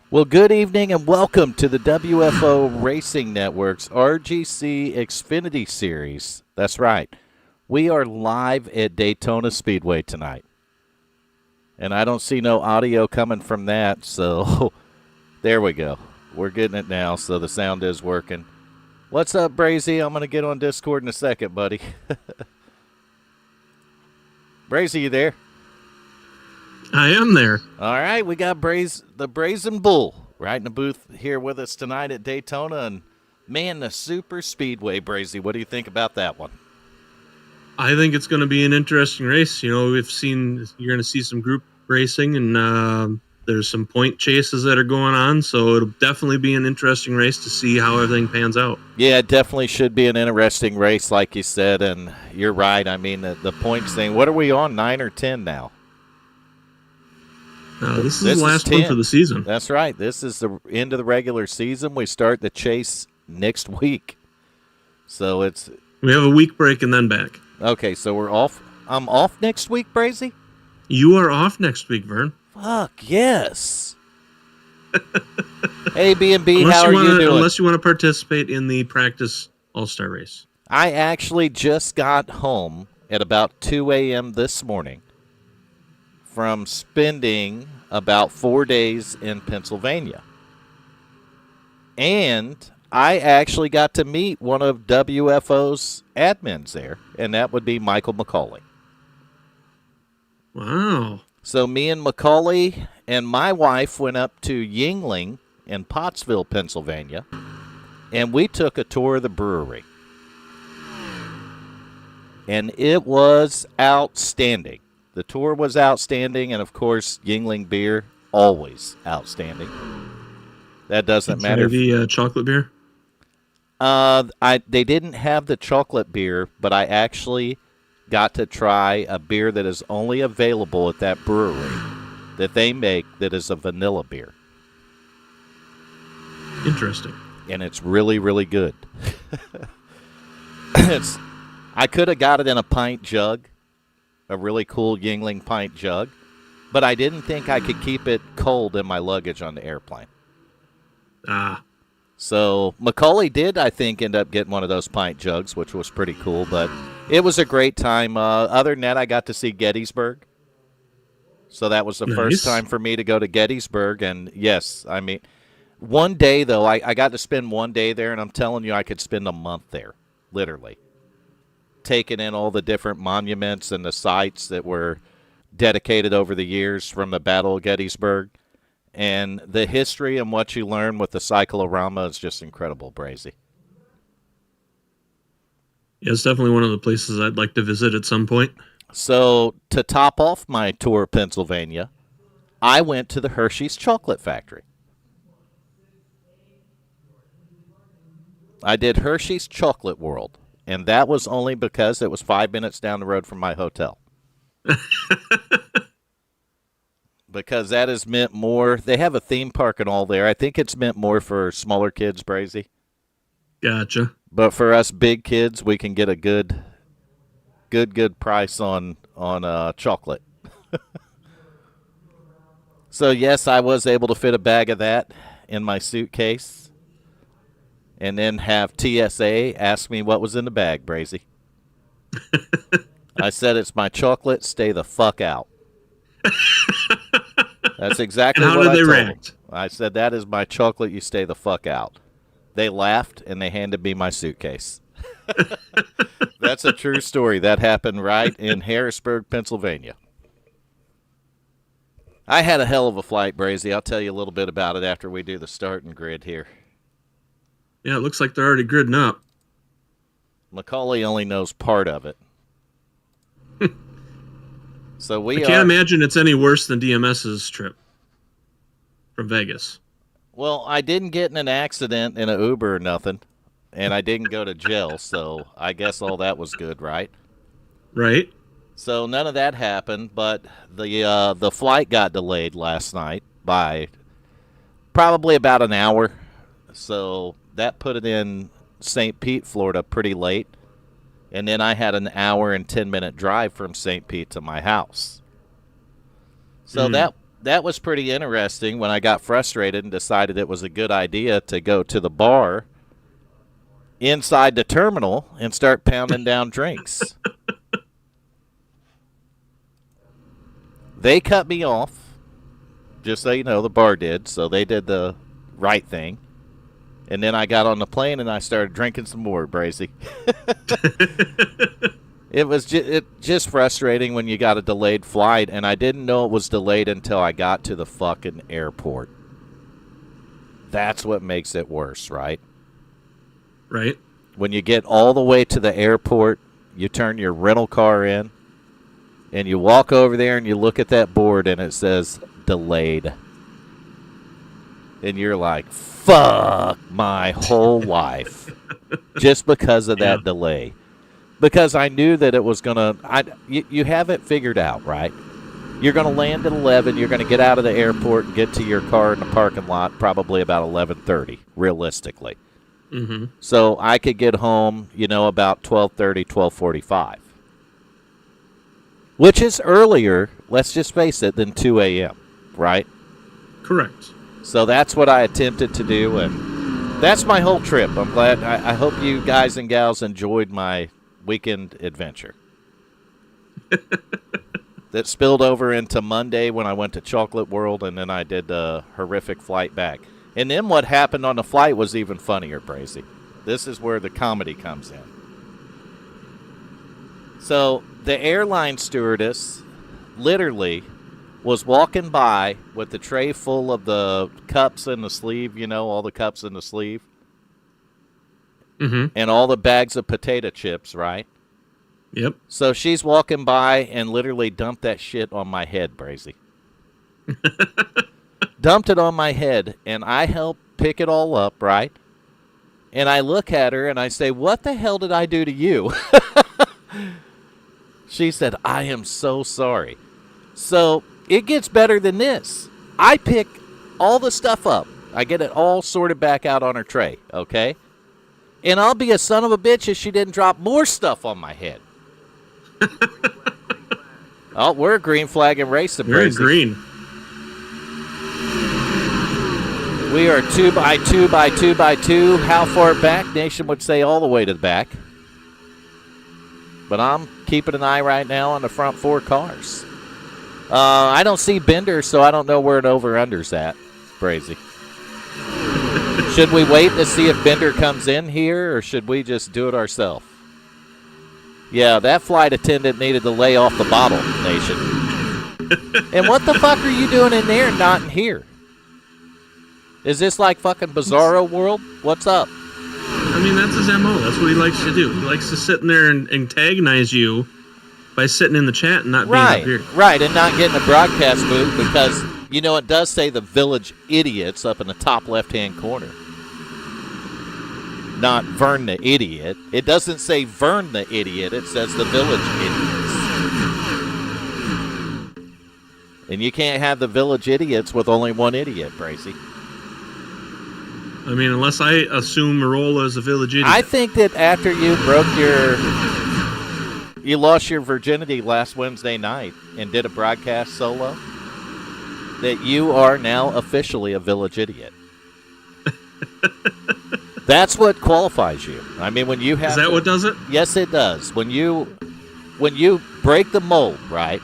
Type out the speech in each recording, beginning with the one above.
Well, good evening and welcome to the WFO Racing Network's RGC Xfinity Series. That's right. We are live at Daytona Speedway tonight. And I don't see no audio coming from that, so there we go. We're getting it now, so the sound is working. What's up, Brazy? I'm going to get on Discord in a second, buddy. Brazy, you there? I am there. All right, we got the Brazen Bull right in the booth here with us tonight at Daytona. And, man, the Super Speedway, Brazy, what do you think about that one? I think it's going to be an interesting race. You know, you're going to see some group racing, and there's some point chases that are going on. So it'll definitely be an interesting race to see how everything pans out. Yeah, it definitely should be an interesting race, like you said. And you're right. I mean, the points thing, what are we on, 9 or 10 now? This is the last one for the season. That's right. This is the end of the regular season. We start the chase next week. So we have a week break and then back. Okay, so we're off. I'm off next week, Brazy? You are off next week, Vern. Fuck, yes. Hey, B&B, how are you doing? Unless you want to participate in the practice all-star race. I actually just got home at about 2 a.m. this morning from spending about 4 days in Pennsylvania. And I actually got to meet one of WFO's admins there, and that would be Michael McCauley. Wow. So me and McCauley and my wife went up to Yuengling in Pottsville, Pennsylvania, and we took a tour of the brewery. And it was outstanding. The tour was outstanding, and, of course, Yuengling beer, always outstanding. That doesn't matter. The chocolate beer? They didn't have the chocolate beer, but I actually got to try a beer that is only available at that brewery that they make that is a vanilla beer. Interesting. And it's really, really good. I could have got it in a pint jug, a really cool Yuengling pint jug, but I didn't think I could keep it cold in my luggage on the airplane. So McCauley did, I think, end up getting one of those pint jugs, which was pretty cool, but it was a great time. Other than that, I got to see Gettysburg. So that was the first time for me to go to Gettysburg, and yes, I mean, one day, though, I got to spend 1 day there, and I'm telling you, I could spend a month there, literally, taking in all the different monuments and the sites that were dedicated over the years from the Battle of Gettysburg. And the history and what you learn with the cyclorama is just incredible, Brazy. Yeah, it's definitely one of the places I'd like to visit at some point. So to top off my tour of Pennsylvania, I went to the Hershey's Chocolate Factory. I did Hershey's Chocolate World, and that was only because it was 5 minutes down the road from my hotel. Because that is meant more. They have a theme park and all there. I think it's meant more for smaller kids, Brazy. Gotcha. But for us big kids, we can get a good price on chocolate. So yes, I was able to fit a bag of that in my suitcase, and then have TSA ask me what was in the bag, Brazy. I said, it's my chocolate. Stay the fuck out. That's exactly what I told them. How did they react? I said, that is my chocolate. You stay the fuck out. They laughed, and they handed me my suitcase. That's a true story. That happened right in Harrisburg, Pennsylvania. I had a hell of a flight, Brazy. I'll tell you a little bit about it after we do the starting grid here. Yeah, it looks like they're already gridding up. McCauley only knows part of it. So I can't imagine it's any worse than DMS's trip from Vegas. Well, I didn't get in an accident in an Uber or nothing, and I didn't go to jail, so I guess all that was good, right? Right. So none of that happened, but the flight got delayed last night by probably about an hour. So that put it in St. Pete, Florida pretty late. And then I had an hour and 10-minute drive from St. Pete to my house. So that was pretty interesting when I got frustrated and decided it was a good idea to go to the bar inside the terminal and start pounding down drinks. They cut me off, just so you know, the bar did, so they did the right thing. And then I got on the plane and I started drinking some more, Brazy. It was just frustrating when you got a delayed flight, and I didn't know it was delayed until I got to the fucking airport. That's what makes it worse, right? Right. When you get all the way to the airport, you turn your rental car in, and you walk over there and you look at that board and it says delayed. And you're like, fuck my whole life just because of that delay. Because I knew that it was going to, you have it figured out, right? You're going to land at 11. You're going to get out of the airport and get to your car in the parking lot probably about 11:30, realistically. Mm-hmm. So I could get home, about 12:30, 12:45. Which is earlier, let's just face it, than 2 a.m., right? Correct. So that's what I attempted to do, and that's my whole trip. I'm glad. I hope you guys and gals enjoyed my weekend adventure. That spilled over into Monday when I went to Chocolate World, and then I did a horrific flight back. And then what happened on the flight was even funnier, Brazy. This is where the comedy comes in. So the airline stewardess literally was walking by with the tray full of the cups in the sleeve, all the cups in the sleeve. Mm-hmm. And all the bags of potato chips, right? Yep. So she's walking by and literally dumped that shit on my head, Brazy. Dumped it on my head, and I helped pick it all up, right? And I look at her and I say, what the hell did I do to you? She said, I am so sorry. So it gets better than this. I pick all the stuff up. I get it all sorted back out on her tray, okay? And I'll be a son of a bitch if she didn't drop more stuff on my head. Oh, we're green flag and racing. We're green. We are 2 by 2 by 2 by 2. How far back? Nation would say all the way to the back. But I'm keeping an eye right now on the front 4 cars. I don't see Bender, so I don't know where an over-under's at. Brazy. Should we wait to see if Bender comes in here, or should we just do it ourselves? Yeah, that flight attendant needed to lay off the bottle, Nation. And what the fuck are you doing in there and not in here? Is this like fucking Bizarro World? What's up? I mean, that's his MO. That's what he likes to do. He likes to sit in there and antagonize you by sitting in the chat and not being up here. Right, and not getting a broadcast booth because, it does say the Village Idiots up in the top left-hand corner. Not Vern the Idiot. It doesn't say Vern the Idiot. It says the Village Idiots. And you can't have the Village Idiots with only one idiot, Bracy. I mean, unless I assume a role as a Village Idiot. I think that after you you lost your virginity last Wednesday night and did a broadcast solo, that you are now officially a Village Idiot. That's what qualifies you. I mean, when you have... Is that what does it? Yes, it does. When you break the mold, right,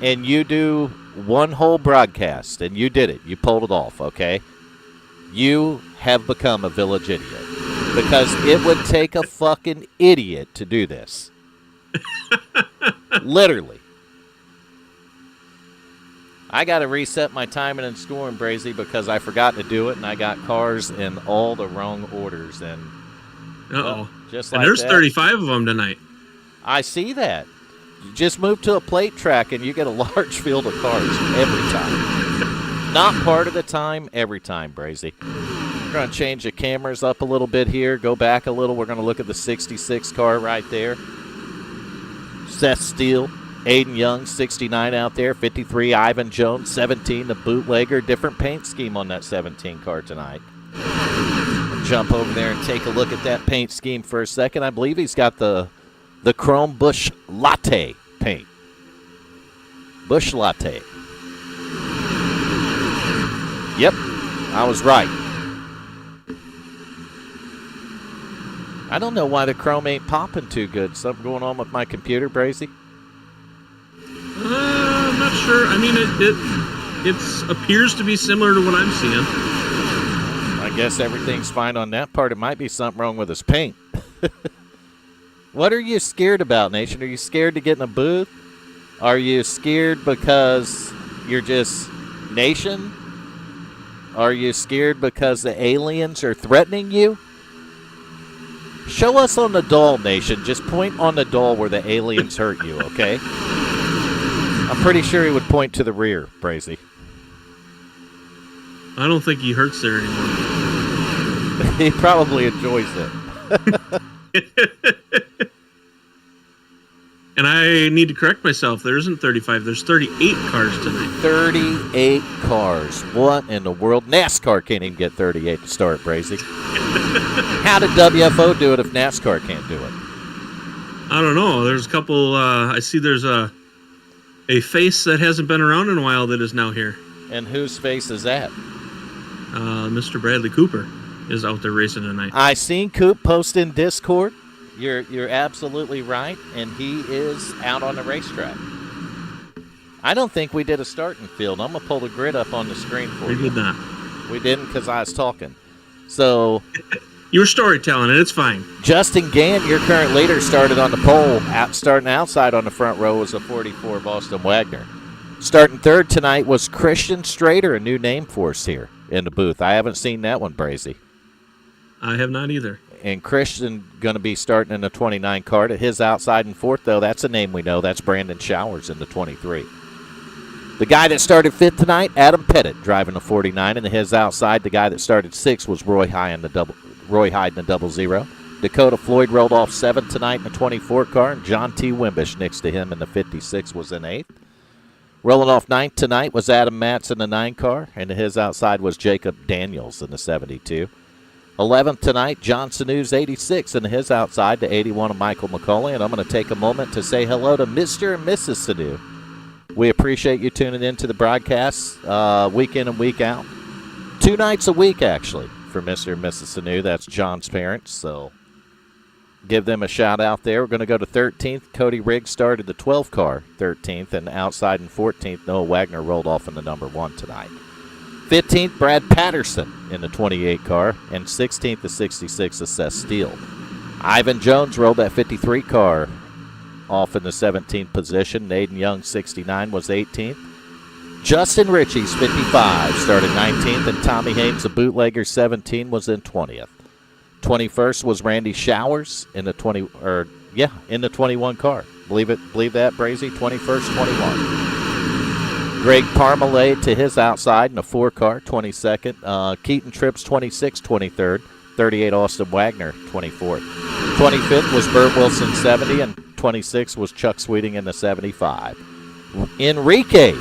and you do one whole broadcast, and you did it, you pulled it off, okay, you have become a Village Idiot. Because it would take a fucking idiot to do this. Literally. I got to reset my timing and scoring, Brazy, because I forgot to do it, and I got cars in all the wrong orders. And just like and there's that, 35 of them tonight. I see that. You just move to a plate track, and you get a large field of cars every time. Not part of the time, every time, Brazy. We're going to change the cameras up a little bit here, go back a little. We're going to look at the 66 car right there. Seth Steele. Aiden Young, 69 out there. 53, Ivan Jones, 17, the bootlegger. Different paint scheme on that 17 car tonight. Jump over there and take a look at that paint scheme for a second. I believe he's got the Chrome Bush Latte paint. Bush Latte. Yep, I was right. I don't know why the Chrome ain't popping too good. Something going on with my computer, Brazy? I'm not sure. I mean, it appears to be similar to what I'm seeing. I guess everything's fine on that part. It might be something wrong with his paint. What are you scared about, Nation? Are you scared to get in a booth? Are you scared because you're just Nation? Are you scared because the aliens are threatening you? Show us on the doll, Nation. Just point on the doll where the aliens hurt you, okay? I'm pretty sure he would point to the rear, Brazy. I don't think he hurts there anymore. He probably enjoys it. And I need to correct myself. There isn't 35. There's 38 cars tonight. 38 cars. What in the world? NASCAR can't even get 38 to start, Brazy. How did WFO do it if NASCAR can't do it? I don't know. There's a couple. I see there's a face that hasn't been around in a while that is now here. And whose face is that? Mr. Bradley Cooper is out there racing tonight. I seen Coop post in Discord. You're absolutely right, and he is out on the racetrack. I don't think we did a starting field. I'm gonna pull the grid up on the screen for you. We did not. We didn't because I was talking. So you were storytelling, and it's fine. Justin Gann, your current leader, started on the pole. Starting outside on the front row was a 44 Boston Wagner. Starting third tonight was Christian Strader, a new name for us here in the booth. I haven't seen that one, Brazy. I have not either. And Christian going to be starting in the 29 car. To his outside in fourth, though, that's a name we know. That's Brandon Showers in the 23. The guy that started fifth tonight, Adam Pettit, driving the 49. And to his outside, the guy that started sixth was Roy Hyde in the double zero. Dakota Floyd rolled off seventh tonight in the 24 car. And John T. Wimbish next to him in the 56 was in eighth. Rolling off ninth tonight was Adam Matz in the 9 car. And to his outside was Jacob Daniels in the 72. 11th tonight, John Sanu's 86, and his outside to 81 of Michael McCauley. And I'm going to take a moment to say hello to Mr. and Mrs. Sanu. We appreciate you tuning in to the broadcast week in and week out. 2 nights a week, actually, for Mr. and Mrs. Sanu. That's John's parents, so give them a shout out there. We're going to go to 13th. Cody Riggs started the 12 car 13th, and outside in 14th, Noah Wagner rolled off in the number 1 tonight. 15th, Brad Patterson in the 28 car, and 16th, the 66 is Seth Steele. Ivan Jones rolled that 53 car off in the 17th position. Naden Young, 69, was 18th. Justin Ritchie's 55 started 19th, and Tommy Haynes, the bootlegger, 17, was in 20th. 21st was Randy Showers in the 21 car. Believe that, Brazy? 21st, 21. Greg Parmalee to his outside in a 4 car, 22nd. Keaton Trips, 26, 23rd. 38, Austin Wagner, 24th. 25th was Burt Wilson, 70, and 26 was Chuck Sweeting in the 75. Enrique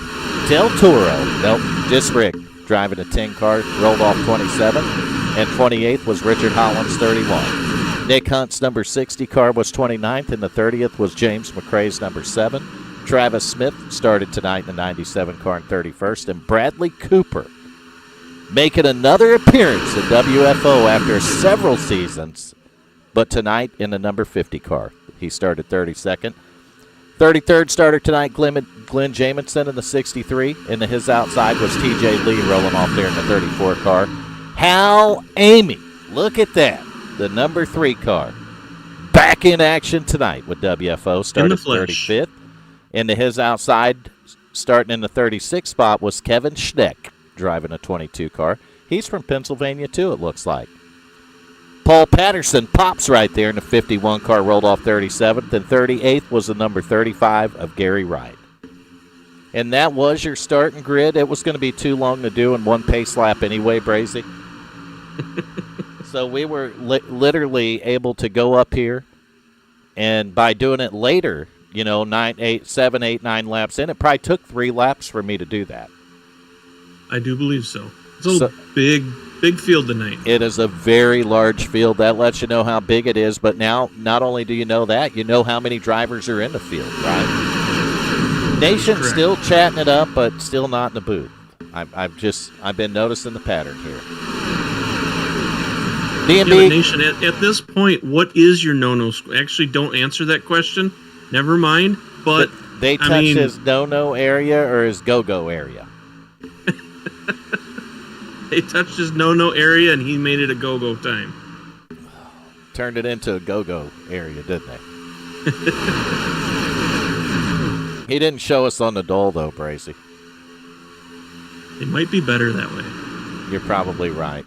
Del Toro, just Rick, driving a 10 car, rolled off 27, and 28th was Richard Hollins, 31. Nick Hunt's number 60 car was 29th, and the 30th was James McRae's number 7. Travis Smith started tonight in the 97 car in 31st, and Bradley Cooper making another appearance at WFO after several seasons, but tonight in the number 50 car. He started 32nd. 33rd starter tonight, Glenn Jamison in the 63, and his outside was TJ Lee rolling off there in the 34 car. Hal Amy, look at that, the number 3 car. Back in action tonight with WFO, started 35th. Into his outside, starting in the 36th spot, was Kevin Schneck, driving a 22 car. He's from Pennsylvania, too, it looks like. Paul Patterson pops right there in the 51 car, rolled off 37th, and 38th was the number 35 of Gary Wright. And that was your starting grid. It was going to be too long to do in one pace lap anyway, Brazy. So we were literally able to go up here, and by doing it later, 7, 8, 9 laps in. It probably took 3 laps for me to do that. I do believe so. It's a big field tonight. It is a very large field. That lets you know how big it is. But now, not only do you know that, you know how many drivers are in the field, right? Nation's still chatting it up, but still not in the booth. I've been noticing the pattern here. Yeah, D&B, Nation, at this point, what is your no-no? Actually, don't answer that question. Never mind. But they touched his no-no area or his go-go area? They touched his no-no area, and he made it a go-go time. Turned it into a go-go area, didn't they? He didn't show us on the dole, though, Brazy. It might be better that way. You're probably right.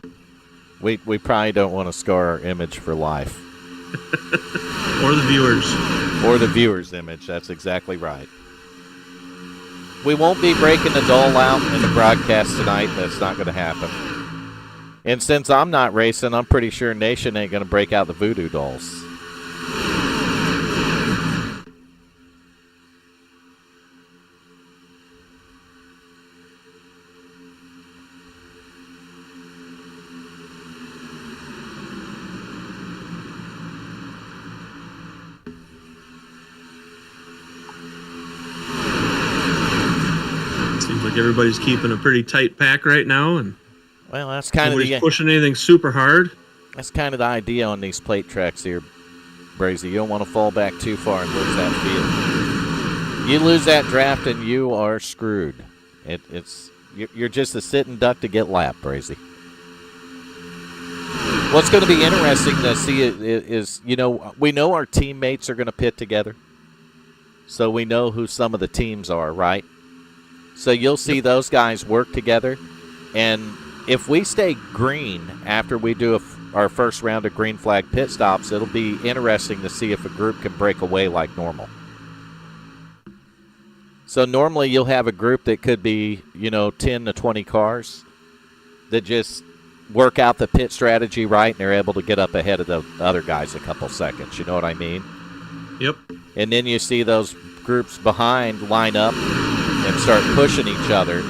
We probably don't want to scar our image for life. Or the viewers. Or the viewers' image. That's exactly right. We won't be breaking the dole out in the broadcast tonight. That's not going to happen. And since I'm not racing, I'm pretty sure Nation ain't going to break out the voodoo dolls. Seems like everybody's keeping a pretty tight pack right now, and well, that's kind of nobody's pushing anything super hard. That's kind of the idea on these plate tracks here, Brazy. You don't want to fall back too far and lose that field. You lose that draft, and you are screwed. You're just a sitting duck to get lapped, Brazy. What's going to be interesting to see is, we know our teammates are going to pit together, so we know who some of the teams are, right? So you'll see those guys work together, and if we stay green after we do our first round of green flag pit stops, it'll be interesting to see if a group can break away like normal. So normally you'll have a group that could be, 10 to 20 cars that just work out the pit strategy right, and they're able to get up ahead of the other guys a couple seconds. You know what I mean? Yep. And then you see those groups behind line up and start pushing each other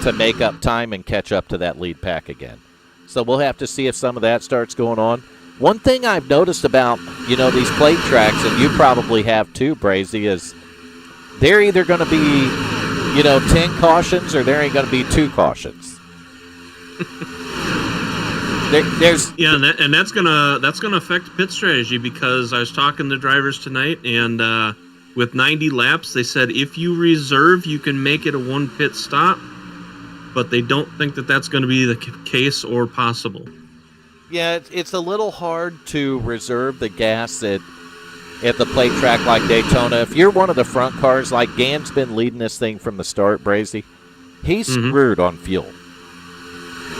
to make up time and catch up to that lead pack again. So we'll have to see if some of that starts going on. One thing I've noticed about, these plate tracks, and you probably have too, Brazy, is they're either going to be, 10 cautions or there ain't going to be 2 cautions. And that's gonna affect pit strategy, because I was talking to drivers tonight, and with 90 laps, they said if you reserve, you can make it a 1 pit stop, but they don't think that that's going to be the case or possible. Yeah, it's a little hard to reserve the gas at the plate track like Daytona. If you're one of the front cars, like Gann's been leading this thing from the start, Brazy, he's screwed on fuel.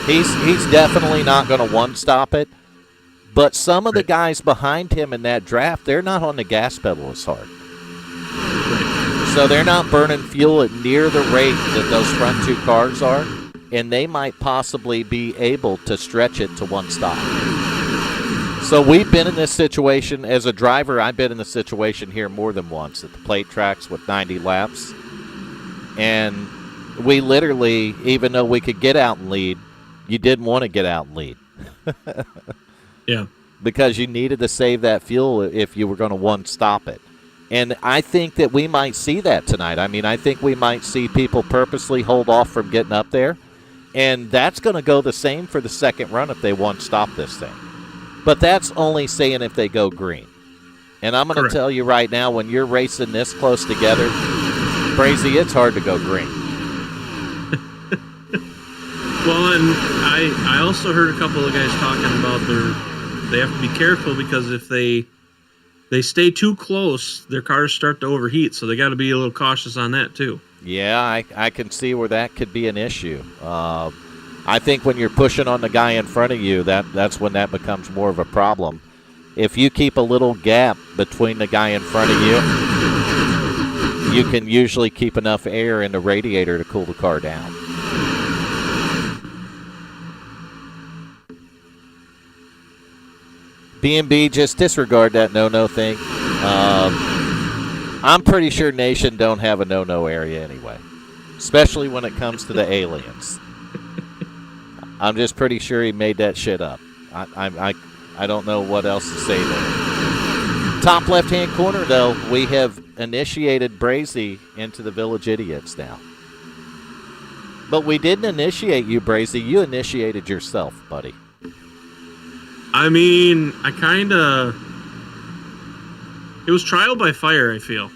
He's definitely not going to one-stop it, but some of the guys behind him in that draft, they're not on the gas pedal as hard. So they're not burning fuel at near the rate that those front 2 cars are, and they might possibly be able to stretch it to one stop. So we've been in this situation. As a driver, I've been in the situation here more than once at the plate tracks with 90 laps. And we literally, even though we could get out and lead, you didn't want to get out and lead. Yeah. Because you needed to save that fuel if you were going to one-stop it. And I think that we might see that tonight. I mean, I think we might see people purposely hold off from getting up there. And that's going to go the same for the second run if they one-stop this thing. But that's only saying if they go green. And I'm going to tell you right now, when you're racing this close together, Brazy, it's hard to go green. Well, and I also heard a couple of guys talking about they have to be careful, because if they stay too close, their cars start to overheat, so they got to be a little cautious on that too. Yeah, I can see where that could be an issue. I think when you're pushing on the guy in front of you, that's when that becomes more of a problem. If you keep a little gap between the guy in front of you, you can usually keep enough air in the radiator to cool the car down. B&B, just disregard that no-no thing. I'm pretty sure Nation don't have a no-no area anyway, especially when it comes to the aliens. I'm just pretty sure he made that shit up. I don't know what else to say there. Top left-hand corner, though, we have initiated Brazy into the Village Idiots now. But we didn't initiate you, Brazy. You initiated yourself, buddy. I mean, it was trial by fire, I feel.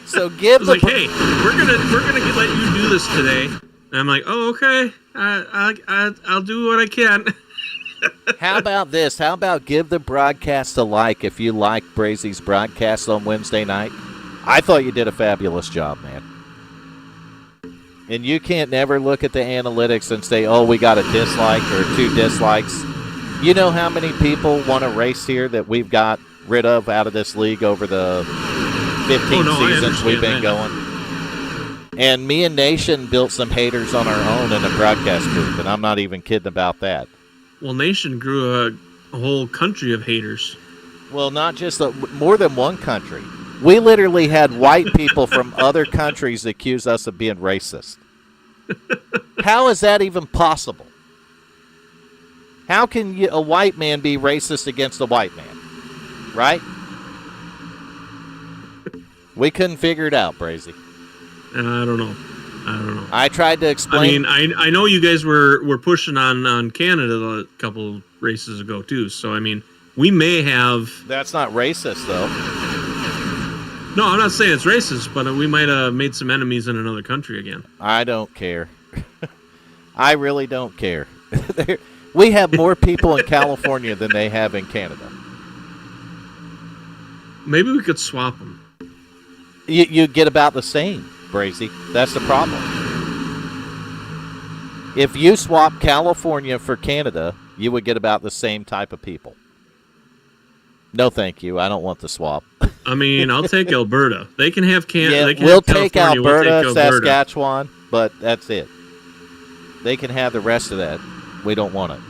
So give the hey, we're gonna let you do this today. And I'm like, oh, okay. I'll do what I can. How about this? How about give the broadcast a like if you like Brazy's broadcast on Wednesday night? I thought you did a fabulous job, man. And you can't never look at the analytics and say, oh, we got a dislike or 2 dislikes. You know how many people want to race here that we've got rid of out of this league over the 15 seasons we've been going? And me and Nation built some haters on our own in the broadcast group, and I'm not even kidding about that. Well, Nation grew a whole country of haters. Well, not just more than one country. We literally had white people from other countries accuse us of being racist. How is that even possible? How can a white man be racist against a white man? Right? We couldn't figure it out, Brazy. I don't know. I tried to explain. I mean, I know you guys were pushing on Canada a couple races ago, too. So, I mean, we may have... That's not racist, though. No, I'm not saying it's racist, but we might have made some enemies in another country again. I don't care. I really don't care. We have more people in California than they have in Canada. Maybe we could swap them. You get about the same, Brazy. That's the problem. If you swap California for Canada, you would get about the same type of people. No, thank you. I don't want the swap. I mean, I'll take Alberta. They can have Canada. Yeah, we'll take Alberta, Saskatchewan, but that's it. They can have the rest of that. We don't want it.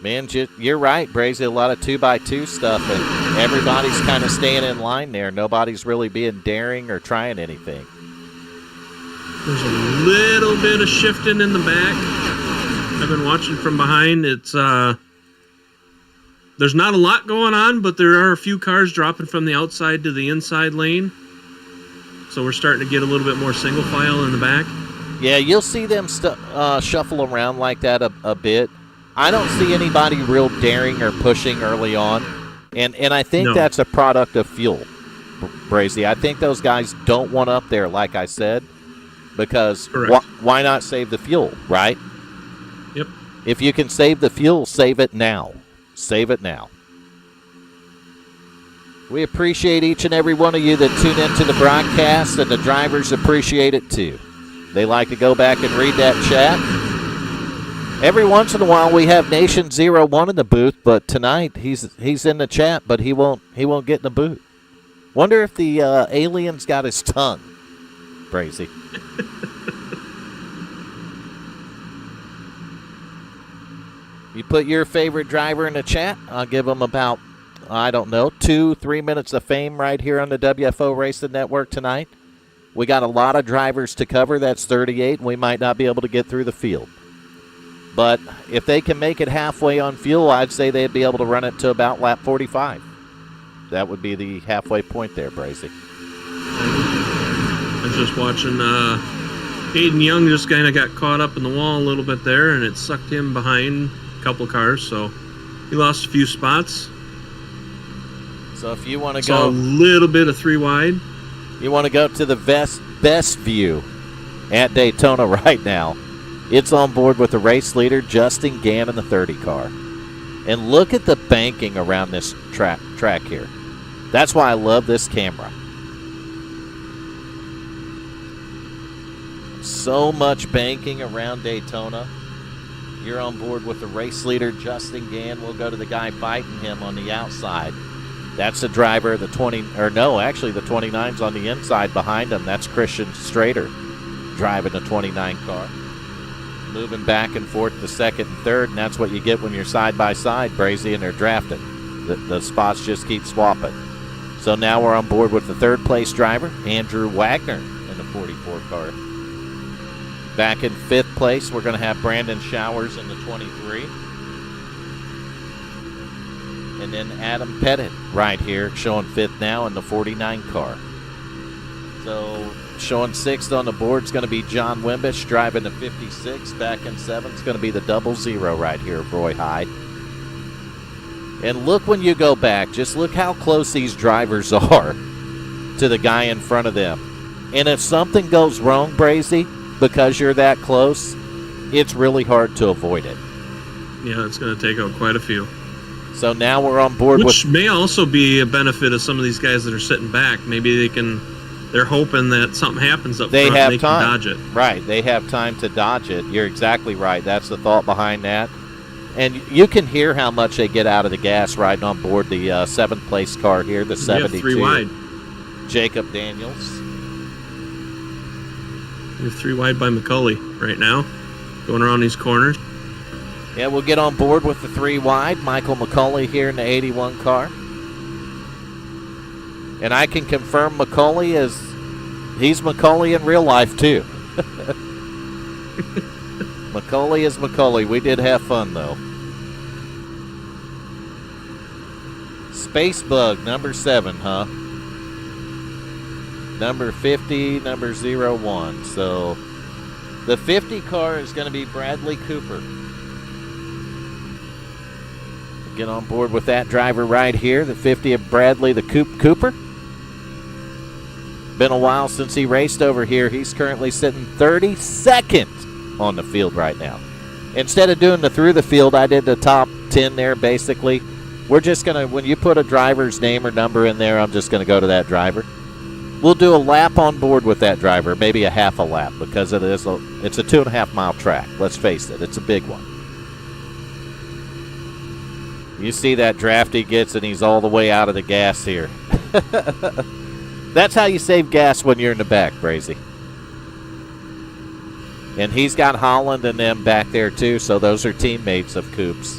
Man, you're right, Brazy. A lot of 2x2 stuff, and everybody's kind of staying in line there. Nobody's really being daring or trying anything. There's a little bit of shifting in the back. I've been watching from behind. It's there's not a lot going on, but there are a few cars dropping from the outside to the inside lane. So we're starting to get a little bit more single file in the back. Yeah, you'll see them shuffle around like that a bit. I don't see anybody real daring or pushing early on, and I think that's a product of fuel, Brazy. I think those guys don't want up there, like I said, because why not save the fuel, right? Yep. If you can save the fuel, save it now. Save it now. We appreciate each and every one of you that tune into the broadcast, and the drivers appreciate it too. They like to go back and read that chat. Every once in a while, we have Nation 01 in the booth, but tonight he's in the chat, but he won't get in the booth. Wonder if the alien's got his tongue, Brazy. You put your favorite driver in the chat. I'll give them about, 2-3 minutes of fame right here on the WFO Racing Network tonight. We got a lot of drivers to cover. That's 38, and we might not be able to get through the field. But if they can make it halfway on fuel, I'd say they'd be able to run it to about lap 45. That would be the halfway point there, Brazy. I was just watching Aiden Young just kind of got caught up in the wall a little bit there, and it sucked him behind a couple cars, so he lost a few spots. So if you want to go a little bit of 3 wide, you want to go to the best view at Daytona right now. It's on board with the race leader, Justin Gann, in the 30 car. And look at the banking around this track here. That's why I love this camera. So much banking around Daytona. You're on board with the race leader, Justin Gann. We'll go to the guy fighting him on the outside. That's the driver of the 29's on the inside behind him. That's Christian Strader driving the 29 car. Moving back and forth to second and third, and that's what you get when you're side by side, Brazy, and they're drafting. The spots just keep swapping. So now we're on board with the third place driver, Andrew Wagner, in the 44 car. Back in fifth place, we're going to have Brandon Showers in the 23. And then Adam Pettit right here, showing fifth now in the 49 car. So showing 6th on the board is going to be John Wimbish driving the 56. Back in 7th is going to be the 00 right here, Roy Hyde. And look when you go back, just look how close these drivers are to the guy in front of them. And if something goes wrong, Brazy, because you're that close, it's really hard to avoid it. Yeah, it's going to take out quite a few. So now we're on board Which may also be a benefit of some of these guys that are sitting back. Maybe they're hoping that something happens up front and they can dodge it. Right, they have time to dodge it. You're exactly right. That's the thought behind that. And you can hear how much they get out of the gas riding on board the 7th place car here, the 72. 3 wide. Jacob Daniels. We have 3 wide by McCulley right now, going around these corners. Yeah, we'll get on board with the 3 wide. Michael McCulley here in the 81 car. And I can confirm he's McCulley in real life, too. McCulley is McCulley. We did have fun, though. Spacebug, number 7, huh? Number 50, number 01. So the 50 car is going to be Bradley Cooper. Get on board with that driver right here, the 50 of Bradley the Cooper. Been a while since he raced over here. He's currently sitting 32nd on the field right now. Instead of doing the through the field, I did the top 10 there basically. We're just going to, when you put a driver's name or number in there, I'm just going to go to that driver. We'll do a lap on board with that driver, maybe a half a lap, because it's a 2.5 mile track. Let's face it, it's a big one. You see that draft he gets, and he's all the way out of the gas here. That's how you save gas when you're in the back, Brazy. And he's got Holland and them back there, too, so those are teammates of Coop's.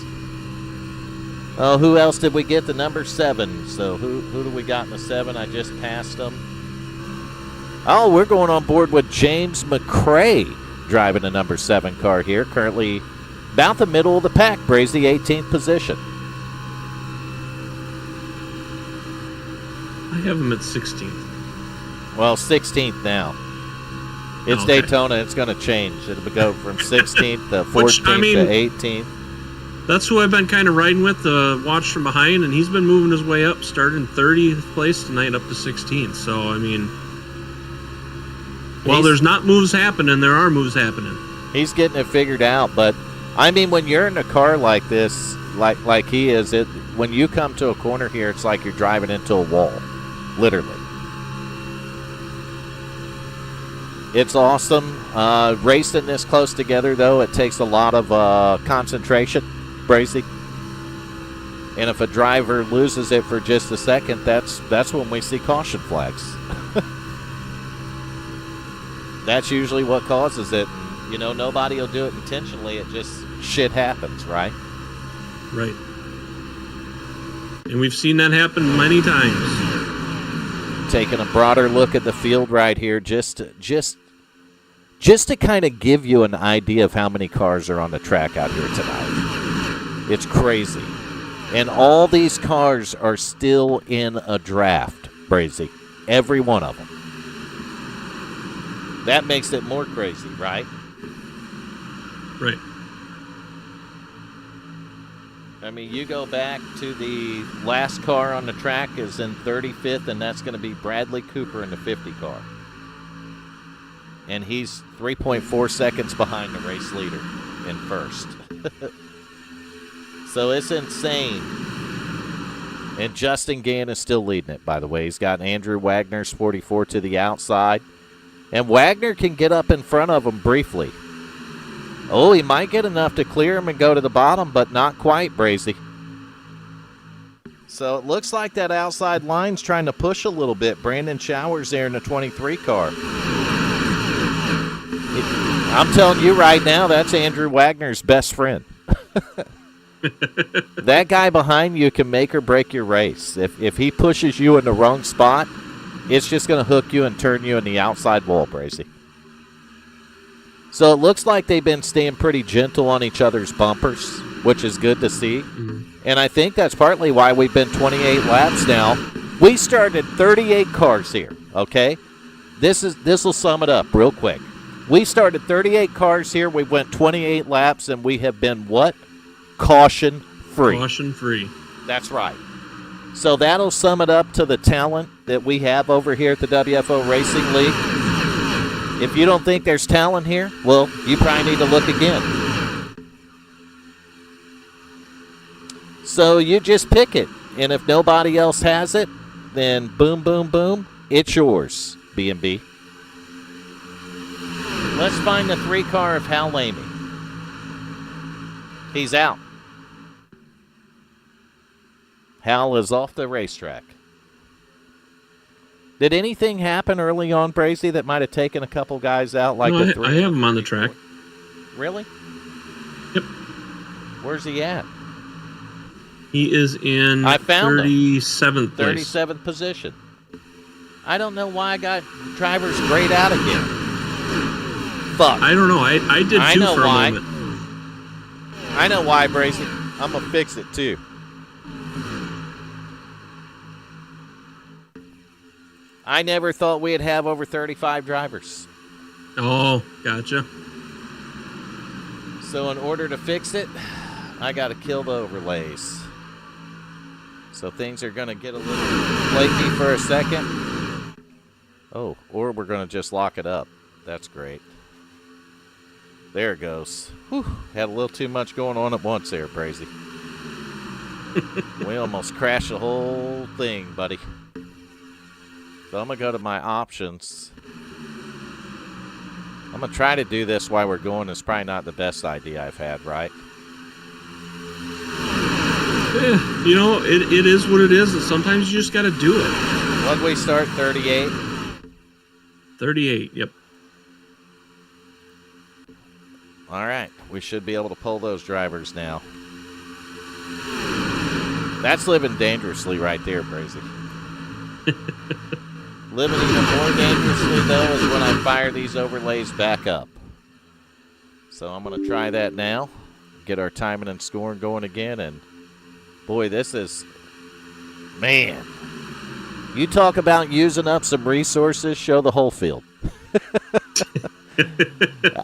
Oh, who else did we get? The number 7. So who do we got in the 7? I just passed them. Oh, we're going on board with James McCrae driving the number 7 car here. Currently about the middle of the pack, Brazy, 18th position. I have him at 16th. Well, 16th now. It's okay. Daytona. It's going to change. It'll go from 16th to 14th to 18th. That's who I've been kind of riding with, watch from behind, and he's been moving his way up, starting 30th place tonight up to 16th. So, I mean, while there's not moves happening, there are moves happening. He's getting it figured out, but, I mean, when you're in a car like this, like he is, when you come to a corner here, it's like you're driving into a wall, literally. It's awesome. Racing this close together, though, it takes a lot of concentration, Brazy. And if a driver loses it for just a second, that's when we see caution flags. That's usually what causes it. And, nobody will do it intentionally. It just shit happens, right? Right. And we've seen that happen many times. Taking a broader look at the field right here, just to kind of give you an idea of how many cars are on the track out here tonight. It's crazy. And all these cars are still in a draft, Brazy. Every one of them. That makes it more crazy, right? Right. I mean, you go back to the last car on the track is in 35th, and that's going to be Bradley Cooper in the 50 car. And he's 3.4 seconds behind the race leader in first. So it's insane. And Justin Gann is still leading it, by the way. He's got Andrew Wagner's 44 to the outside. And Wagner can get up in front of him briefly. Oh, he might get enough to clear him and go to the bottom, but not quite, Brazy. So it looks like that outside line's trying to push a little bit. Brandon Showers there in the 23 car. I'm telling you right now, that's Andrew Wagner's best friend. That guy behind you can make or break your race. If he pushes you in the wrong spot, it's just going to hook you and turn you in the outside wall, Brazy. So it looks like they've been staying pretty gentle on each other's bumpers, which is good to see. Mm-hmm. And I think that's partly why we've been 28 laps now. We started 38 cars here, okay? This will sum it up real quick. We started 38 cars here. We went 28 laps, and we have been what? Caution free. Caution free. That's right. So that'll sum it up to the talent that we have over here at the WFO Racing League. If you don't think there's talent here, well, you probably need to look again. So you just pick it, and if nobody else has it, then boom, boom, boom, it's yours, B&B. Let's find the 3-car of Hal Lamy. He's out. Hal is off the racetrack. Did anything happen early on, Brazy, that might have taken a couple guys out? Like no, the 3? I have him on the track. Really? Yep. Where's he at? He is in 37th place. 37th position. I don't know why I got drivers grayed out again. Fuck. I don't know. I did too know for why. a moment. I know why, Brazy. I'm going to fix it, too. I never thought we'd have over 35 drivers. Oh, gotcha. So in order to fix it, I got to kill the overlays. So things are going to get a little flaky for a second. Oh, or we're going to just lock it up. That's great. There it goes. Whew, had a little too much going on at once there, Brazy. We almost crashed the whole thing, buddy. So I'm going to go to my options. I'm going to try to do this while we're going. It's probably not the best idea I've had, right? Yeah, you know, it is what it is, and sometimes you just got to do it. What did we start, 38? 38, yep. All right, we should be able to pull those drivers now. That's living dangerously right there, Brazy. Living even more dangerously, though, is when I fire these overlays back up. So I'm going to try that now. Get our timing and scoring going again. And, boy, this is... Man. You talk about using up some resources, show the whole field.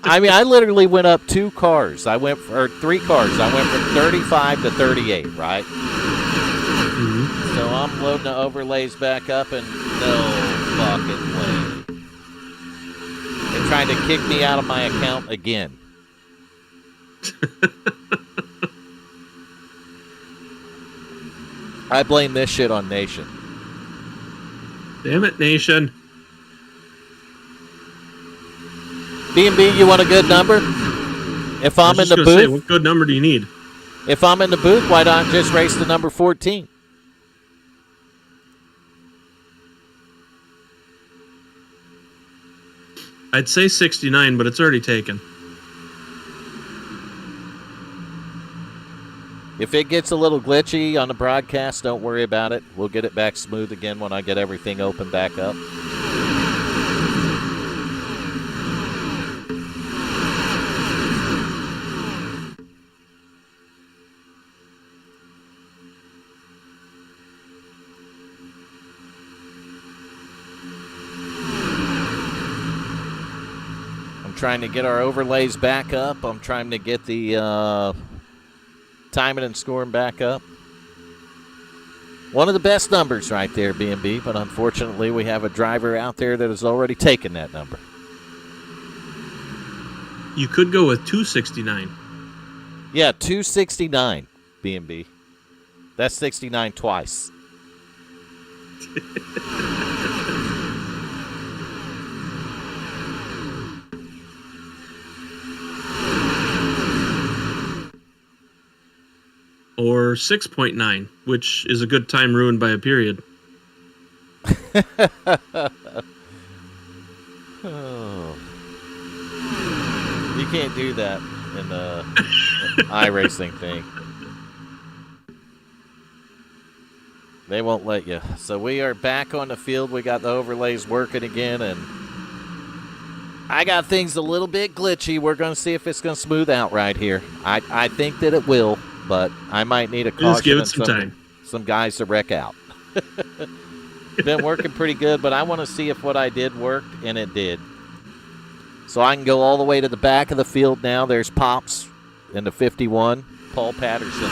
I mean, I literally went up 2 cars. I went for 3 cars. I went from 35 to 38, right? Mm-hmm. So I'm loading the overlays back up, and no fucking way. They're trying to kick me out of my account again. I blame this shit on Nation. Damn it, Nation. B&B, you want a good number? If I'm in the booth, say, what good number do you need? If I'm in the booth, why not just race the number 14? I'd say 69, but it's already taken. If it gets a little glitchy on the broadcast, don't worry about it. We'll get it back smooth again when I get everything open back up. Trying to get our overlays back up. I'm trying to get the timing and scoring back up. One of the best numbers right there, B&B, but unfortunately we have a driver out there that has already taken that number. You could go with 269. Yeah, 269, B&B. That's 69 twice. Or 6.9, which is a good time ruined by a period. Oh. You can't do that in the iRacing thing. They won't let you. So we are back on the field. We got the overlays working again, and I got things a little bit glitchy. We're going to see if it's going to smooth out right here. I think that it will. But I might need a caution. Just give it some time. Some guys to wreck out. Been working pretty good, but I want to see if what I did worked, and it did. So I can go all the way to the back of the field now. There's Pops in the 51, Paul Patterson.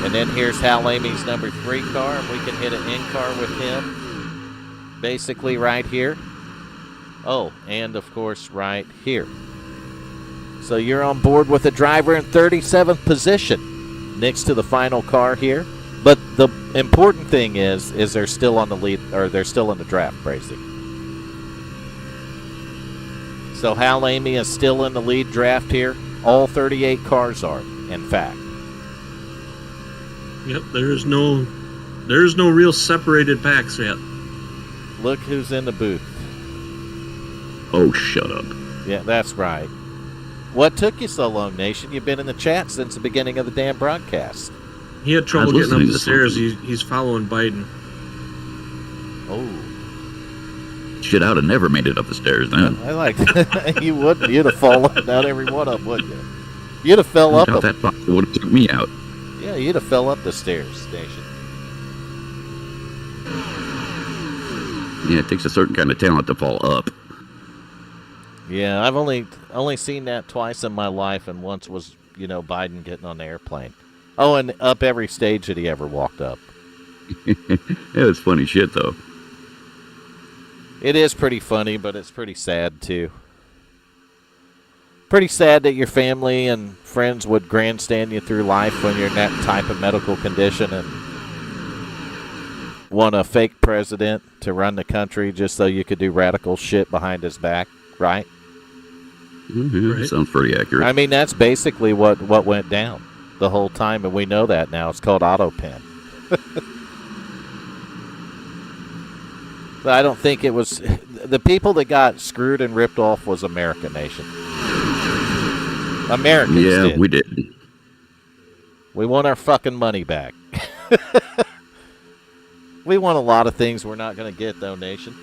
And then here's Hal Amy's number 3 car, and we can hit an in-car with him basically right here. Oh, and of course right here. So you're on board with the driver in 37th position next to the final car here. But the important thing is they're still on the lead, or they're still in the draft, Bracy. So Hal Amy is still in the lead draft here. All 38 cars are, in fact. Yep, there's no real separated packs yet. Look who's in the booth. Oh, shut up. Yeah, that's right. What took you so long, Nation? You've been in the chat since the beginning of the damn broadcast. He had trouble getting up the stairs. He's following Biden. Oh. Shit, I would have never made it up the stairs then. I like that. You wouldn't. You'd have fallen down every one of them, wouldn't you? You'd have fell up. That would have took me out. Yeah, you'd have fell up the stairs, Nation. Yeah, it takes a certain kind of talent to fall up. Yeah, I've only seen that twice in my life, and once was, Biden getting on the airplane. Oh, and up every stage that he ever walked up. Yeah, it's funny shit, though. It is pretty funny, but it's pretty sad, too. Pretty sad that your family and friends would grandstand you through life when you're in that type of medical condition and want a fake president to run the country just so you could do radical shit behind his back, right? Mm-hmm. Right. Sounds pretty accurate. I mean, that's basically what went down the whole time, and we know that now. It's called AutoPen. But I don't think it was the people that got screwed and ripped off was American Nation. Americans did. We did. We want our fucking money back. We want a lot of things we're not going to get, though, Nation.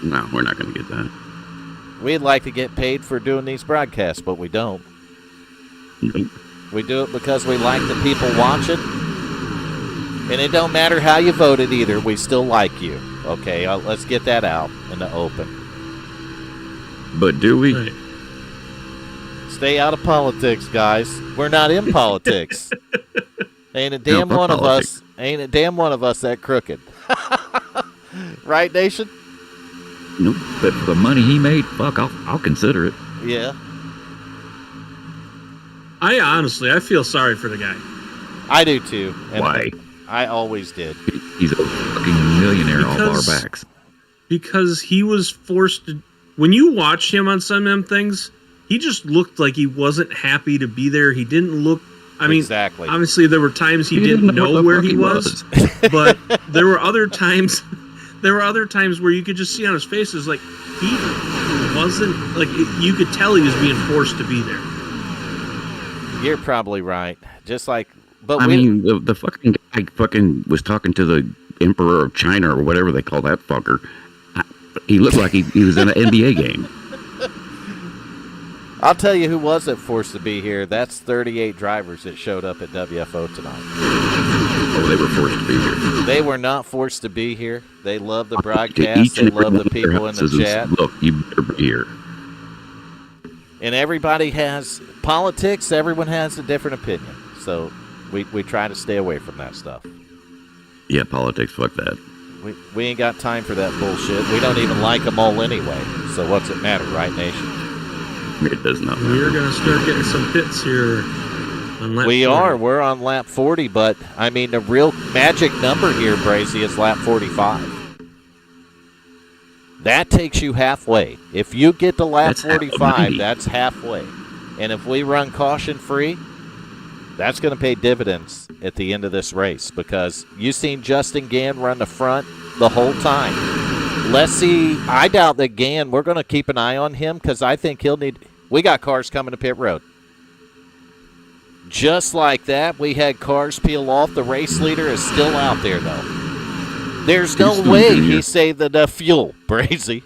No, we're not going to get that. We'd like to get paid for doing these broadcasts, but we don't. Nope. We do it because we like the people watching. And it don't matter how you voted either. We still like you. Okay, let's get that out in the open. But do we? Right. Stay out of politics, guys. We're not in politics. Ain't a damn one of us that crooked. Right, Nation? Nope. But for the money he made, fuck, I'll consider it. Yeah. I feel sorry for the guy. I do too. And Why? I always did. He's a fucking millionaire off our backs. Because he was forced to. When you watch him on some of them things, he just looked like he wasn't happy to be there. He didn't look. I mean, exactly. Obviously, there were times he didn't know where he was, but there were other times. There were other times where you could just see on his face, it was like he wasn't like you could tell he was being forced to be there. You're probably right. Just like, but I mean, the fucking guy fucking was talking to the Emperor of China or whatever they call that fucker. He looked like he was in an NBA game. I'll tell you who wasn't forced to be here. That's 38 drivers that showed up at WFO tonight. Oh, they were forced to be here. They were not forced to be here. They love the broadcast. They love the people in the chat. Look, you better be here. And everybody has politics. Everyone has a different opinion. So we try to stay away from that stuff. Yeah, politics, fuck that. We ain't got time for that bullshit. We don't even like them all anyway. So what's it matter, right, Nation? It does not matter. We're going to start getting some pits here on lap 40. We're on lap 40, but, I mean, the real magic number here, Brazy, is lap 45. That takes you halfway. If you get to lap 45, that's halfway. And if we run caution-free, that's going to pay dividends at the end of this race because you've seen Justin Gann run the front the whole time. Let's see. I doubt that Gann, we're going to keep an eye on him because I think he'll need – we got cars coming to pit road. Just like that, we had cars peel off. The race leader is still out there, though. There's no way he saved the fuel, Brazy.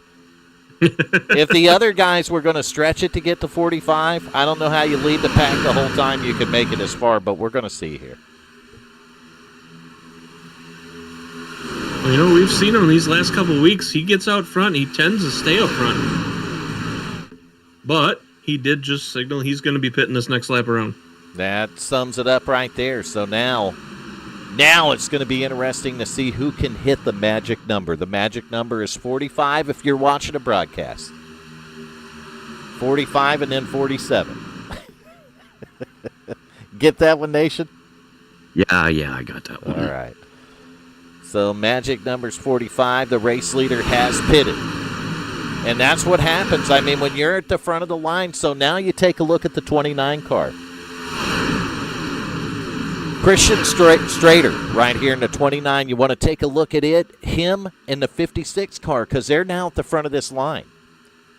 If the other guys were going to stretch it to get to 45, I don't know how you lead the pack the whole time you could make it as far, but we're going to see here. Well, we've seen him these last couple of weeks. He gets out front. He tends to stay up front. But he did just signal he's going to be pitting this next lap around. That sums it up right there. So now it's going to be interesting to see who can hit the magic number. The magic number is 45 if you're watching a broadcast. 45 and then 47. Get that one, Nation? Yeah, I got that one. All right. So magic number's 45. The race leader has pitted. And that's what happens. I mean, when you're at the front of the line, so now you take a look at the 29 car. Christian Strader right here in the 29. You want to take a look at it, him and the 56 car, because they're now at the front of this line.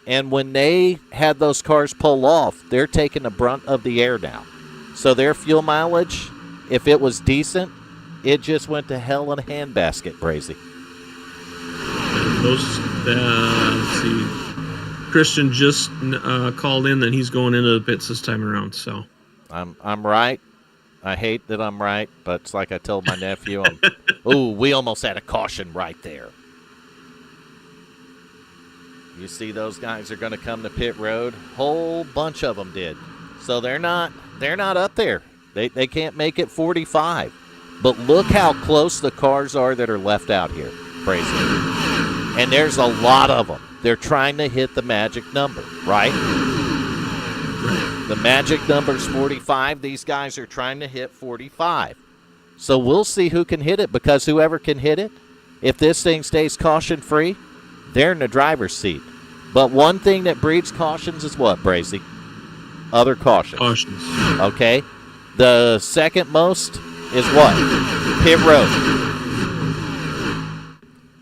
And when they had those cars pull off, they're taking the brunt of the air now. So their fuel mileage, if it was decent, it just went to hell in a handbasket, Brazy. Let's see. Christian just called in that he's going into the pits this time around. So I'm right. I hate that I'm right, but it's like I told my nephew. We almost had a caution right there. You see those guys are going to come to pit road. Whole bunch of them did. So they're not up there. They can't make it 45. But look how close the cars are that are left out here, Brazy. And there's a lot of them. They're trying to hit the magic number, right? The magic number's 45. These guys are trying to hit 45. So we'll see who can hit it, because whoever can hit it, if this thing stays caution-free, they're in the driver's seat. But one thing that breeds cautions is what, Brazy? Other cautions. Okay? The second most is what? Pit road.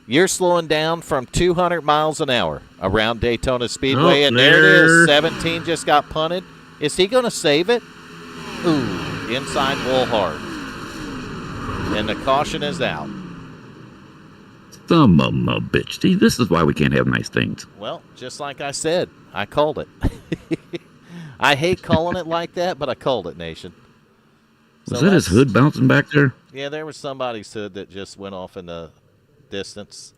You're slowing down from 200 miles an hour around Daytona Speedway, and there it is. 17 just got punted. Is he going to save it? Ooh, inside wall hard. And the caution is out. Son of a bitch. See, this is why we can't have nice things. Well, just like I said, I called it. I hate calling it like that, but I called it, Nation. Was that his hood bouncing back there? Yeah, there was somebody's hood that just went off in the distance.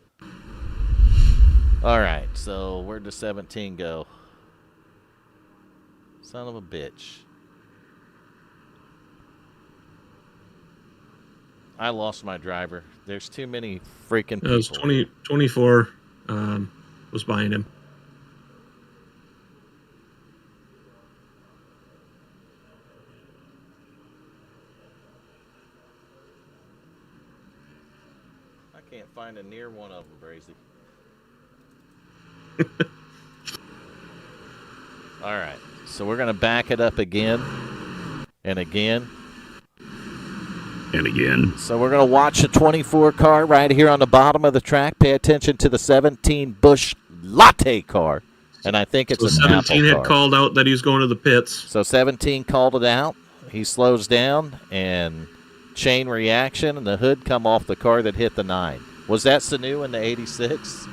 All right, so where'd the 17 go? Son of a bitch. I lost my driver. There's too many freaking people. It was 24 was behind him. I can't find a near one of them, Brazy. All right, so we're going to back it up again and again. And again. So we're going to watch the 24 car right here on the bottom of the track. Pay attention to the 17 Busch Latte car. And I think it's so an Apple 17 had car. called out that he was going to the pits. So 17 called it out. He slows down, and chain reaction, and the hood come off the car that hit the 9. Was that Sanu in the 86?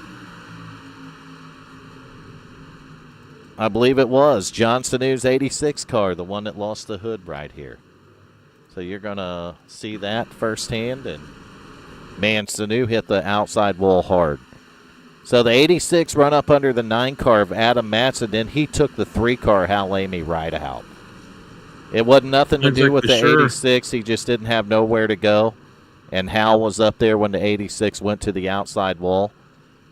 I believe it was. John Sanu's 86 car, the one that lost the hood right here. So you're going to see that firsthand. And, man, Sanu hit the outside wall hard. So the 86 run up under the 9 car of Adam Matson. Then he took the 3 car Hal Lamy right out. It wasn't nothing to do with the 86. He just didn't have nowhere to go. And Hal was up there when the 86 went to the outside wall.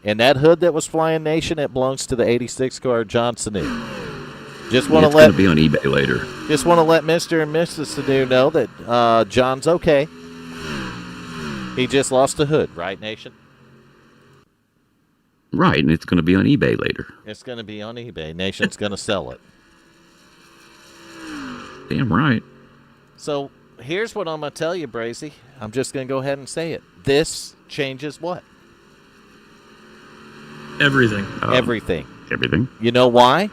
And that hood that was flying, Nation, it belongs to the 86 car John Sanu. Just want to let be on eBay later. Just want to let Mr. and Mrs. Sanu know that John's okay. He just lost a hood, right, Nation? Right, and it's going to be on eBay later. It's going to be on eBay. Nation's going to sell it. Damn right. So here's what I'm going to tell you, Brazy. I'm just going to go ahead and say it. This changes what? Everything. Everything. Everything. You know why?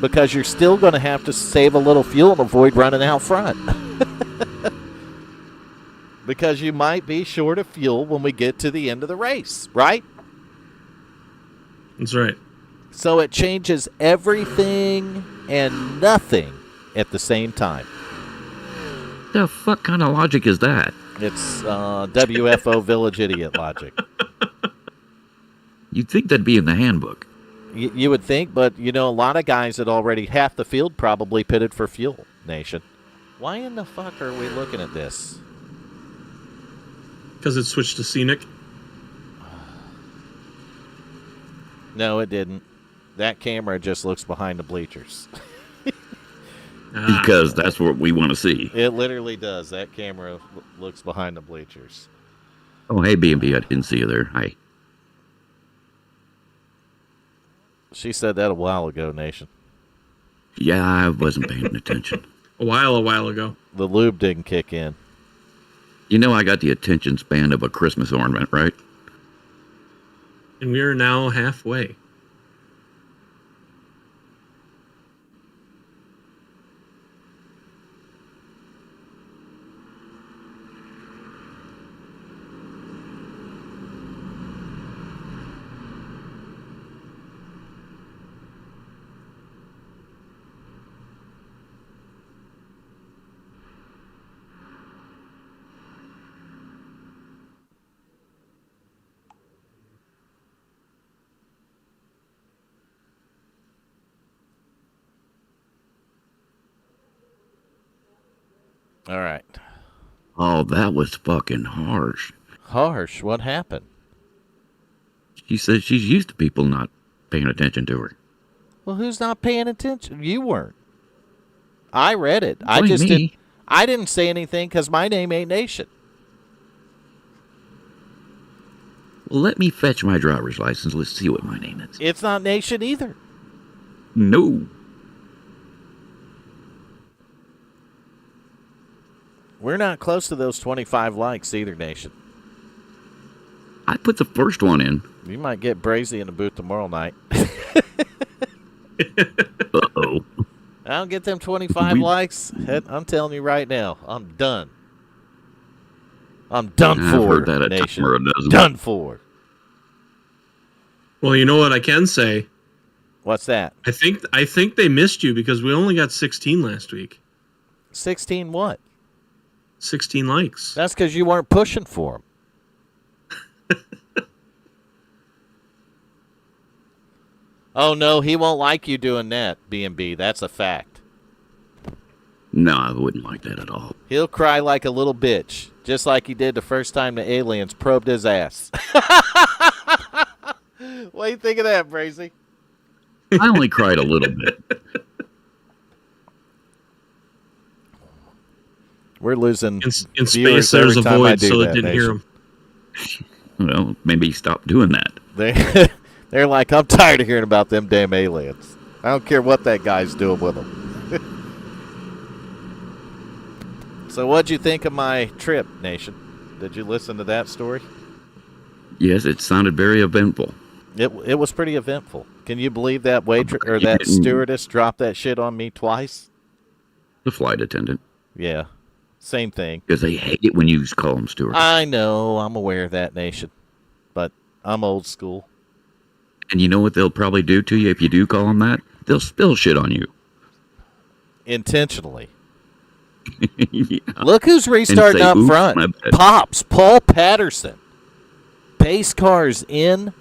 Because you're still going to have to save a little fuel and avoid running out front. Because you might be short of fuel when we get to the end of the race, right? That's right. So it changes everything and nothing at the same time. The fuck kind of logic is that? It's WFO Village Idiot logic. You'd think that'd be in the handbook. You would think, but, a lot of guys that already half the field probably pitted for fuel, Nation. Why in the fuck are we looking at this? Because it switched to scenic. No, it didn't. That camera just looks behind the bleachers. Because that's what we want to see. It literally does. That camera looks behind the bleachers. Oh, hey, B&B, I didn't see you there. Hi. She said that a while ago, Nation. Yeah, I wasn't paying attention. A while ago. The lube didn't kick in. You know I got the attention span of a Christmas ornament, right? And we are now halfway. All right. Oh, that was fucking harsh. Harsh. What happened? She said she's used to people not paying attention to her. Well, who's not paying attention? You weren't. I read it. Blame me. I didn't say anything because my name ain't Nation. Well, let me fetch my driver's license. Let's see what my name is. It's not Nation either. No. We're not close to those 25 likes either, Nation. I put the first one in. You might get Brazy in the booth tomorrow night. Uh-oh. I don't get them 25 likes. I'm telling you right now, I'm done. I'm done I've for, heard that a Nation. time or a dozen. Done for. Well, you know what I can say? What's that? I think they missed you because we only got 16 last week. 16 what? 16 likes. That's because you weren't pushing for them. Oh, no, he won't like you doing that, B&B. That's a fact. No, I wouldn't like that at all. He'll cry like a little bitch, just like he did the first time the aliens probed his ass. What do you think of that, Brazy? I only cried a little bit. We're losing In viewers space, there's every a time I void, do so that, it didn't hear Nation. him. Well, maybe stop doing that. They're like, I'm tired of hearing about them damn aliens. I don't care what that guy's doing with them. So what'd you think of my trip, Nation? Did you listen to that story? Yes, it sounded very eventful. It was pretty eventful. Can you believe that waitress or that stewardess dropped that shit on me twice? The flight attendant. Yeah, same thing. Because they hate it when you call them steward. I know, I'm aware of that, Nation, but I'm old school. And you know what they'll probably do to you if you do call them that? They'll spill shit on you. Intentionally. Yeah. Look who's restarting say, up "Oops, front. my bad." Pops, Paul Patterson. Pace cars in.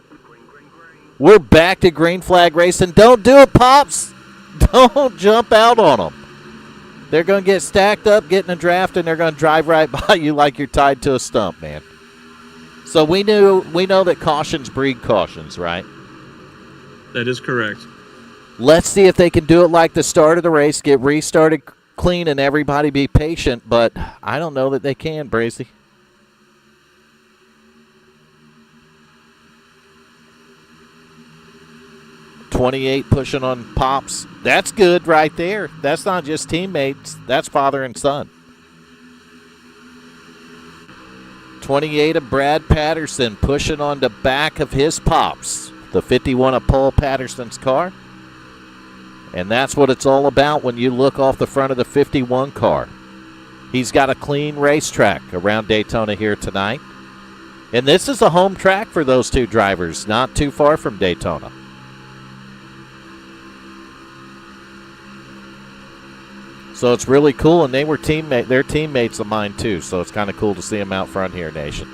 We're back to green flag racing. Don't do it, Pops. Don't jump out on them. They're going to get stacked up, get in a draft, and they're going to drive right by you like you're tied to a stump, man. So we know that cautions breed cautions, right? That is correct. Let's see if they can do it like the start of the race, get restarted clean, and everybody be patient. But I don't know that they can, Brazy. .28 pushing on Pops. That's good right there. That's not just teammates. That's father and son. 28 of Brad Patterson pushing on the back of his Pops. The 51 of Paul Patterson's car. And that's what it's all about when you look off the front of the 51 car. He's got a clean racetrack around Daytona here tonight. And this is a home track for those two drivers, not too far from Daytona. So it's really cool, and they're teammates of mine too, so it's kind of cool to see them out front here, Nation.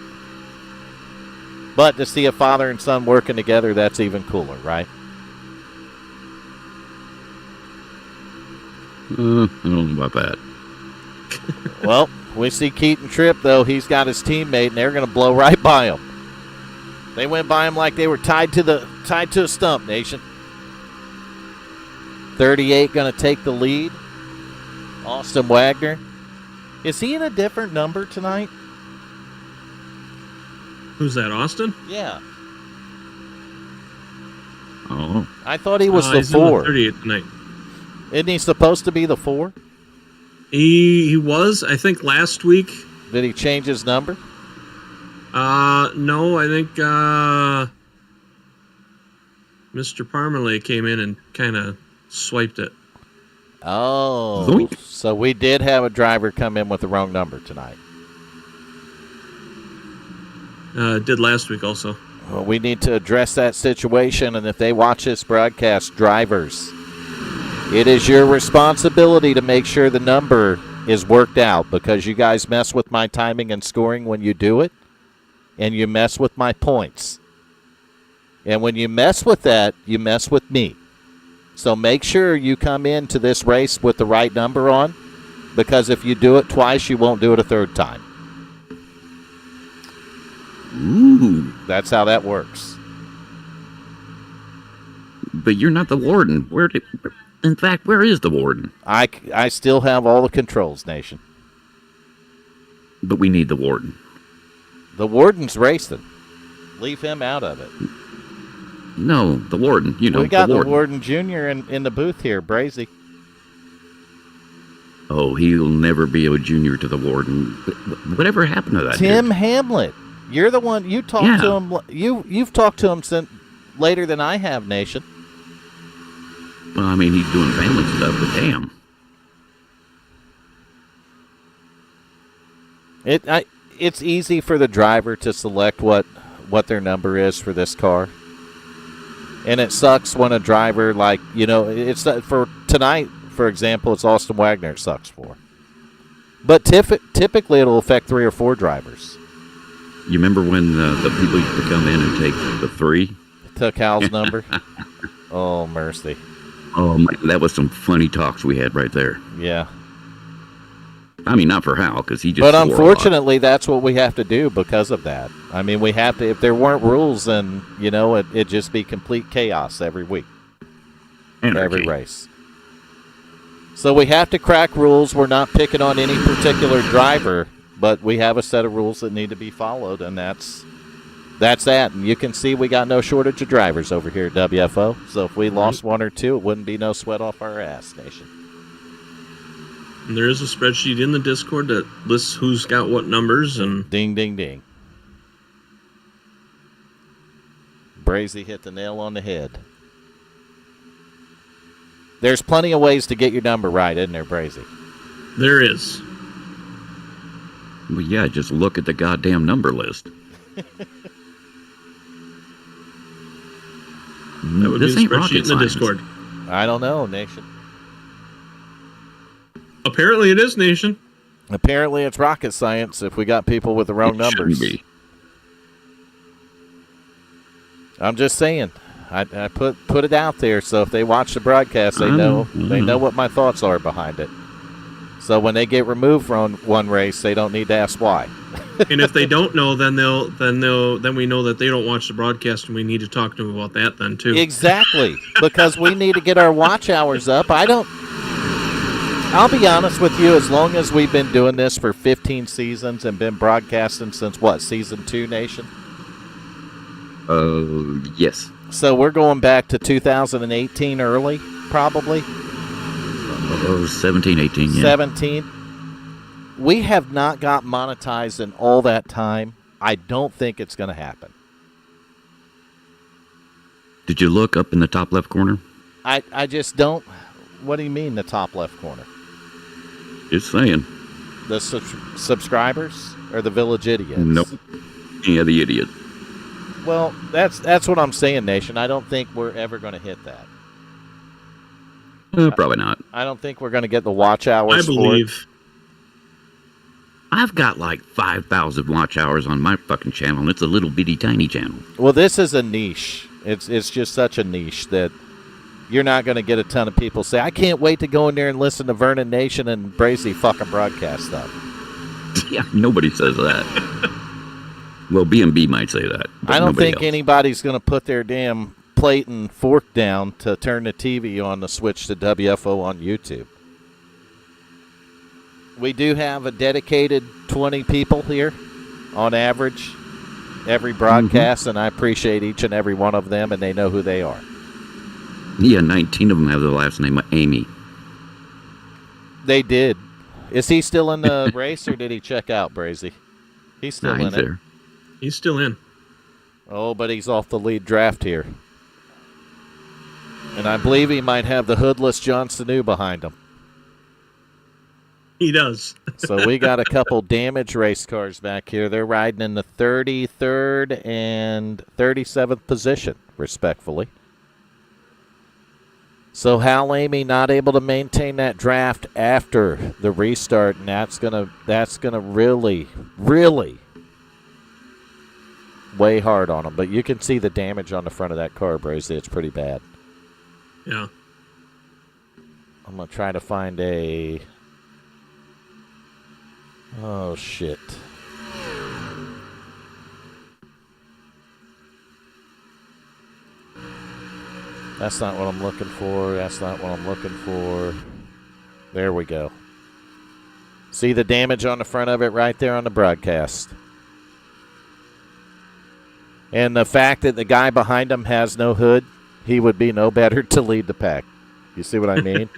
But to see a father and son working together, that's even cooler, right? I don't know about that. Well, we see Keaton Tripp, though. He's got his teammate, and they're going to blow right by him. They went by him like they were tied to a stump, Nation. 38 going to take the lead. Austin Wagner. Is he in a different number tonight? Who's that, Austin? Yeah. Oh. I thought he was the he's 4. In the 38 tonight. Isn't he supposed to be the 4? He was, I think, last week. Did he change his number? No, I think Mr. Parmalee came in and kind of swiped it. Oh, Zoink. so we did have a driver come in with the wrong number tonight. Did last week also. Well, we need to address that situation, and if they watch this broadcast, drivers, it is your responsibility to make sure the number is worked out, because you guys mess with my timing and scoring when you do it, and you mess with my points. And when you mess with that, you mess with me. So make sure you come into this race with the right number on, because if you do it twice, you won't do it a third time. Ooh. That's how that works. But you're not the warden. In fact, where is the warden? I still have all the controls, Nation. But we need the warden. The warden's racing. Leave him out of it. No, the warden. You know, We got the the warden. warden junior in the booth here, Brazy. Oh, he'll never be a junior to the warden. Whatever happened to that Tim dude? Hamlet. You're the one. You talked Yeah. to him. You've talked to him since later than I have, Nation. Well, I mean, he's doing family stuff, but damn. It's easy for the driver to select what their number is for this car. And it sucks when a driver, like, it's for tonight, for example, it's Austin Wagner it sucks for. But typically it'll affect 3 or 4 drivers. You remember when the people used to come in and take the 3? Took Hal's number. Oh, mercy. Oh, my, that was some funny talks we had right there. Yeah. I mean, not for Hal, because he just But swore a lot. unfortunately, that's what we have to do because of that. I mean, we have to, if there weren't rules, then, it'd just be complete chaos every week. Anarchy. Every race. So we have to crack rules. We're not picking on any particular driver, but we have a set of rules that need to be followed, and that's that. And you can see we got no shortage of drivers over here at WFO. So if we lost 1 or 2, it wouldn't be no sweat off our ass, Nation. And there is a spreadsheet in the Discord that lists who's got what numbers, and Ding, ding, ding. Brazy hit the nail on the head. There's plenty of ways to get your number right, isn't there, Brazy? there is. Well, yeah, just look at the goddamn number list. That would This be the ain't rocket spreadsheet in the science. Discord. I don't know, Nation. Apparently it is, Nation. Apparently it's rocket science if we got people with the wrong It numbers. shouldn't be. I'm just saying. I put it out there so if they watch the broadcast, they know what my thoughts are behind it. So when they get removed from one race, they don't need to ask why. And if they don't know, then we know that they don't watch the broadcast, and we need to talk to them about that then too. Exactly, because we need to get our watch hours up. I'll be honest with you, as long as we've been doing this for 15 seasons and been broadcasting since what, season 2, Nation? Yes. So we're going back to 2018 early, probably. 17, 18, yeah. 17. We have not got monetized in all that time. I don't think it's going to happen. Did you look up in the top left corner? I just don't. What do you mean the top left corner? Just saying. The subscribers or the Village Idiots? Nope. Yeah, the idiot. Well, that's what I'm saying, Nation. I don't think we're ever going to hit that. Probably not. I don't think we're going to get the watch hours I believe. for it. I've got like 5,000 watch hours on my fucking channel, and it's a little bitty tiny channel. Well, this is a niche. It's just such a niche that you're not going to get a ton of people say, I can't wait to go in there and listen to Vernon Nation and Brazy fucking broadcast stuff. Yeah, nobody says that. Well, B&B might say that. But I don't nobody think else. anybody's going to put their damn plate and fork down to turn the TV on to switch to WFO on YouTube. We do have a dedicated 20 people here on average every broadcast, and I appreciate each and every one of them, and they know who they are. Yeah, 19 of them have the last name of Amy. They did. Is he still in the race, or did he check out, Brazy? He's still in He's it. there. He's still in. Oh, but he's off the lead draft here. And I believe he might have the hoodless John Sanu behind him. He does. So we got a couple damaged race cars back here. They're riding in the 33rd and 37th position, respectfully. So Hal Amy not able to maintain that draft after the restart, and that's gonna really weigh hard on him. But you can see the damage on the front of that car, Brazy. It's pretty bad. Yeah. I'm gonna try to find a. Oh shit. That's not what I'm looking for. That's not what I'm looking for. There we go. See the damage on the front of it right there on the broadcast. And the fact that the guy behind him has no hood, he would be no better to lead the pack. You see what I mean?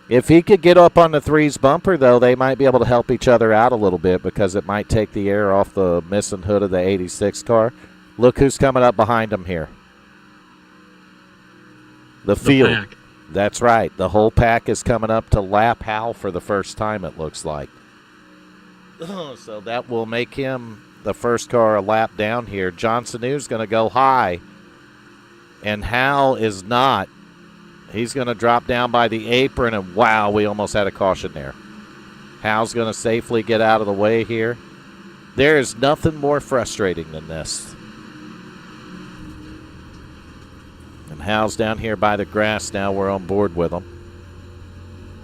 If he could get up on the threes bumper, though, they might be able to help each other out a little bit because it might take the air off the missing hood of the 86 car. Look who's coming up behind him here. The field. Pack. That's right. The whole pack is coming up to lap Hal for the first time, it looks like. So that will make him the first car a lap down here. John Sanu's going to go high, and Hal is not. He's going to drop down by the apron, and wow, we almost had a caution there. Hal's going to safely get out of the way here. There is nothing more frustrating than this. And Hal's down here by the grass now. We're on board with him.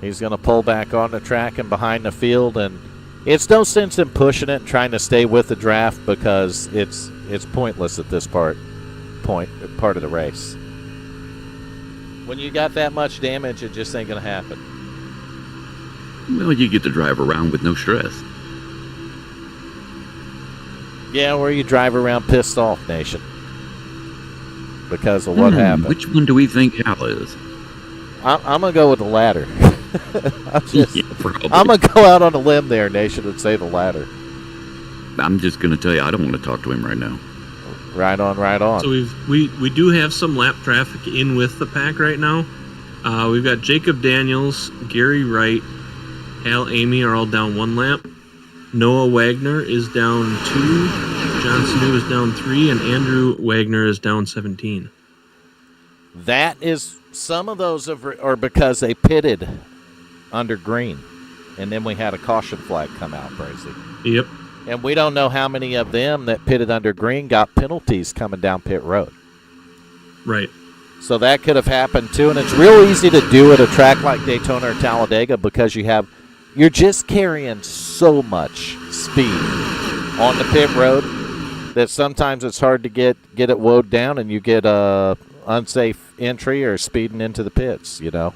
He's going to pull back on the track and behind the field, and it's no sense in pushing it and trying to stay with the draft because it's pointless at this part of the race. When you got that much damage, it just ain't going to happen. Well, you get to drive around with no stress. Yeah, or you drive around pissed off, Nation. Because of what happened. Which one do we think Hal is? I'm going to go with the latter. Yeah, probably. I'm going to go out on a limb there, Nation, and say the latter. I'm just going to tell you, I don't want to talk to him right now. Right on, right on. So we do have some lap traffic in with the pack right now. We've got Jacob Daniels, Gary Wright, Hal Amy are all down 1 lap. Noah Wagner is down 2. John Sanu is down 3, and Andrew Wagner is down 17. That is, some of those are because they pitted under green, and then we had a caution flag come out, Brazy. Yep. And we don't know how many of them that pitted under green got penalties coming down pit road. Right. So that could have happened too, and it's real easy to do at a track like Daytona or Talladega because you're just carrying so much speed on the pit road that sometimes it's hard to get it woed down, and you get a unsafe entry or speeding into the pits, you know.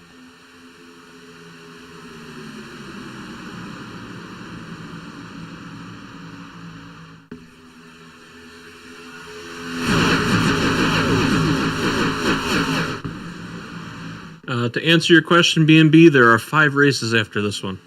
To answer your question, B&B, there are 5 races after this one.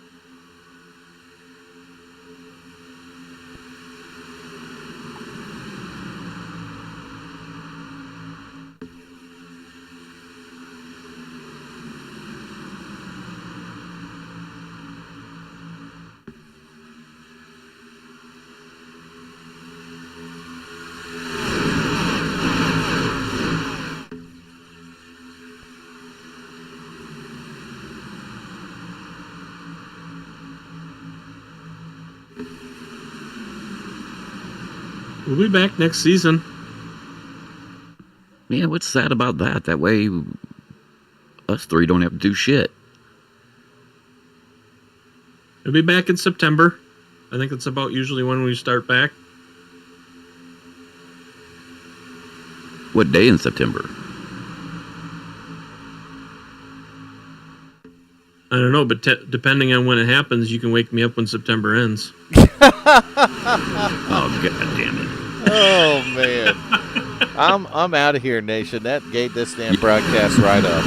We'll be back next season. Yeah, what's sad about that? That way, us three don't have to do shit. We'll be back in September. I think that's about usually when we start back. What day in September? I don't know, but depending on when it happens, you can wake me up when September ends. Oh, god damn it. Oh man, I'm out of here, nation. That gave this damn broadcast right up.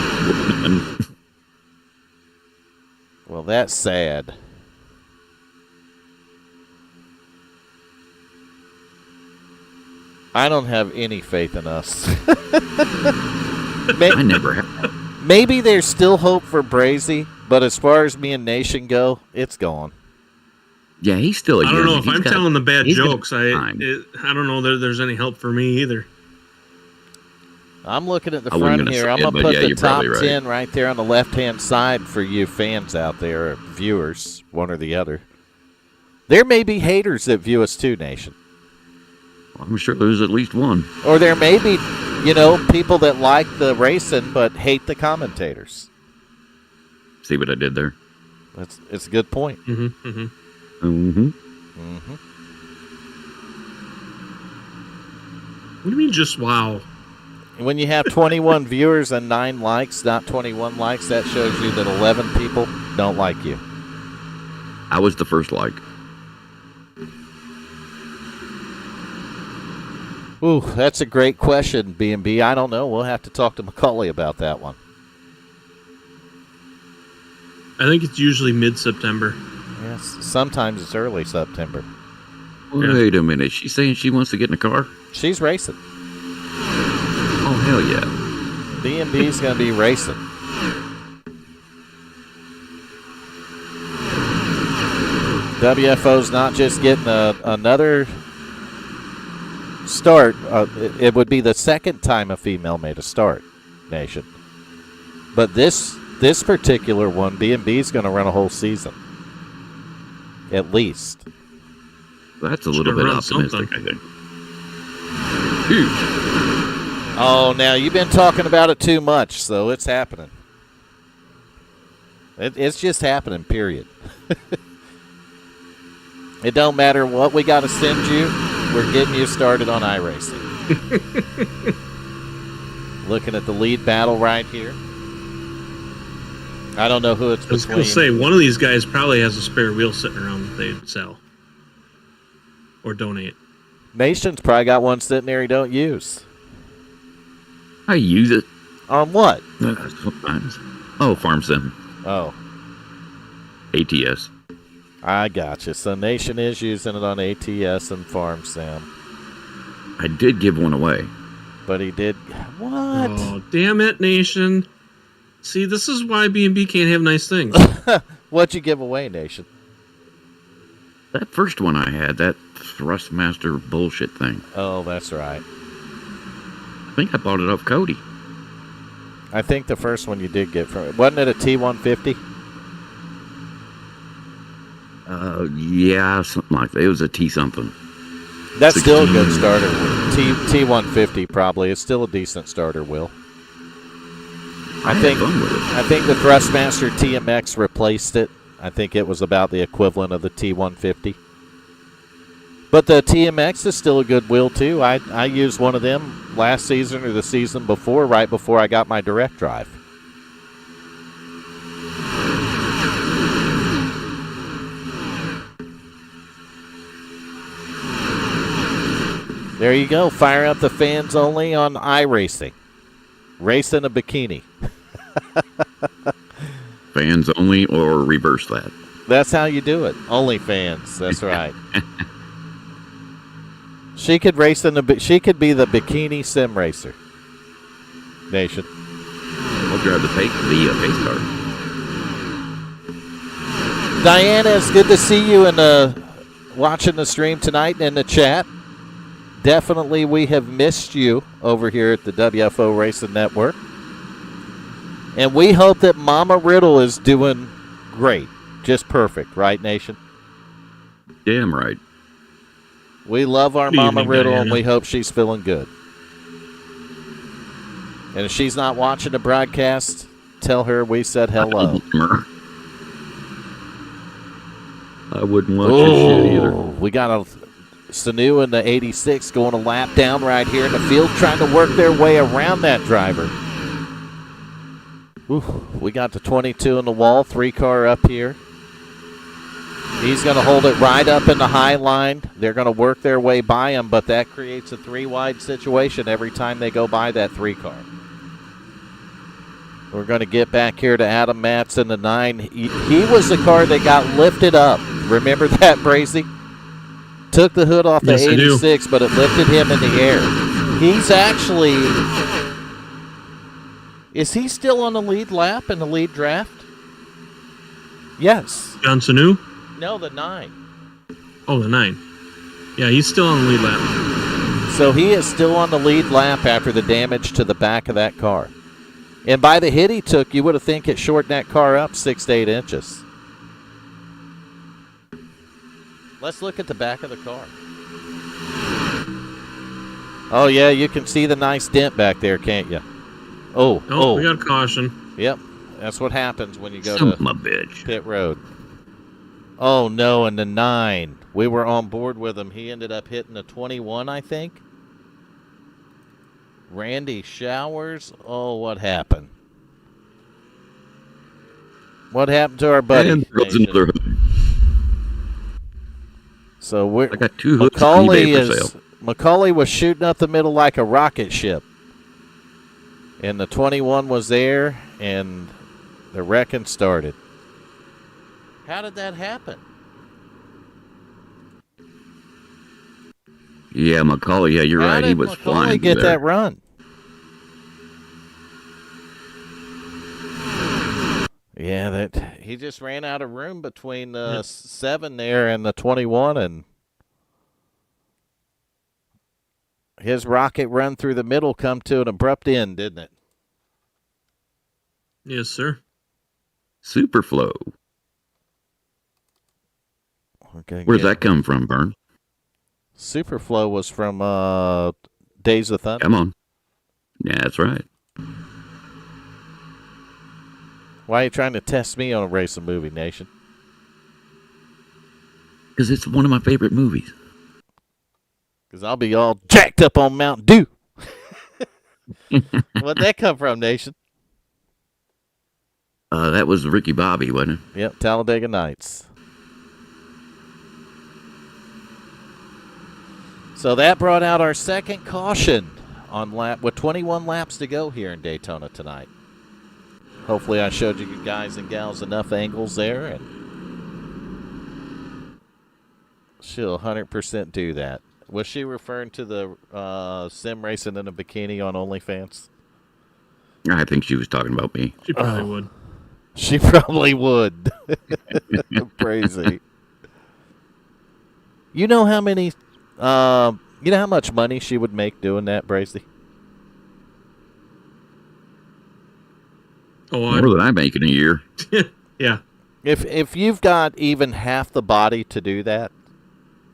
Well, that's sad. I don't have any faith in us. I never have. Maybe there's still hope for Brazy, but as far as me and Nation go, it's gone. Yeah, he's still a I don't know if I'm telling the bad jokes. I don't know that there's any help for me either. I'm looking at the front here. I'm going to put the top 10 right there on the left-hand side for you fans out there, or viewers, one or the other. There may be haters that view us too, Nation. I'm sure there's at least one. Or there may be, people that like the racing but hate the commentators. See what I did there? It's a good point. Mm-hmm, mm-hmm. Mm-hmm. Mm-hmm. What do you mean just wow? When you have 21 viewers and 9 likes, not 21 likes, that shows you that 11 people don't like you. I was the first like. Ooh, that's a great question, B&B. I don't know. We'll have to talk to Macaulay about that one. I think it's usually mid-September. Yes, sometimes it's early September. Wait a minute. She's saying she wants to get in a car? She's racing. Oh, hell yeah. B&B's going to be racing. WFO's not just getting another start. It would be the second time a female made a start, Nation. But this particular one, B&B's going to run a whole season. At least. That's a little bit optimistic, I think. Huge. Oh, now you've been talking about it too much, so it's happening. It's just happening, period. It don't matter what we got to send you. We're getting you started on iRacing. Looking at the lead battle right here. I don't know who it's between. I was going to say, one of these guys probably has a spare wheel sitting around that they'd sell. Or donate. Nation's probably got one sitting there he don't use. I use it. On what? Sometimes. Oh, Farm Sim. Oh. ATS. I gotcha. So Nation is using it on ATS and Farm Sim. I did give one away. But he did. What? Oh, damn it, Nation. See, this is why B&B can't have nice things. What'd you give away, Nation? That first one I had, that Thrustmaster bullshit thing. Oh, that's right. I think I bought it off Cody. I think the first one you did get from it. Wasn't it a T150? Yeah, something like that. It was a T something. That's still a good starter. T150 probably. It's still a decent starter wheel. I think the Thrustmaster TMX replaced it. I think it was about the equivalent of the T150. But the TMX is still a good wheel, too. I used one of them last season or the season before, right before I got my direct drive. There you go. Fire up the fans only on iRacing. Racing a bikini. Fans only, or reverse that. That's how you do it. Only fans. That's right. She could race she could be the bikini sim racer. Nation. I'll drive the pace car. Diana, it's good to see you and watching the stream tonight in the chat. Definitely, we have missed you over here at the WFO Racing Network. And we hope that Mama Riddle is doing great. Just perfect, right, Nation? Damn right. We love our Good Mama evening, Riddle, and Diana. we hope she's feeling good. And if she's not watching the broadcast, tell her we said hello. I wouldn't watch this shit either. We got a Sanu in the 86 going a lap down right here in the field, trying to work their way around that driver. We got the 22 in the wall, 3-car up here. He's going to hold it right up in the high line. They're going to work their way by him, but that creates a 3-wide situation every time they go by that 3-car. We're going to get back here to Adam Matz in the 9. He was the car that got lifted up. Remember that, Brazy? Took the hood off the 86, but it lifted him in the air. He's actually... Is he still on the lead lap in the lead draft? Yes. John Sanu? No, the 9. Oh, the 9. Yeah, he's still on the lead lap. So he is still on the lead lap after the damage to the back of that car. And by the hit he took, you would have think it shortened that car up 6 to 8 inches. Let's look at the back of the car. Oh, yeah, you can see the nice dent back there, can't you? Oh, we got a caution. Yep, that's what happens when you go Son to of a bitch. pit road. Oh, no, and the 9. We were on board with him. He ended up hitting the 21, I think. Randy Showers. Oh, what happened? What happened to our buddy? And throws another hood. So we're I got 2 hoods on eBay for sale. Macaulay was shooting up the middle like a rocket ship. And the 21 was there, and the wrecking started. How did that happen? Yeah, Macaulay. Yeah, you're How right. did He was Macaulay flying get there. that run? Yeah, that he just ran out of room between the 7 there and the 21, and his rocket run through the middle come to an abrupt end, didn't it? Yes, sir. Superflow. Where'd that come from, Vern? Superflow was from Days of Thunder. Come on. Yeah, that's right. Why are you trying to test me on a racing movie, Nation? Because it's one of my favorite movies. Because I'll be all jacked up on Mountain Dew. Where'd that come from, Nation? That was Ricky Bobby, wasn't it? Yep, Talladega Nights. So that brought out our second caution on lap with 21 laps to go here in Daytona tonight. Hopefully I showed you guys and gals enough angles there, and she'll 100% do that. Was she referring to the sim racing in a bikini on OnlyFans? I think she was talking about me. She probably would. She probably would. Crazy. You know how many, you know how much money she would make doing that, Bracy? Oh, More than I make in a year. Yeah. If you've got even half the body to do that,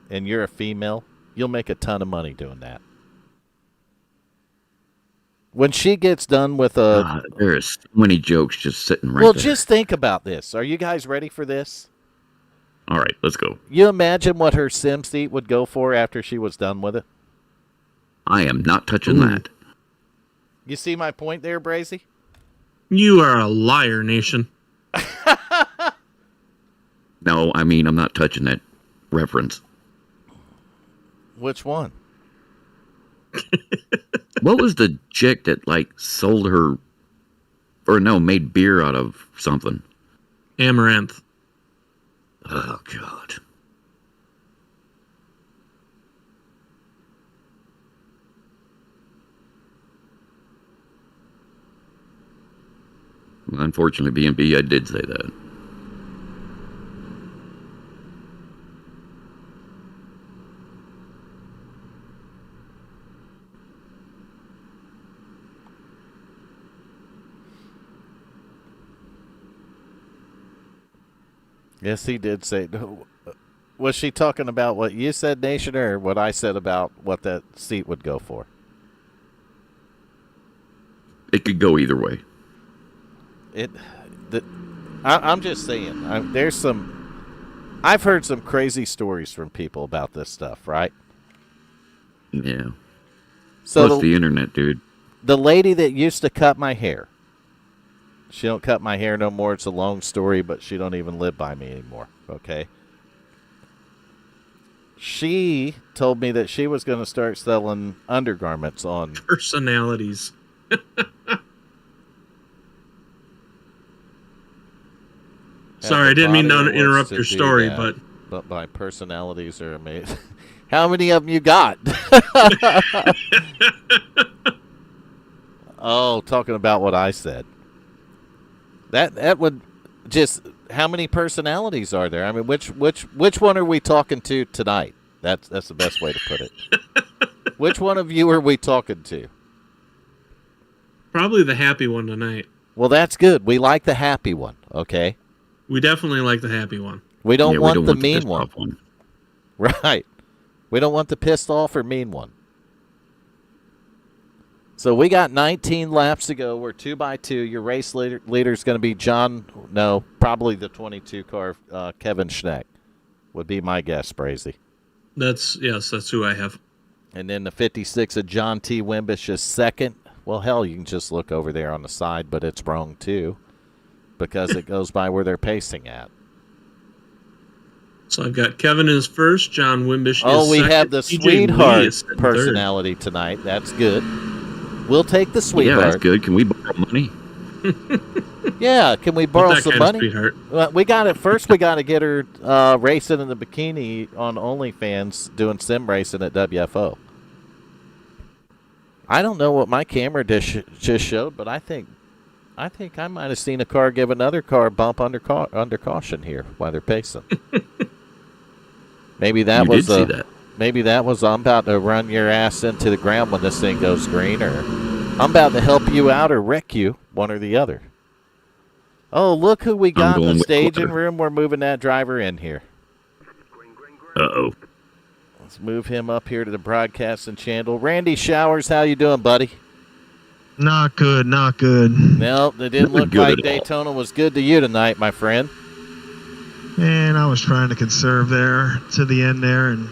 and you're a female, you'll make a ton of money doing that. When she gets done with a... there's so many jokes just sitting right well, there. just think about this. Are you guys ready for this? All right, let's go. You imagine what her sim seat would go for after she was done with it? I am not touching that. You see my point there, Brazy? You are a liar, Nation. No, I mean, I'm not touching that reference. Which one? What was the chick that, like, sold her, or no, made beer out of something? Amaranth. Oh, God. Well, unfortunately, B&B, I did say that. Yes, he did say. Was she talking about what you said, Nation, or what I said about what that seat would go for? It could go either way. I'm just saying. I've heard some crazy stories from people about this stuff, right? Yeah. So Plus the internet, dude. The lady that used to cut my hair, she don't cut my hair no more. It's a long story, but she don't even live by me anymore. Okay. She told me that she was going to start selling undergarments on personalities. Sorry, I didn't mean to interrupt your story, but my personalities are amazing. How many of them you got? Oh, talking about what I said. That would just, how many personalities are there? I mean, which one are we talking to tonight? That's the best way to put it. Which one of you are we talking to? Probably the happy one tonight. Well, that's good. We like the happy one, okay? We definitely like the happy one. We don't want the mean one. Right. We don't want the pissed off or mean one. So we got 19 laps to go. We're 2x2. Your race leader is going to be probably the 22 car, Kevin Schneck, would be my guess, Brazy. That's who I have. And then the 56 of John T. Wimbish is second. Well, hell, you can just look over there on the side, but it's wrong too, because it goes by where they're pacing at. So I've got Kevin is first, John Wimbish is second. Oh, we have the sweetheart personality tonight. That's good. We'll take the sweetheart. Yeah, that's good. Can we borrow money? Yeah, can we borrow some money? Sweetheart. Well, we got it. First, we got to get her racing in the bikini on OnlyFans, doing sim racing at WFO. I don't know what my camera dish just showed, but I think I might have seen a car give another car a bump under caution here while they're pacing. Maybe that was see that. Maybe that was I'm about to run your ass into the ground when this thing goes green, or I'm about to help you out or wreck you, one or the other. Oh, look who we got in the staging room. We're moving that driver in here. Uh-oh. Let's move him up here to the broadcasting channel. Randy Showers, how you doing, buddy? Not good, not good. No, it didn't look like Daytona was good to you tonight, my friend. Man, I was trying to conserve there to the end there, and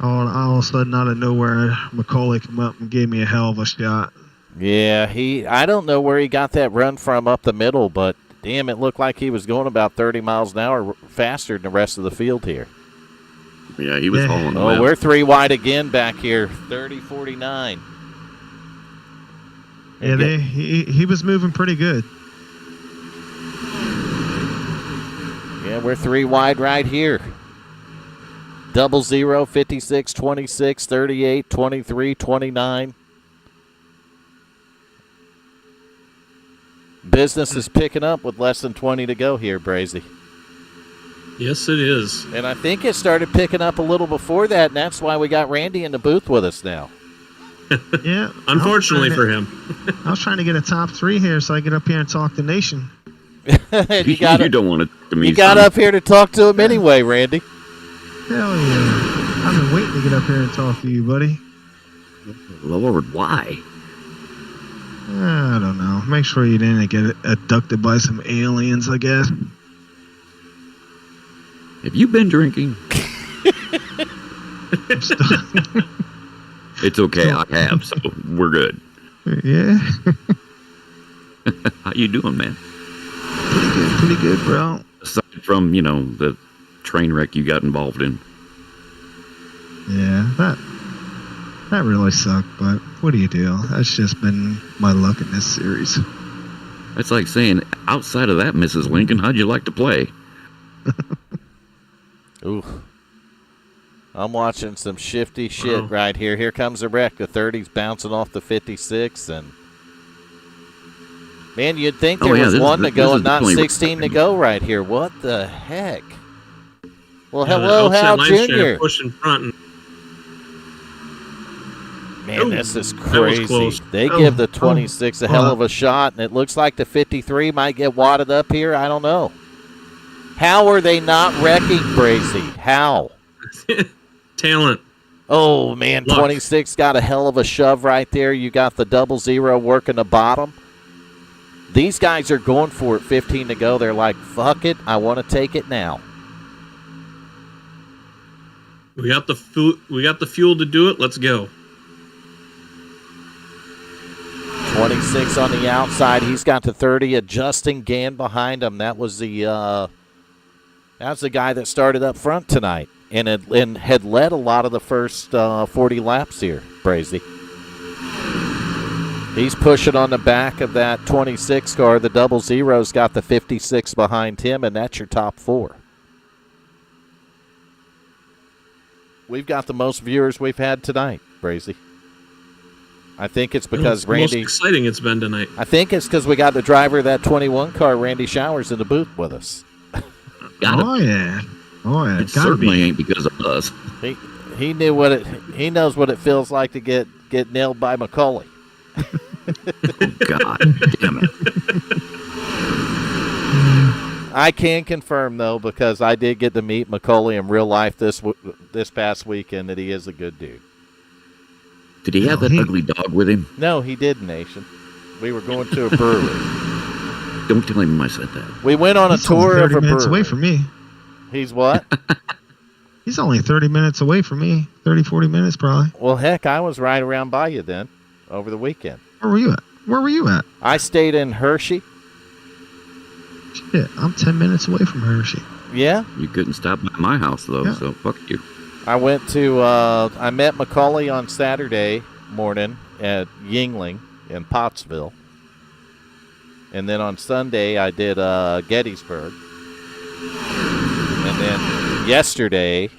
all of a sudden, out of nowhere, McCauley came up and gave me a hell of a shot. Yeah, I don't know where he got that run from up the middle, but damn, it looked like he was going about 30 miles an hour faster than the rest of the field here. Yeah, he was hauling them out. We're 3 wide again back here, 30-49. Yeah, he was moving pretty good. Yeah, we're 3 wide right here. 00, 56, 26, 38, 23, 29. Business is picking up with less than 20 to go here, Brazy. Yes, it is. And I think it started picking up a little before that, and that's why we got Randy in the booth with us now. Yeah. Unfortunately for him. I was trying to get a top 3 here so I get up here and talk to Nation. You don't want to talk to me. You got up here to talk to him anyway, Randy. Hell yeah. I've been waiting to get up here and talk to you, buddy. Lord, why? I don't know. Make sure you didn't get abducted by some aliens, I guess. Have you been drinking? It's okay, I have, so we're good. Yeah. How you doing, man? Pretty good, bro. Aside from, the train wreck you got involved in. Yeah, that really sucked, but what do you do? That's just been my luck in this series. That's like saying, outside of that, Mrs. Lincoln, how'd you like to play? Ooh. I'm watching some shifty shit right here. Here comes a wreck. The 30's bouncing off the 56, and man, you'd think there was one to go and not 16 to go right here. What the heck? Well, hello, Hal Jr. Push in front. Man, this is crazy. They give the 26 a hell of a shot, and it looks like the 53 might get wadded up here. I don't know. How are they not wrecking Brazy? How? Talent. Oh, man, Luck. 26 got a hell of a shove right there. You got the 00 working the bottom. These guys are going for it, 15 to go. They're like, fuck it, I want to take it now. We got the fuel to do it. Let's go. 26 on the outside. He's got the 30, adjusting Gann behind him. That was the guy that started up front tonight and had led a lot of the first 40 laps here, Brazy. He's pushing on the back of that 26 car. The 00's got the 56 behind him, and that's your top 4. We've got the most viewers we've had tonight, Brazy. I think it's because the Randy. Most exciting it's been tonight. I think it's because we got the driver of that 21 car, Randy Showers, in the booth with us. Oh yeah. It certainly ain't because of us. He knew what it. He knows what it feels like to get nailed by Macaulay. Oh, God damn it. I can confirm though, because I did get to meet Macaulay in real life this past weekend, that he is a good dude. Did he have that ugly dog with him? No, he didn't, Nation. We were going to a brewery. Don't tell him I said that. We went on a tour of a brewery. 30 minutes away from me. He's what? He's only 30 minutes away from me. 30, 40 minutes probably. Well, heck, I was right around by you then, over the weekend. Where were you at? I stayed in Hershey. Shit, I'm 10 minutes away from Hershey. Yeah? You couldn't stop by my house, though, Yeah. so fuck you. I went to, I met Macaulay on Saturday morning at Yingling in Pottsville. And then on Sunday, I did Gettysburg. And then yesterday,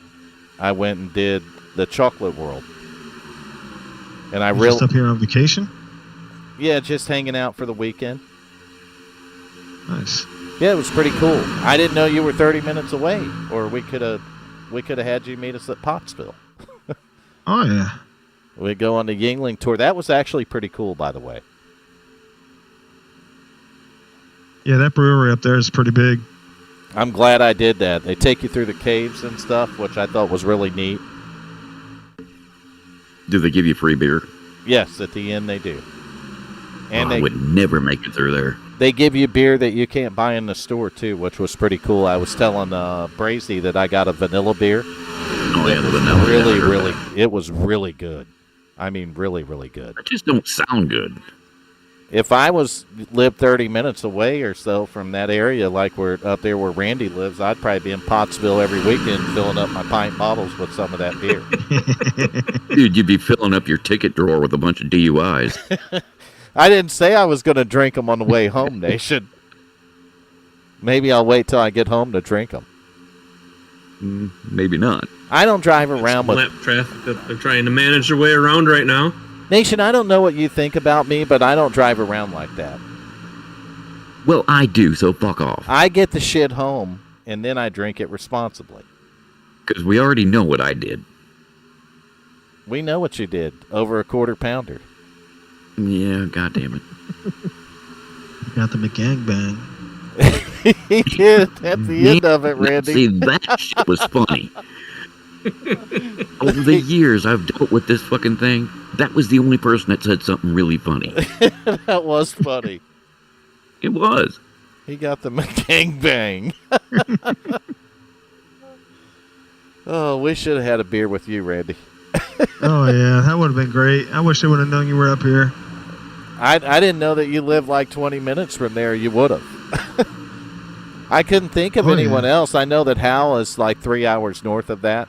I went and did the Chocolate World. And I You really, just up here on vacation? yeah, just hanging out for the weekend. Nice. Yeah, it was pretty cool. I didn't know you were 30 minutes away, or we could have had you meet us at Pottsville. Oh yeah. We go on the Yingling tour. That was actually pretty cool, by the way. Yeah, that brewery up there is pretty big. I'm glad I did that. They take you through the caves and stuff, which I thought was really neat. Do they give you free beer? Yes, at the end they do. And I would never make it through there. they give you beer that you can't buy in the store, too, which was pretty cool. I was telling Brazy that I got a vanilla beer. Oh, yeah, the vanilla. It was really good. I mean, really, really good. It just don't sound good. If I lived 30 minutes away or so from that area, like we're up there where Randy lives, I'd probably be in Pottsville every weekend filling up my pint bottles with some of that beer. Dude, you'd be filling up your ticket drawer with a bunch of DUIs. I didn't say I was going to drink them on the way home, Nation. Maybe I'll wait till I get home to drink them. Maybe not. I don't drive around with... lap traffic that they're trying to manage their way around right now. Nation, I don't know what you think about me, but I don't drive around like that. Well, I do, so fuck off. I get the shit home, and then I drink it responsibly. Because we already know what I did. We know what you did. Over a quarter pounder. Yeah, goddamn it. Got the McGangbang. He did at the end of it, Randy. See, that shit was funny. Over the years I've dealt with this fucking thing, that was the only person that said something really funny. That was funny. It was. He got the McGangbang. Oh, we should have had a beer with you, Randy. Oh, yeah, that would have been great. I wish I would have known you were up here. I didn't know that you lived like 20 minutes from there. You would have. I couldn't think of anyone else. I know that Hal is like 3 hours north of that.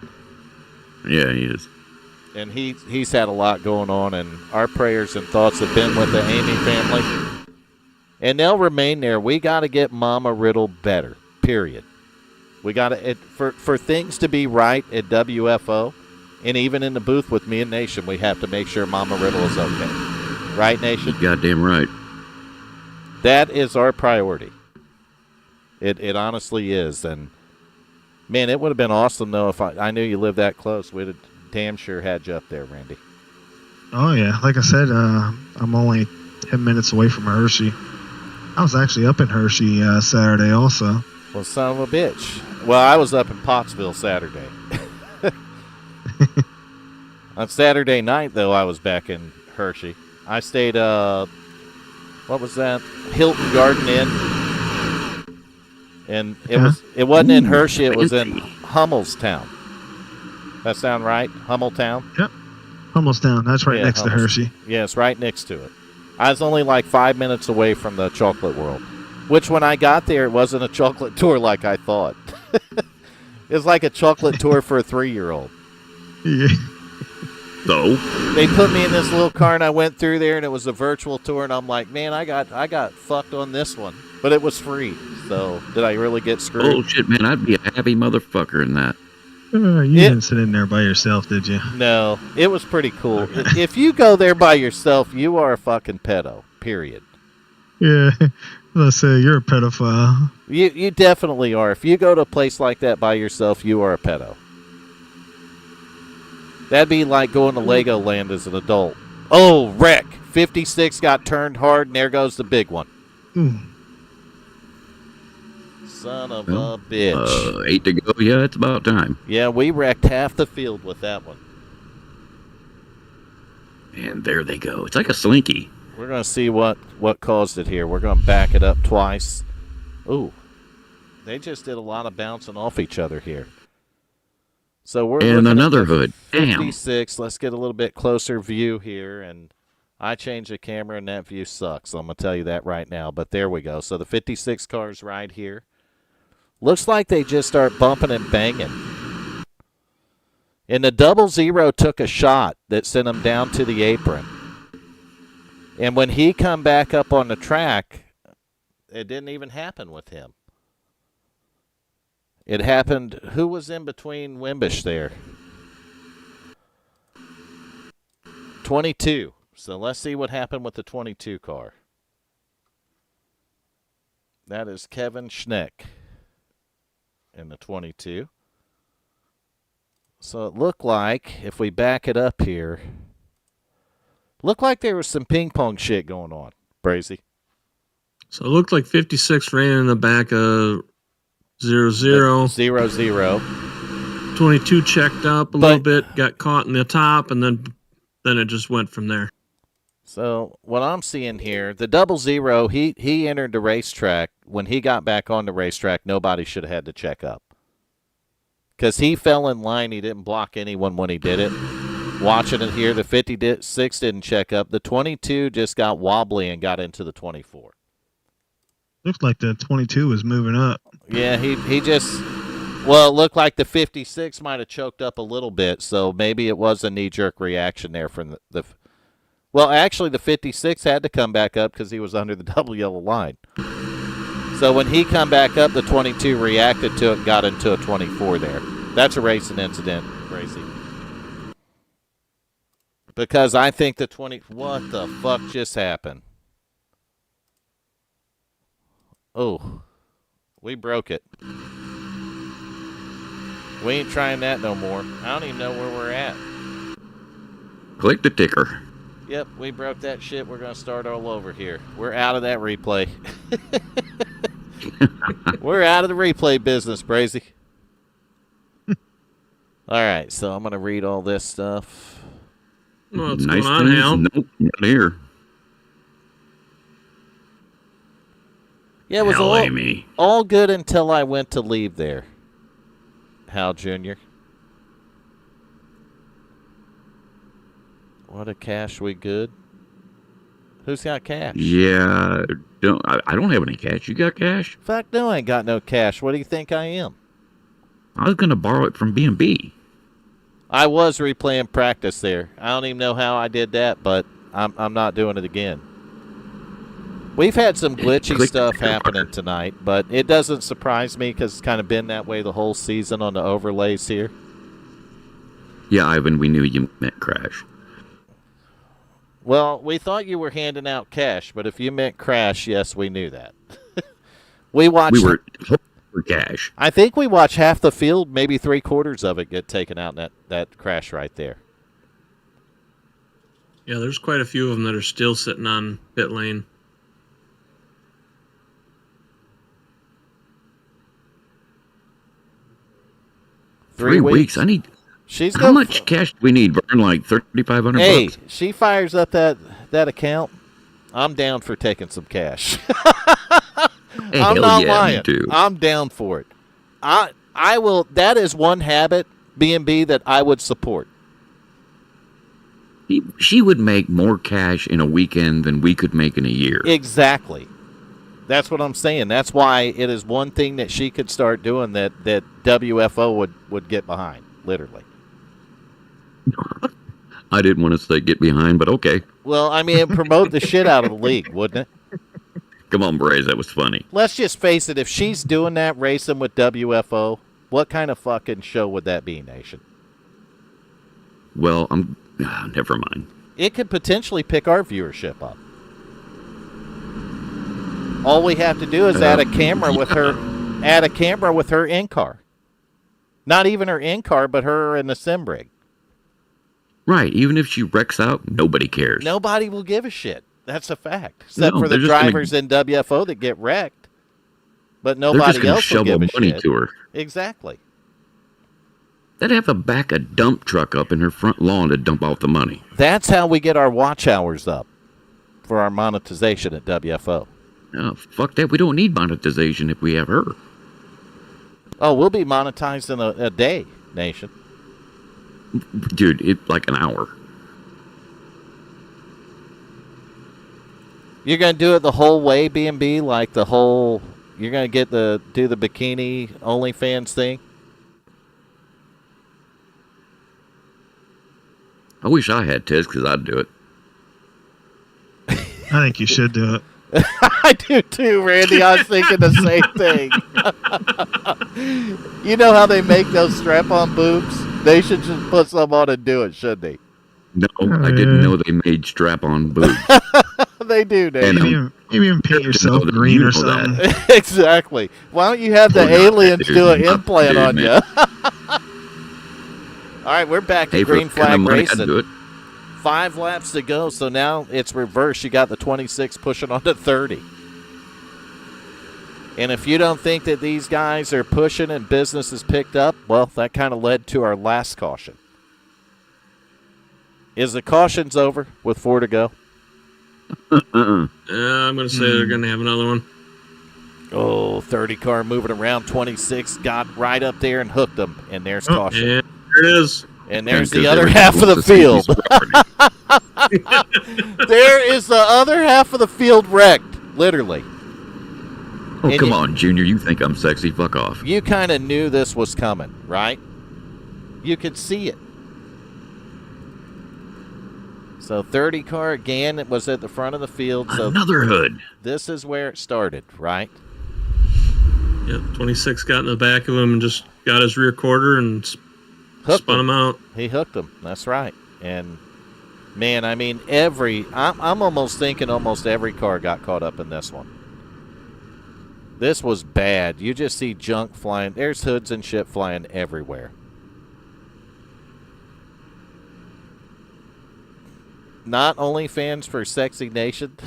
Yeah, he is. And he's had a lot going on, and our prayers and thoughts have been with the Amy family. And they'll remain there. We got to get Mama Riddle better, period. We got to, for things to be right at WFO, and even in the booth with me and Nation, we have to make sure Mama Riddle is okay. Right, Nation? You're goddamn right. That is our priority. It honestly is. And, man, it would have been awesome, though, if I knew you lived that close. We'd have damn sure had you up there, Randy. Oh, yeah. Like I said, I'm only 10 minutes away from Hershey. I was actually up in Hershey Saturday also. Well, son of a bitch. Well, I was up in Pottsville Saturday. On Saturday night, though, I was back in Hershey. I stayed, what was that? Hilton Garden Inn. And it wasn't in Hershey, it was in Hummelstown. That sound right? Hummeltown? Yep. Hummelstown. That's right next to Hershey. Yeah, it's right next to it. I was only like 5 minutes away from the Chocolate World, which when I got there, it wasn't a chocolate tour like I thought. It was like a chocolate tour for a 3-year-old. Yeah. So They put me in this little car, and I went through there, and it was a virtual tour, and I'm like, man, I got fucked on this one. But it was free, so did I really get screwed? oh shit, man, I'd be a happy motherfucker in that. You didn't sit in there by yourself, did you? No, it was pretty cool. If you go there by yourself, you are a fucking pedo, period. Yeah. Let's say you're a pedophile. You definitely are. If you go to a place like that by yourself, you are a pedo. That'd be like going to Legoland as an adult. Oh, wreck. 56 got turned hard, and there goes the big one. Ooh. Son of a bitch. 8 to go. Yeah, it's about time. Yeah, we wrecked half the field with that one. And there they go. It's like a slinky. We're going to see what caused it here. We're going to back it up twice. Ooh. They just did a lot of bouncing off each other here. So we're And looking another at the hood. Damn. 56. Let's get a little bit closer view here. And I changed the camera, and that view sucks. I'm going to tell you that right now. But there we go. So the 56 car's right here. Looks like they just start bumping and banging. And the 00 took a shot that sent him down to the apron. And when he come back up on the track, it didn't even happen with him. It happened, who was in between Wimbish there? 22. So let's see what happened with the 22 car. That is Kevin Schneck in the 22. So it looked like, if we back it up here, looked like there was some ping pong shit going on, Brazy. So it looked like 56 ran in the back of 00. 00. 22 checked up a little bit, got caught in the top, and then it just went from there. So what I'm seeing here, the 00, he entered the racetrack. When he got back on the racetrack, nobody should have had to check up. Because he fell in line. He didn't block anyone when he did it. Watching it here, the 56 didn't check up. The 22 just got wobbly and got into the 24. Looks like the 22 was moving up. Yeah, he just, well, it looked like the 56 might have choked up a little bit, so maybe it was a knee-jerk reaction there from the well, actually, the 56 had to come back up because he was under the double yellow line. So when he come back up, the 22 reacted to it and got into a 24 there. That's a racing incident, Gracie. Because I think the 20... What the fuck just happened? Oh. We broke it. We ain't trying that no more. I don't even know where we're at. Click the ticker. Yep, we broke that shit. We're going to start all over here. We're out of that replay. We're out of the replay business, Brazy. All right, so I'm going to read all this stuff. Well, what's Nice going on, things? Hal? Nope, not here. Yeah, it was Hell, Amy. all good until I went to leave there. Hal Jr. What a cash, we good? Who's got cash? Yeah, I don't have any cash. You got cash? Fuck no, I ain't got no cash. What do you think I am? I was gonna borrow it from B&B. I was replaying practice there. I don't even know how I did that, but I'm not doing it again. We've had some glitchy stuff happening tonight, but it doesn't surprise me because it's kind of been that way the whole season on the overlays here. Yeah, Ivan, we knew you meant crash. Well, we thought you were handing out cash, but if you meant crash, yes, we knew that. We watched. We were hoping for cash. I think we watched half the field, maybe 3/4 of it get taken out in that crash right there. Yeah, there's quite a few of them that are still sitting on pit lane. 3 weeks. I need. She's How much cash do we need, Vern? Like $3,500 Hey, bucks? she fires up that account. I'm down for taking some cash. Hey, I'm hell not yeah, lying. me too. I'm down for it. I will. That is one habit, B&B, that I would support. She would make more cash in a weekend than we could make in a year. Exactly. That's what I'm saying. That's why it is one thing that she could start doing that WFO would get behind, literally. I didn't want to say get behind, but okay. Well, I mean, promote the shit out of the league, wouldn't it? Come on, Braze, that was funny. Let's just face it. If she's doing that, racing with WFO, what kind of fucking show would that be, Nation? Well, never mind. It could potentially pick our viewership up. All we have to do is add a camera with her in-car. Not even her in-car, but her in the sim rig. Right. Even if she wrecks out, nobody cares. Nobody will give a shit. That's a fact. Except for the drivers in WFO that get wrecked. But nobody else will give a shit. Money to her. Exactly. They'd have to back a dump truck up in her front lawn to dump out the money. That's how we get our watch hours up for our monetization at WFO. Oh, fuck that. We don't need monetization if we have her. Oh, we'll be monetized in a day, Nation. Dude, it's like an hour. You're going to do it the whole way, B&B? Like the whole... You're going to do the bikini OnlyFans thing? I wish I had tits because I'd do it. I think you should do it. I do too, Randy. I was thinking the same thing. You know how they make those strap-on boobs? They should just put some on and do it, shouldn't they? No, I didn't know they made strap-on boobs. They do, Dave. Maybe even paint yourself green or something. Exactly. Why don't you have the aliens do an implant on you? All right, we're back to green flag racing. Do it. 5 laps to go, so now it's reversed. You got the 26 pushing on to 30. And if you don't think that these guys are pushing and business is picked up, well, that kind of led to our last caution. Is the cautions over with 4 to go? I'm going to say they're going to have another one. Oh, 30 car moving around. 26 got right up there and hooked them. And there's caution. Yeah, there it is. And there's the other half of the field. There is the other half of the field wrecked, literally. Oh, come on, Junior. You think I'm sexy? Fuck off. You kind of knew this was coming, right? You could see it. So 30 car again, it was at the front of the field. So another hood. This is where it started, right? Yep, 26 got in the back of him and just got his rear quarter and spun him out. He hooked him. That's right. And man, I mean, I'm almost thinking almost every car got caught up in this one. This was bad. You just see junk flying. There's hoods and shit flying everywhere. Not OnlyFans for Sexy Nation.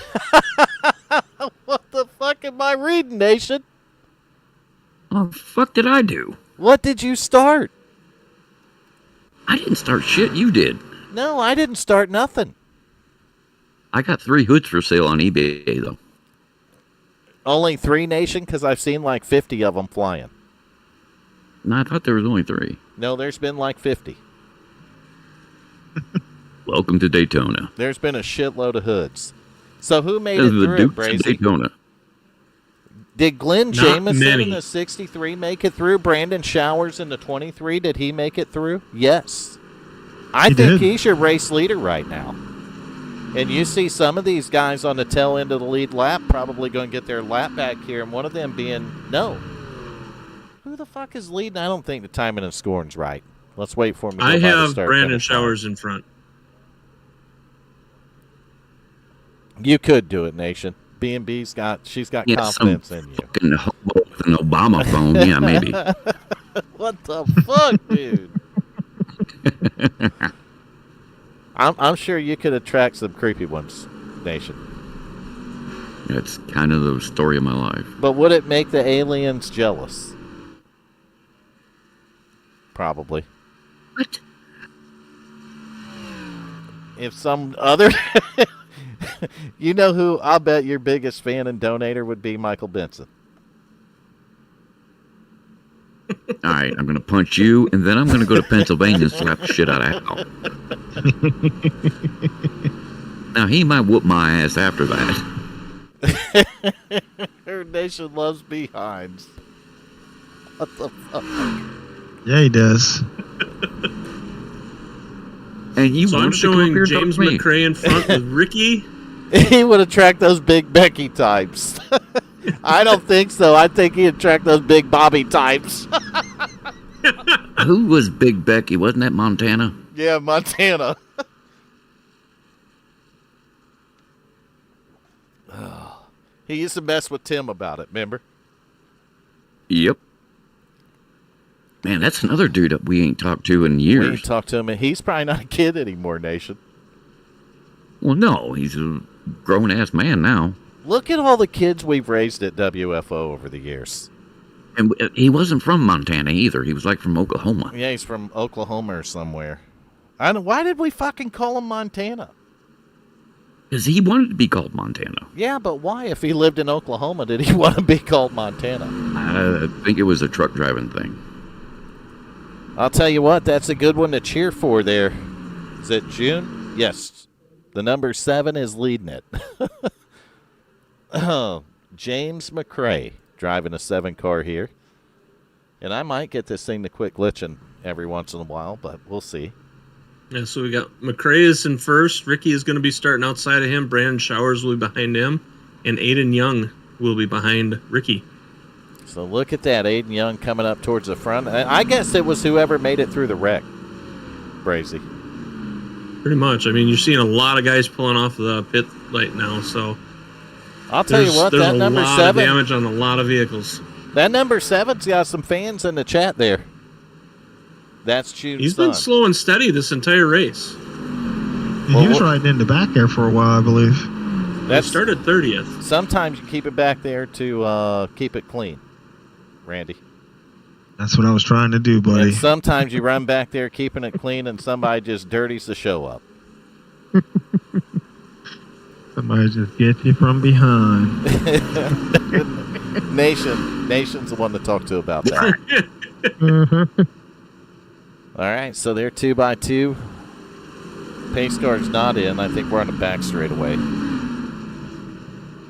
What the fuck am I reading, Nation? Oh, fuck did I do? What did you start? I didn't start shit. You did. No, I didn't start nothing. I got 3 hoods for sale on eBay, though. Only 3, Nation? Because I've seen like 50 of them flying. No, I thought there was only 3. No, there's been like 50. Welcome to Daytona. There's been a shitload of hoods. So who made it through it, Brazy? Daytona. Did Glenn Jameson many. in the 63 make it through? Brandon Showers in the 23, did he make it through? Yes. I think he's your race leader right now. And you see some of these guys on the tail end of the lead lap probably going to get their lap back here, and one of them being, no. Who the fuck is leading? I don't think the timing and scoring's right. Let's wait for him to go I by the have start Brandon finish line. Showers in front. You could do it, Nation. B&B's she's got confidence in you. Fucking hobo with an Obama phone. Yeah, maybe. What the fuck, dude? I'm sure you could attract some creepy ones, Nation. That's kind of the story of my life. But would it make the aliens jealous? probably. What? If some other, you know who I'll bet your biggest fan and donator would be Michael Benson. All right, I'm going to punch you, and then I'm going to go to Pennsylvania and slap the shit out of Hal. Now, he might whoop my ass after that. Her nation loves behinds. What the fuck? Yeah, he does. And you So I'm wanted to come up showing here and James talk to me. McRae in front with Ricky. He would attract those big Becky types. I don't think so. I think he'd attract those big Bobby types. Who was Big Becky? Wasn't that Montana? Yeah, Montana. He used to mess with Tim about it, remember? Yep. Man, that's another dude that we ain't talked to in We years. didn't talk to him, and he's probably not a kid anymore, Nation. Well, no, he's a grown-ass man now. Look at all the kids we've raised at WFO over the years. And he wasn't from Montana either. He was like from Oklahoma. Yeah, he's from Oklahoma or somewhere. I don't, why did we fucking call him Montana? Because he wanted to be called Montana. Yeah, but why? If he lived in Oklahoma, did he want to be called Montana? I think it was a truck driving thing. I'll tell you what, that's a good one to cheer for there. Is it June? Yes. The number 7 is leading it. Oh, James McRae driving a 7 car here. And I might get this thing to quit glitching every once in a while, but we'll see. Yeah, so we got McRae is in first. Ricky is going to be starting outside of him. Brandon Showers will be behind him. And Aiden Young will be behind Ricky. So look at that, Aiden Young coming up towards the front. I guess it was whoever made it through the wreck, Brazy. Pretty much. I mean, you're seeing a lot of guys pulling off the pit light now, so I'll tell you what, there's that a number lot 7, of damage on a lot of vehicles. that number 7's got some fans in the chat there. That's June's He's son. been slow and steady this entire race. He was riding in the back there for a while, I believe. They started 30th. Sometimes you keep it back there to keep it clean, Randy. That's what I was trying to do, buddy. And sometimes you run back there keeping it clean and somebody just dirties the show up. Somebody just gets you from behind. Nation's the one to talk to about that. Mhm. All right, so they're 2x2. Pace car's not in. I think we're on the back straightaway.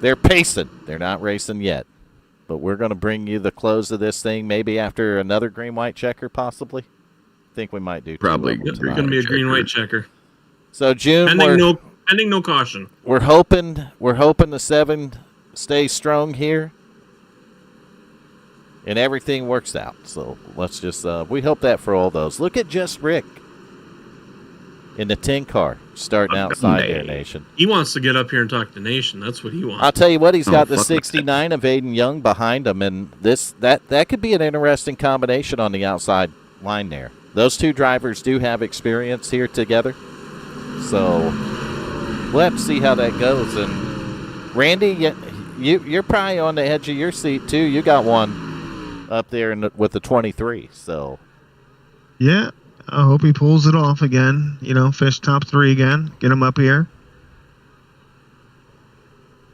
They're pacing. They're not racing yet. But we're going to bring you the close of this thing maybe after another green-white checker, possibly. I think we might do. Probably. It's going to be a green-white checker. So, June, Pending no caution. we're hoping the 7 stays strong here. And everything works out. So let's just, we hope that for all those. Look at just Rick in the 10 car starting outside there, Nation. He wants to get up here and talk to Nation. That's what he wants. I'll tell you what, he's got the fuck 69 of Aiden Young behind him, and that could be an interesting combination on the outside line there. Those two drivers do have experience here together. So we'll have to see how that goes. And Randy, you're probably on the edge of your seat, too. You got one up there with the 23, so Yeah, I hope he pulls it off again. You know, fish top 3 again. Get him up here.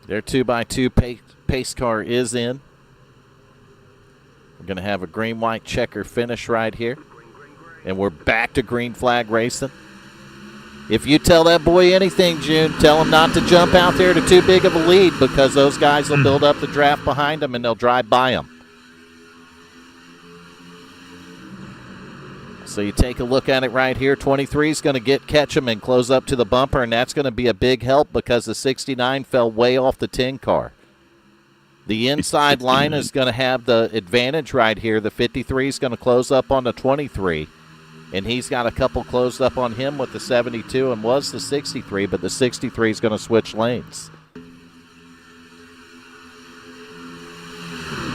their 2x2 pace car is in. We're going to have a green-white checker finish right here, and we're back to green flag racing. If you tell that boy anything, June, tell him not to jump out there to too big of a lead, because those guys will build up the draft behind him and they'll drive by him. So you take a look at it right here. 23 is going to catch him and close up to the bumper, and that's going to be a big help because the 69 fell way off the 10 car. The inside line is going to have the advantage right here. The 53 is going to close up on the 23, and he's got a couple closed up on him with the 72 and was the 63, but the 63 is going to switch lanes.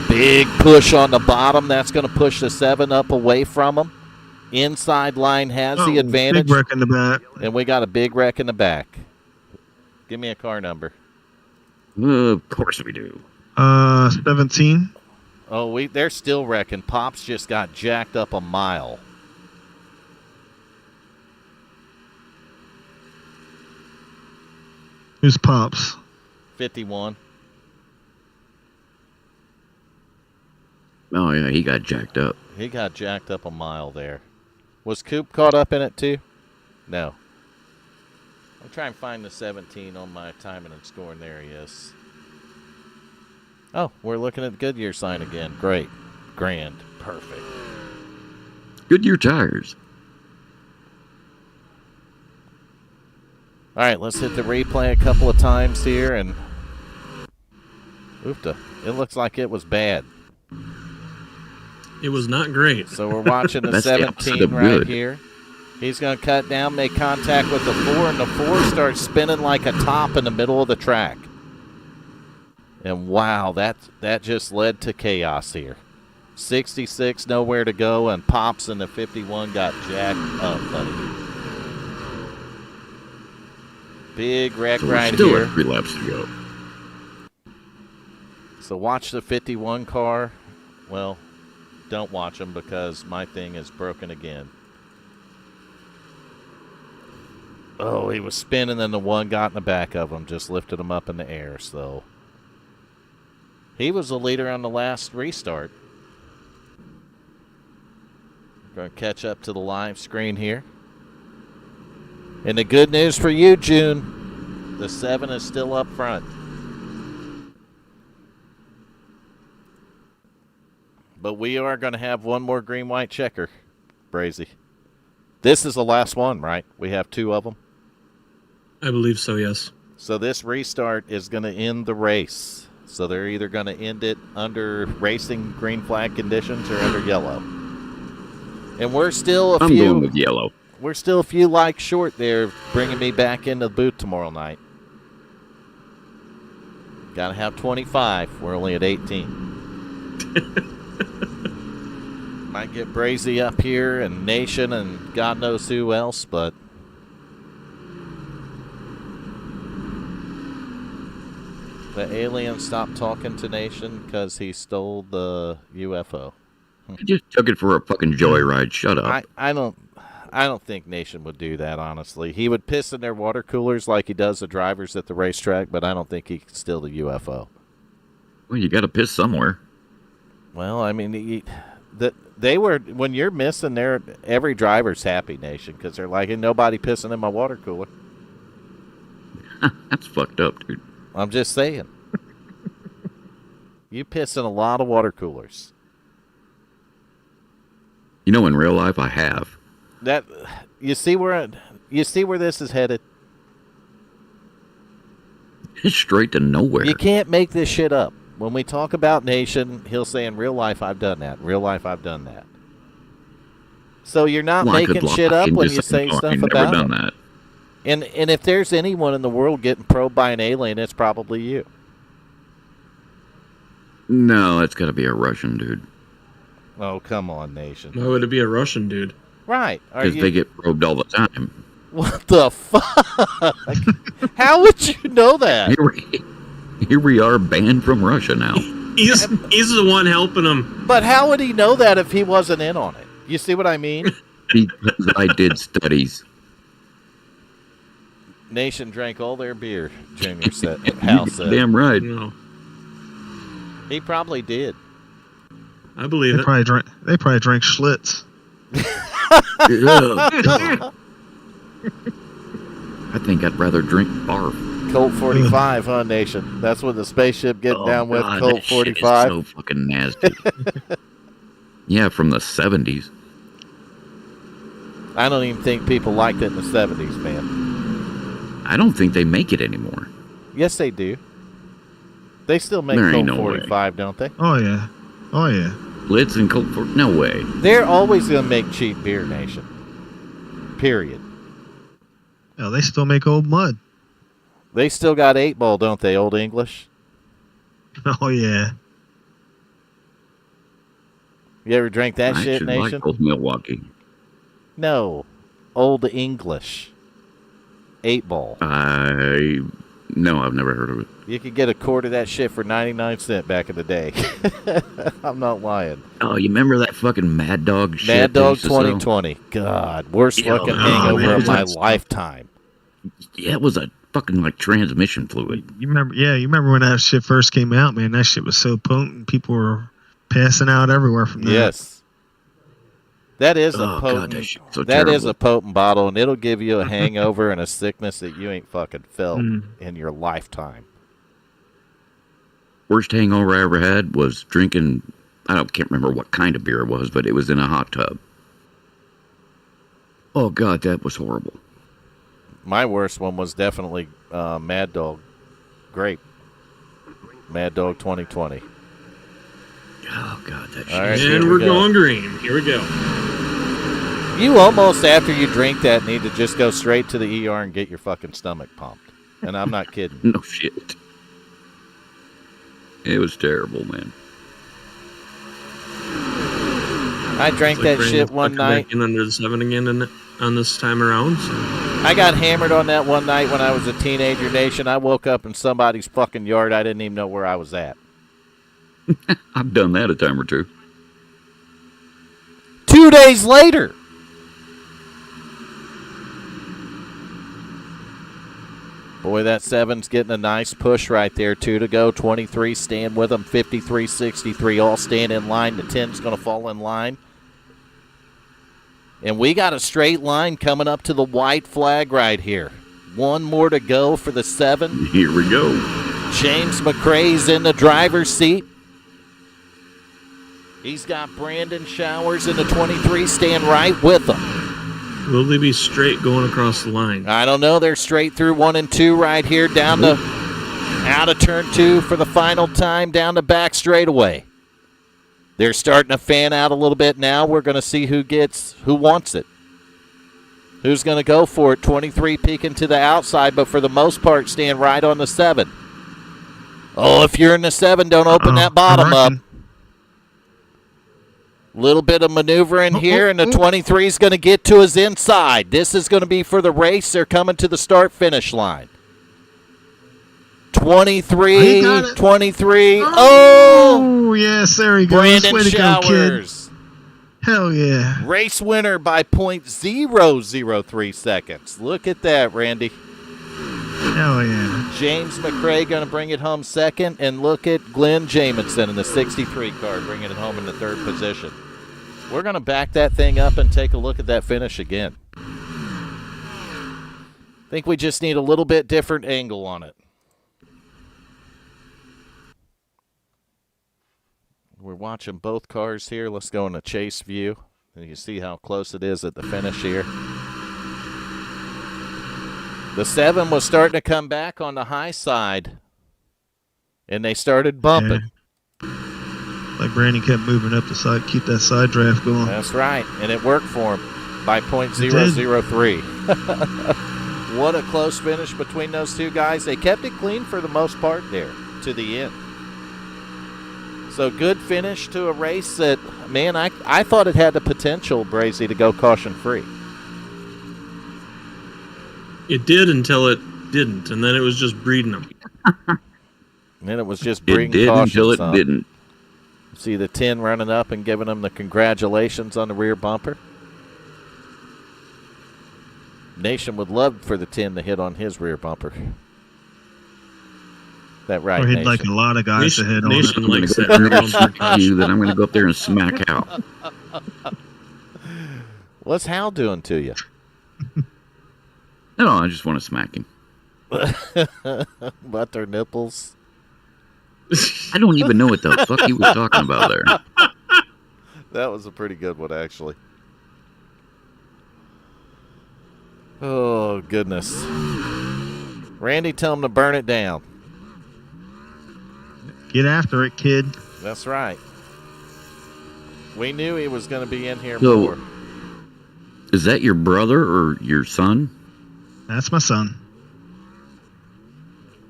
Big push on the bottom. That's going to push the 7 up away from him. Inside line has the advantage. Big wreck in the back. And we got a big wreck in the back. Give me a car number. Of course we do. 17. Oh, they're still wrecking. Pops just got jacked up a mile. Who's Pops? 51. Oh yeah, he got jacked up. He got jacked up a mile there. Was Coop caught up in it too? No. I'm trying to find the 17 on my timing and scoring. There he is. Oh, we're looking at the Goodyear sign again. Great. Grand. Perfect. Goodyear tires. All right, let's hit the replay a couple of times here, and oofta, it looks like it was bad. It was not great. So we're watching the That's the opposite 17 of right good. here. He's going to cut down, make contact with the 4, and the 4 starts spinning like a top in the middle of the track. And wow, that just led to chaos here. 66, nowhere to go, and Pops in the 51 got jacked up, buddy. Big wreck So we're right still here. at 3 laps to go. So watch the 51 car. Well, don't watch them because my thing is broken again. Oh, he was spinning, and the one got in the back of him, just lifted him up in the air. So he was the leader on the last restart. Going to catch up to the live screen here. And the good news for you, June, the 7 is still up front. But we are going to have one more green-white checker, Brazy. This is the last one, right? We have 2 of them. I believe so, yes. So this restart is going to end the race. So they're either going to end it under racing green flag conditions or under yellow. And we're still I'm going with yellow. We're still a few likes short there, bringing me back into the booth tomorrow night. Got to have 25. We're only at 18. Might get Brazy up here and Nation and God knows who else, but the alien stopped talking to Nation because he stole the UFO. He just took it for a fucking joyride. Shut up. I don't think Nation would do that, honestly. He would piss in their water coolers like he does the drivers at the racetrack, but I don't think he could steal the UFO. Well, you got to piss somewhere. Well, I mean, they were, when you're missing there, every driver's happy, Nation, because they're like, ain't nobody pissing in my water cooler. That's fucked up, dude. I'm just saying. You piss in a lot of water coolers. You know, in real life, I have. That you see where this is headed? It's straight to nowhere. You can't make this shit up. When we talk about Nation, he'll say, in real life, I've done that. In real life, I've done that. So you're not Well, I could making lie shit up and when just you say, say no, stuff I've about never done it. that. And if there's anyone in the world getting probed by an alien, it's probably you. No, it's got to be a Russian dude. Oh, come on, Nation. Why would it be a Russian dude? Right. Because they get probed all the time. What the fuck? How would you know that? Here we are banned from Russia now. He's the one helping him. But how would he know that if he wasn't in on it? You see what I mean? Because I did studies. Nation drank all their beer, Junior said. Hal said. Damn right. No, He probably did. I believe They it. probably drank Schlitz. Ugh, God. I think I'd rather drink barf. Colt 45, huh, Nation? That's what the spaceship getting down with, God, Colt that shit is 45. so fucking nasty. Yeah, from the 70s. I don't even think people liked it in the 70s, man. I don't think they make it anymore. Yes, they do. They still make There Colt ain't no 45, don't they? Oh yeah, oh yeah. Blitz and Colt for no way. They're always going to make cheap beer, Nation. Period. Hell, they still make Old Mud. They still got 8-Ball, don't they, Old English? Oh yeah. You ever drank that I shit, should Nation? like Old Milwaukee. No. Old English. 8-Ball. No, I've never heard of it. You could get a quart of that shit for 99 cents back in the day. I'm not lying. Oh, you remember that fucking Mad Dog shit? Mad they Dog used to sell? 2020. God, worst Yeah, fucking oh, hangover man, of my that's- lifetime. Yeah, it was a fucking like transmission fluid. You remember? Yeah, you remember when that shit first came out, man? That shit was so potent. People were passing out everywhere from that. Yes. That is a Oh, potent. God, that shit's so that is terrible. a potent bottle, and it'll give you a hangover and a sickness that you ain't fucking felt Mm. in your lifetime. Worst hangover I ever had was drinking. Can't remember what kind of beer it was, but it was in a hot tub. Oh God, that was horrible. My worst one was definitely Mad Dog Grape. Mad Dog 2020. Oh God, that shit. All right, here And we we're go. going green. Here we go. You almost, after you drink that, need to just go straight to the ER and get your fucking stomach pumped. And I'm not kidding. No shit. It was terrible, man. I drank that shit one night. Back in under the 7 again on this time around. So. I got hammered on that one night when I was a teenager, Nation. I woke up in somebody's fucking yard. I didn't even know where I was at. I've done that a time or two. 2 days later. Boy, that 7's getting a nice push right there. 2 to go. 23 staying with them. 53, 63 all staying in line. The 10's going to fall in line. And we got a straight line coming up to the white flag right here. 1 more to go for the 7. Here we go. James McRae's in the driver's seat. He's got Brandon Showers in the 23 staying right with him. Will they be straight going across the line? I don't know. They're straight through 1 and 2 right here, down to out of turn 2 for the final time, down the back straightaway. They're starting to fan out a little bit now. We're going to see who wants it. Who's going to go for it? 23 peeking to the outside, but for the most part, staying right on the 7. Oh, if you're in the 7, don't open that bottom up. Little bit of maneuvering here, and the 23 is going to get to his inside. This is going to be for the race. They're coming to the start-finish line. 23, 23. Oh, yes, there he goes. Brandon Way to go, kid. Showers. Hell yeah. Race winner by .003 seconds. Look at that, Randy. Hell yeah. James McRae going to bring it home second, and look at Glenn Jamison in the 63 car bringing it home in the 3rd position. We're going to back that thing up and take a look at that finish again. I think we just need a little bit different angle on it. We're watching both cars here. Let's go in a chase view. And you can see how close it is at the finish here. The 7 was starting to come back on the high side, and they started bumping. Yeah. Like Brandon kept moving up the side, keep that side draft going. That's right, and it worked for him by .003. What a close finish between those two guys. They kept it clean for the most part there to the end. So good finish to a race that, man, I thought it had the potential, Brazy, to go caution-free. It did until it didn't, and then it was just breeding them. And then it was just It bringing did caution. until it didn't. See the 10 running up and giving them the congratulations on the rear bumper. Nation would love for the 10 to hit on his rear bumper. That right, Or he'd Nation? like a lot of guys to hit on it. Nation I'm going likes to that go rear there and bumper smack you, then I'm going to go up there and smack out. What's Hal doing to you? No, I just want to smack him. Butt their nipples. I don't even know what the fuck he was talking about there. That was a pretty good one, actually. Oh, goodness. Randy, tell him to burn it down. Get after it, kid. That's right. We knew he was going to be in here So- more. Is that your brother or your son? That's my son.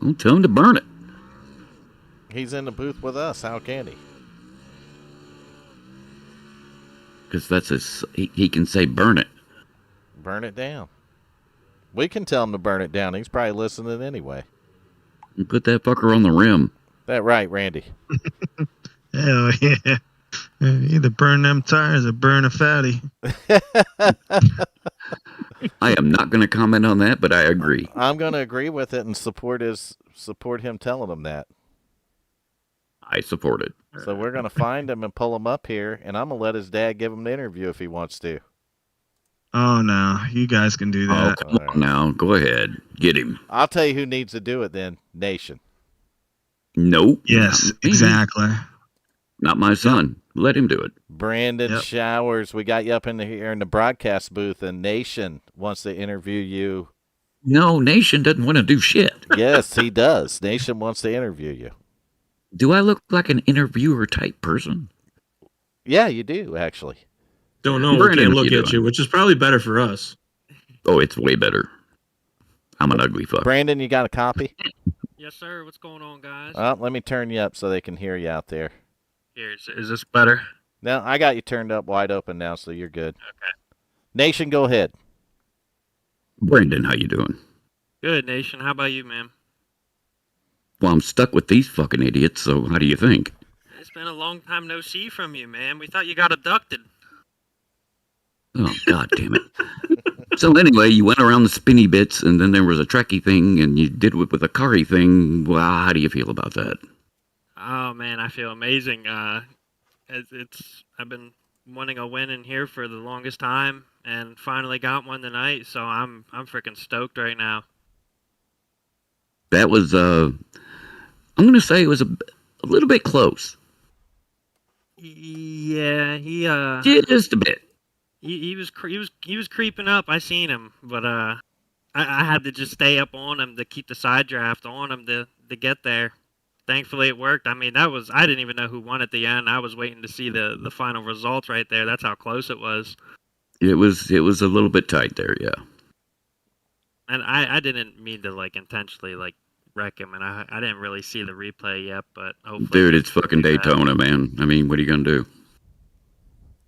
Well, tell him to burn it. He's in the booth with us. How can he? Because that's he can say burn it. Burn it down. We can tell him to burn it down. He's probably listening anyway. And put that fucker on the rim. That right, Randy? Hell yeah. Either burn them tires or burn a fatty. I am not going to comment on that, but I agree. I'm going to agree with it and support him telling him that. I support it. So we're going to find him and pull him up here, and I'm going to let his dad give him the interview if he wants to. Oh, no. You guys can do Oh, that. come on now. Go ahead. Get him. I'll tell you who needs to do it then, Nation. Nope. Yes, not me. exactly. Not my son. Let him do it. Brandon Showers, we got you up here in the broadcast booth, and Nation wants to interview you. No, Nation doesn't want to do shit. Yes, he does. Nation wants to interview you. Do I look like an interviewer type person? Yeah, you do, actually. Don't know. We Brandon, can't what look you at you, doing? which is probably better for us. Oh, it's way better. I'm an ugly fuck. Brandon, you got a copy? Yes, sir. What's going on, guys? Let me turn you up so they can hear you out there. Here, is this better? Now, I got you turned up wide open now, so you're good. Okay. Nation, go ahead. Brandon, how you doing? Good, Nation. How about you, man? Well, I'm stuck with these fucking idiots, so how do you think? It's been a long time no see from you, man. We thought you got abducted. Oh, god damn it. So anyway, you went around the spinny bits, and then there was a Trekkie thing, and you did it with a Kari thing. Well, how do you feel about that? Oh, man, I feel amazing. I've been wanting a win in here for the longest time, and finally got one tonight, so I'm freaking stoked right now. That was, I'm going to say it was a little bit close. Yeah, Just a bit. he was creeping up. I seen him, but I had to just stay up on him to keep the side draft on him to get there. Thankfully, it worked. I mean, I didn't even know who won at the end. I was waiting to see the final results right there. That's how close it was. It was a little bit tight there, yeah. And I didn't mean to intentionally wreck him, and I didn't really see the replay yet, but hopefully. Dude, it's fucking Daytona, man. I mean, what are you gonna do?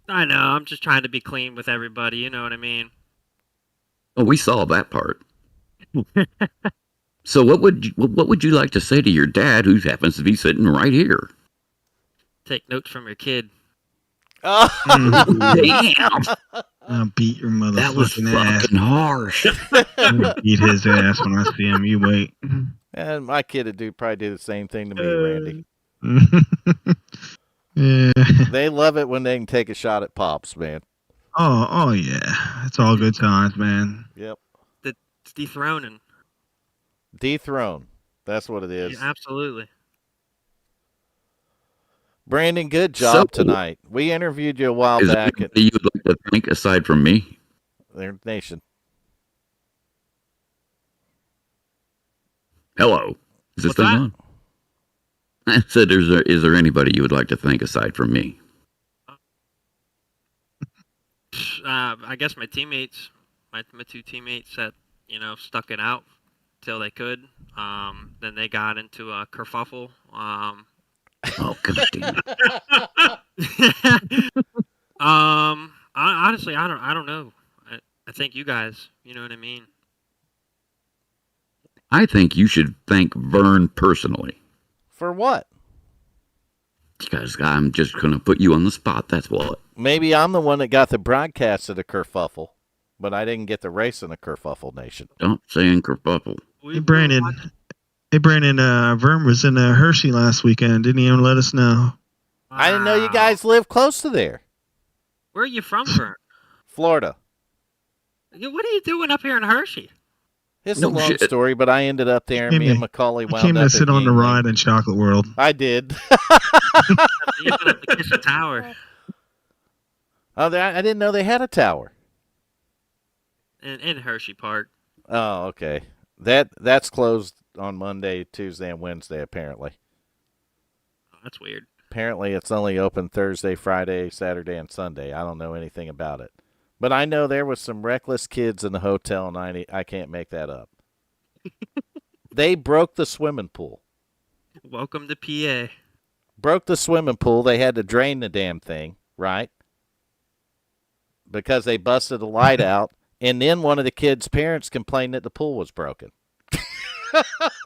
I know. I'm just trying to be clean with everybody. You know what I mean? Oh, we saw that part. So what would you like to say to your dad, who happens to be sitting right here? Take notes from your kid. Damn, I'll beat your that was motherfucking ass. fucking harsh. I'm gonna beat his ass when I see him. You wait. And my kid would probably do the same thing to me, Randy. Yeah. They love it when they can take a shot at Pops, man. Oh yeah. It's all good times, man. Yep. It's dethroning. Dethrone. That's what it is. Yeah, absolutely. Brandon, good job So- tonight. We interviewed you a while Is there back at anybody you would like to thank aside from me? their Nation. Hello, is this What's thing that? on? I said, is there anybody you would like to thank aside from me? I guess my teammates, my two teammates that stuck it out till they could. Then they got into a kerfuffle. Oh, god damn it. Honestly, I don't know. I think you guys, you know what I mean. I think you should thank Vern personally. For what? Because I'm just going to put you on the spot, that's what. Maybe I'm the one that got the broadcast of the kerfuffle, but I didn't get the race in the kerfuffle, Nation. Don't say in kerfuffle. Hey Brandon. Vern was in Hershey last weekend. Didn't even let us know. I didn't know you guys live close to there. Where are you from, Vern? Florida. What are you doing up here in Hershey? It's No a long shit. story, but I ended up there, and Came me and to- Macaulay He wound came up to at sit on the Yingling. ride in Chocolate World. I did. You're gonna have to kiss the tower Oh, I didn't know they had a tower. in Hershey Park. Oh, okay. That's closed on Monday, Tuesday, and Wednesday, apparently. Oh, that's weird. Apparently, it's only open Thursday, Friday, Saturday, and Sunday. I don't know anything about it. But I know there was some reckless kids in the hotel, and I can't make that up. They broke the swimming pool. Welcome to PA. Broke the swimming pool. They had to drain the damn thing, right? Because they busted the light out. And then one of the kids' parents complained that the pool was broken.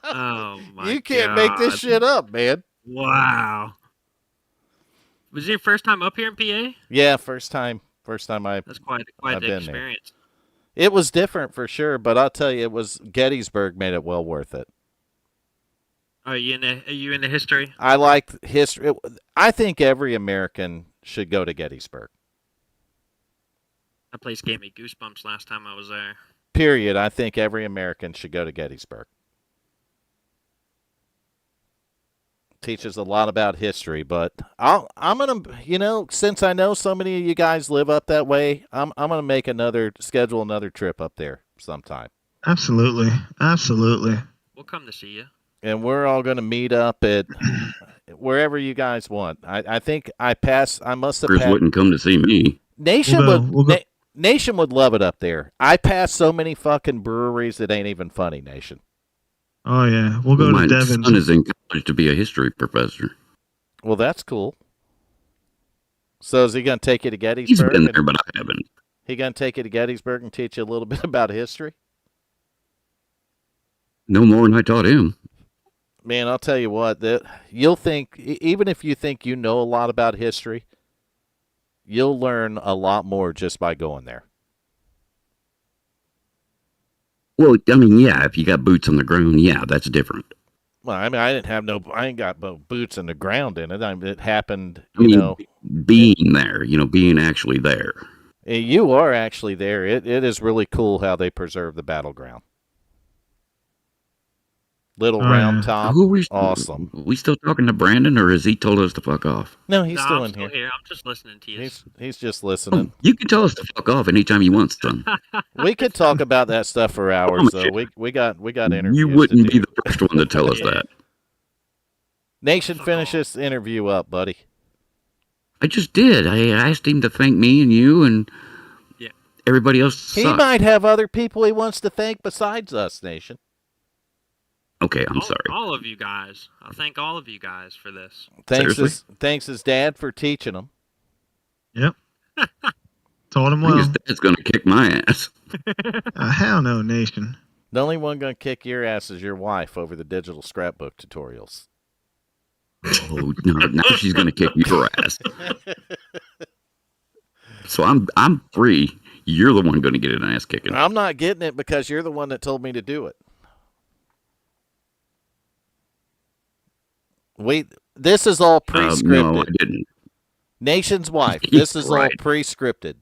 Oh my! You can't make this God. shit up, man. Wow. Was it your first time up here in PA? Yeah, first time I That's quite I've the been there. experience. It was different for sure, but I'll tell you, it was Gettysburg made it well worth it. Are you into history? I liked history. I think every American should go to Gettysburg. That place gave me goosebumps last time I was there. Period. I think every American should go to Gettysburg. Teaches a lot about history, but I'm gonna, since I know so many of you guys live up that way, I'm gonna schedule another trip up there sometime. Absolutely. We'll come to see you. And we're all gonna meet up at wherever you guys want. I think I must have Chris passed. wouldn't come to see me. Nation We'll would go. Nation would love it up there. I passed so many fucking breweries it ain't even funny, Nation. Oh yeah, we'll go My to Devon's. son is in college to be a history professor. Well, that's cool. So is he gonna take you to He's Gettysburg? been there, but I haven't. He gonna take you to Gettysburg and teach you a little bit about history? No more than I taught him. Man, I'll tell you what, that you'll think, even if you think you know a lot about history, you'll learn a lot more just by going there. Well, I mean, yeah, if you got boots on the ground, yeah, that's different. Well, I mean, I ain't got boots in the ground in it. It happened, I mean, being there, being actually there. You are actually there. It is really cool how they preserve the battleground. Little round top. Who are we? Awesome. We still talking to Brandon, or has he told us to fuck off? No, he's No, still I'm in still here. I'm just listening to you. He's just listening. Oh, you can tell us to fuck off anytime you want, son. We could talk about that stuff for hours, though. We got interviews. You wouldn't be the first one to tell us that. Nation, finish this interview up, buddy. I just did. I asked him to thank me and you and everybody else. He might have other people he wants to thank besides us, Nation. Okay, I'm sorry. All of you guys. I'll thank all of you guys for this. Thanks his dad for teaching him. Yep. Told him I think well. his dad's gonna kick my ass. Hell no, Nation. The only one going to kick your ass is your wife over the digital scrapbook tutorials. Oh no! Now she's gonna kick your ass. So I'm free. You're the one going to get an ass kicking. I'm not getting it because you're the one that told me to do it. This is all pre-scripted. No, I didn't. Nation's wife. This is Right. all pre-scripted.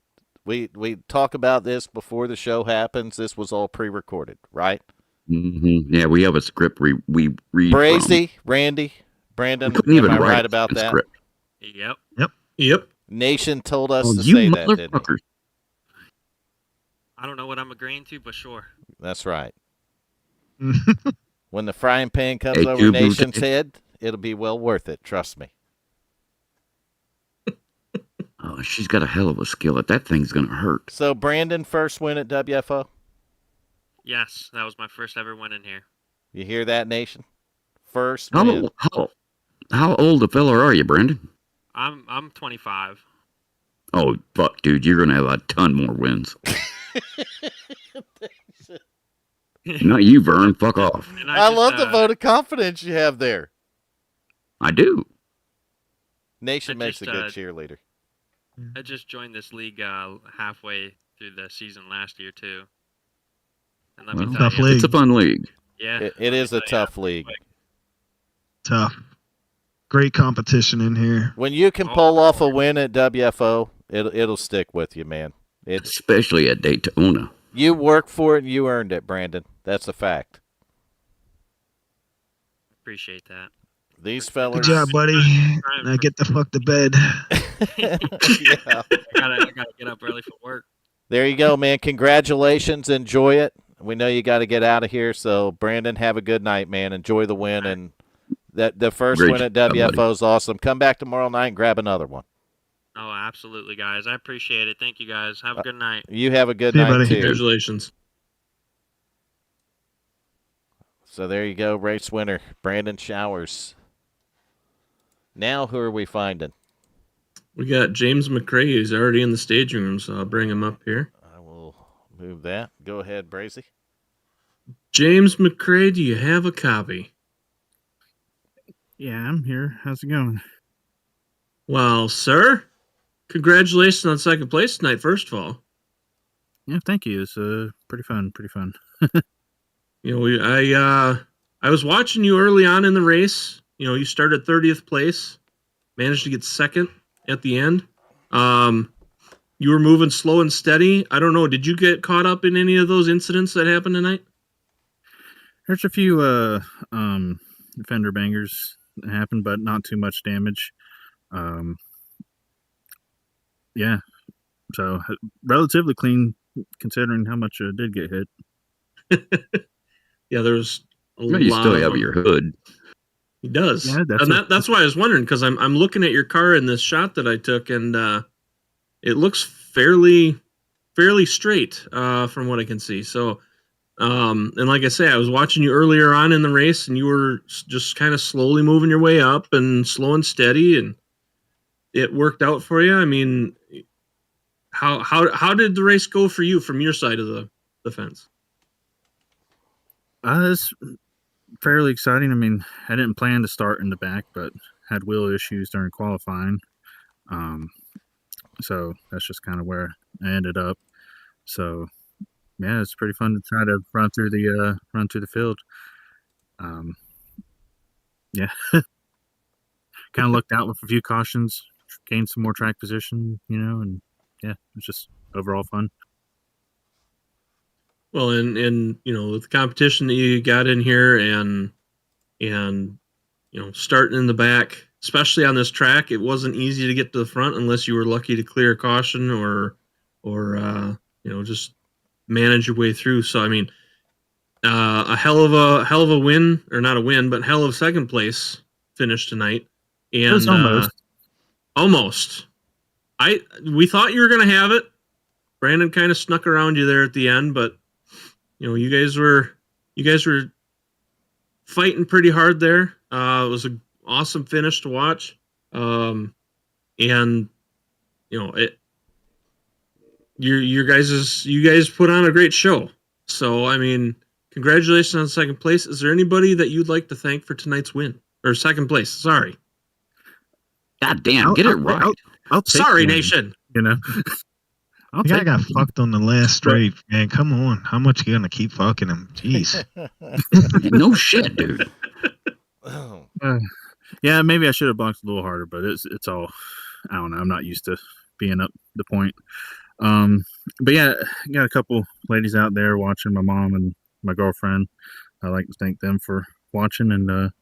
We talk about this before the show happens. This was all pre-recorded, right? Mm-hmm. Yeah, we have a script we read Brazy, Randy, Brandon, am I right about that? Script. Yep. Nation told us to you say that, didn't he? motherfuckers. I don't know what I'm agreeing to, but sure. That's right. When the frying pan comes Hey, over dude, Nation's Bruce. head, it'll be well worth it. Trust me. Oh, she's got a hell of a skillet. That thing's gonna hurt. So, Brandon, first win at WFO? Yes, that was my first ever win in here. You hear that, Nation? First win. How old a fella are you, Brandon? I'm 25. Oh, fuck, dude, you're gonna have a ton more wins. Not you, Vern. Fuck off. And I love the vote of confidence you have there. I do. Nation makes a good cheerleader. I just joined this league halfway through the season last year too. And let me tell tough you, league. It's a fun league. Yeah, It is a tough league. Tough. Great competition in here. When you can pull off a win at WFO, it'll stick with you, man. Especially at Daytona. You worked for it and you earned it, Brandon. That's a fact. Appreciate that. These fellas. Good job, buddy. Now get the fuck to bed. Yeah. I gotta get up early for work. There you go, man. Congratulations. Enjoy it. We know you got to get out of here. So, Brandon, have a good night, man. Enjoy the win. And the first Great win at job, WFO is awesome. Come back tomorrow night and grab another one. Oh, absolutely, guys. I appreciate it. Thank you, guys. Have a good night. You have a good See you, night, buddy. too. Congratulations. So, there you go. Race winner, Brandon Showers. Now, who are we finding? We got James McCrae. He's already in the staging room, so I'll bring him up here. I will move that. Go ahead, Brazy. James McCrae, do you have a copy? Yeah, I'm here. How's it going? Well, sir, congratulations on second place tonight, first of all. Yeah, thank you. It's pretty fun. Pretty fun. You know, I was watching you early on in the race. You know, you started 30th place, managed to get second at the end. You were moving slow and steady. I don't know. Did you get caught up in any of those incidents that happened tonight? There's a few fender bangers that happened, but not too much damage. Yeah, so relatively clean considering how much did get hit. Yeah, there's a No, you lot still of have them. your hood. He does. Yeah, That's why I was wondering, because I'm looking at your car in this shot that I took, and it looks fairly straight from what I can see. So, and like I say, I was watching you earlier on in the race, and you were just kind of slowly moving your way up and slow and steady, and it worked out for you. I mean, how did the race go for you from your side of the fence? It's fairly exciting. I mean, I didn't plan to start in the back, but had wheel issues during qualifying. So that's just kind of where I ended up. So yeah, it's pretty fun to try to run through the field. Yeah, kind of looked out with a few cautions, gained some more track position, and yeah, it's just overall fun. Well, and you know, with the competition that you got in here, and you know, starting in the back, especially on this track, it wasn't easy to get to the front unless you were lucky to clear a caution or you know, just manage your way through. So I mean, a hell of a win, or not a win, but hell of second place finish tonight. And It was almost. We thought you were gonna have it. Brandon kind of snuck around you there at the end, but you know, you guys were fighting pretty hard there. It was an awesome finish to watch. And you know, you guys put on a great show. So I mean, congratulations on second place. Is there anybody that you'd like to thank for tonight's win, or second place? Sorry. God damn, get it right. I'll take Sorry, one, Nation. I'll The guy take got fucked on the last straight, man. Come on. How much you gonna keep fucking him? Jeez. No shit, dude. Yeah, maybe I should have boxed a little harder, but it's all, I don't know. I'm not used to being up the point. But yeah, got a couple ladies out there watching, my mom and my girlfriend. I'd like to thank them for watching, and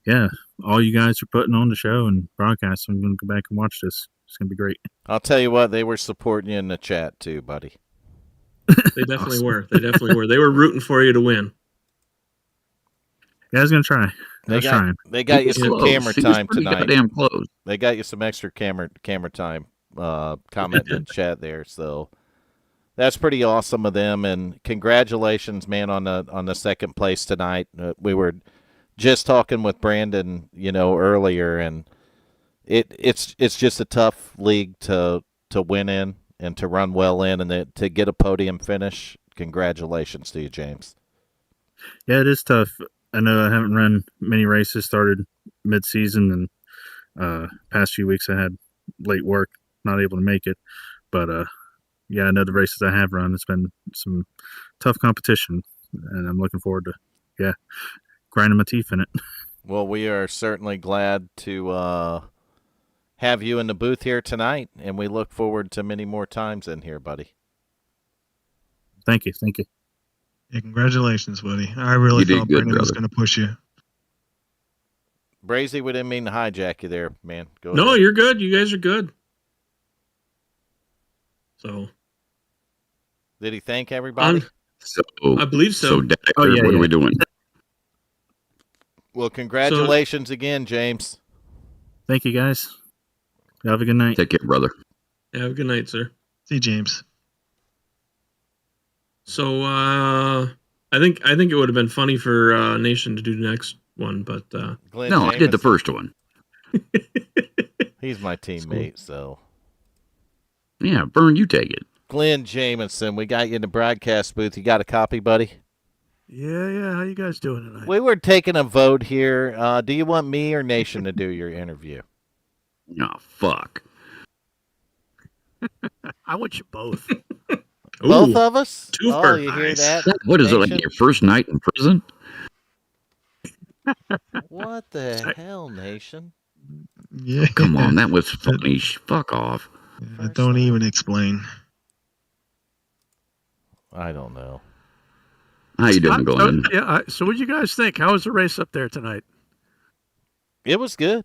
yeah, all you guys are putting on the show and broadcasting. I'm going to go back and watch this. It's going to be great. I'll tell you what, they were supporting you in the chat too, buddy. They definitely Awesome. were. They definitely were. They were rooting for you to win. Yeah, I was going to try. I was trying. They got you He was some close. camera He was time pretty tonight. goddamn close. They got you some extra camera time comment in the chat there, so that's pretty awesome of them. And congratulations, man, on the second place tonight. We were just talking with Brandon, earlier, and it's just a tough league to win in and to run well in, and to get a podium finish. Congratulations to you, James. Yeah, it is tough. I know I haven't run many races, started mid-season, and past few weeks I had late work, not able to make it. But yeah, I know the races I have run, it's been some tough competition, and I'm looking forward to, grinding my teeth in it. Well, we are certainly glad to have you in the booth here tonight, and we look forward to many more times in here, buddy. Thank you. Yeah, congratulations, buddy. I really You did thought good, Brandon was brother. going to push you. Brazy, we didn't mean to hijack you there, man. Go No, ahead. you're good. You guys are good. So, Did he thank everybody? So I believe so. So, Dagger, Oh, yeah, what yeah. are we doing? Well, congratulations again, James. Thank you, guys. Have a good night. Take care, brother. Have a good night, sir. See, James. So, I think it would have been funny for Nation to do the next one, but Glenn No, I did the Jamison. first one. He's my teammate, so. Yeah, Vern, you take it. Glenn Jamison, we got you in the broadcast booth. You got a copy, buddy? Yeah. How you guys doing tonight? We were taking a vote here. Do you want me or Nation to do your interview? Oh, fuck. I want you both. Both of us? Twofer. Oh, you hear Nice. that? What is it, like Nation? your first night in prison? What the hell, Nation? Yeah. Come on, that was funny. Fuck off. Don't even explain. I don't know. How you doing, Glenn? So what do you guys think? How was the race up there tonight? It was good.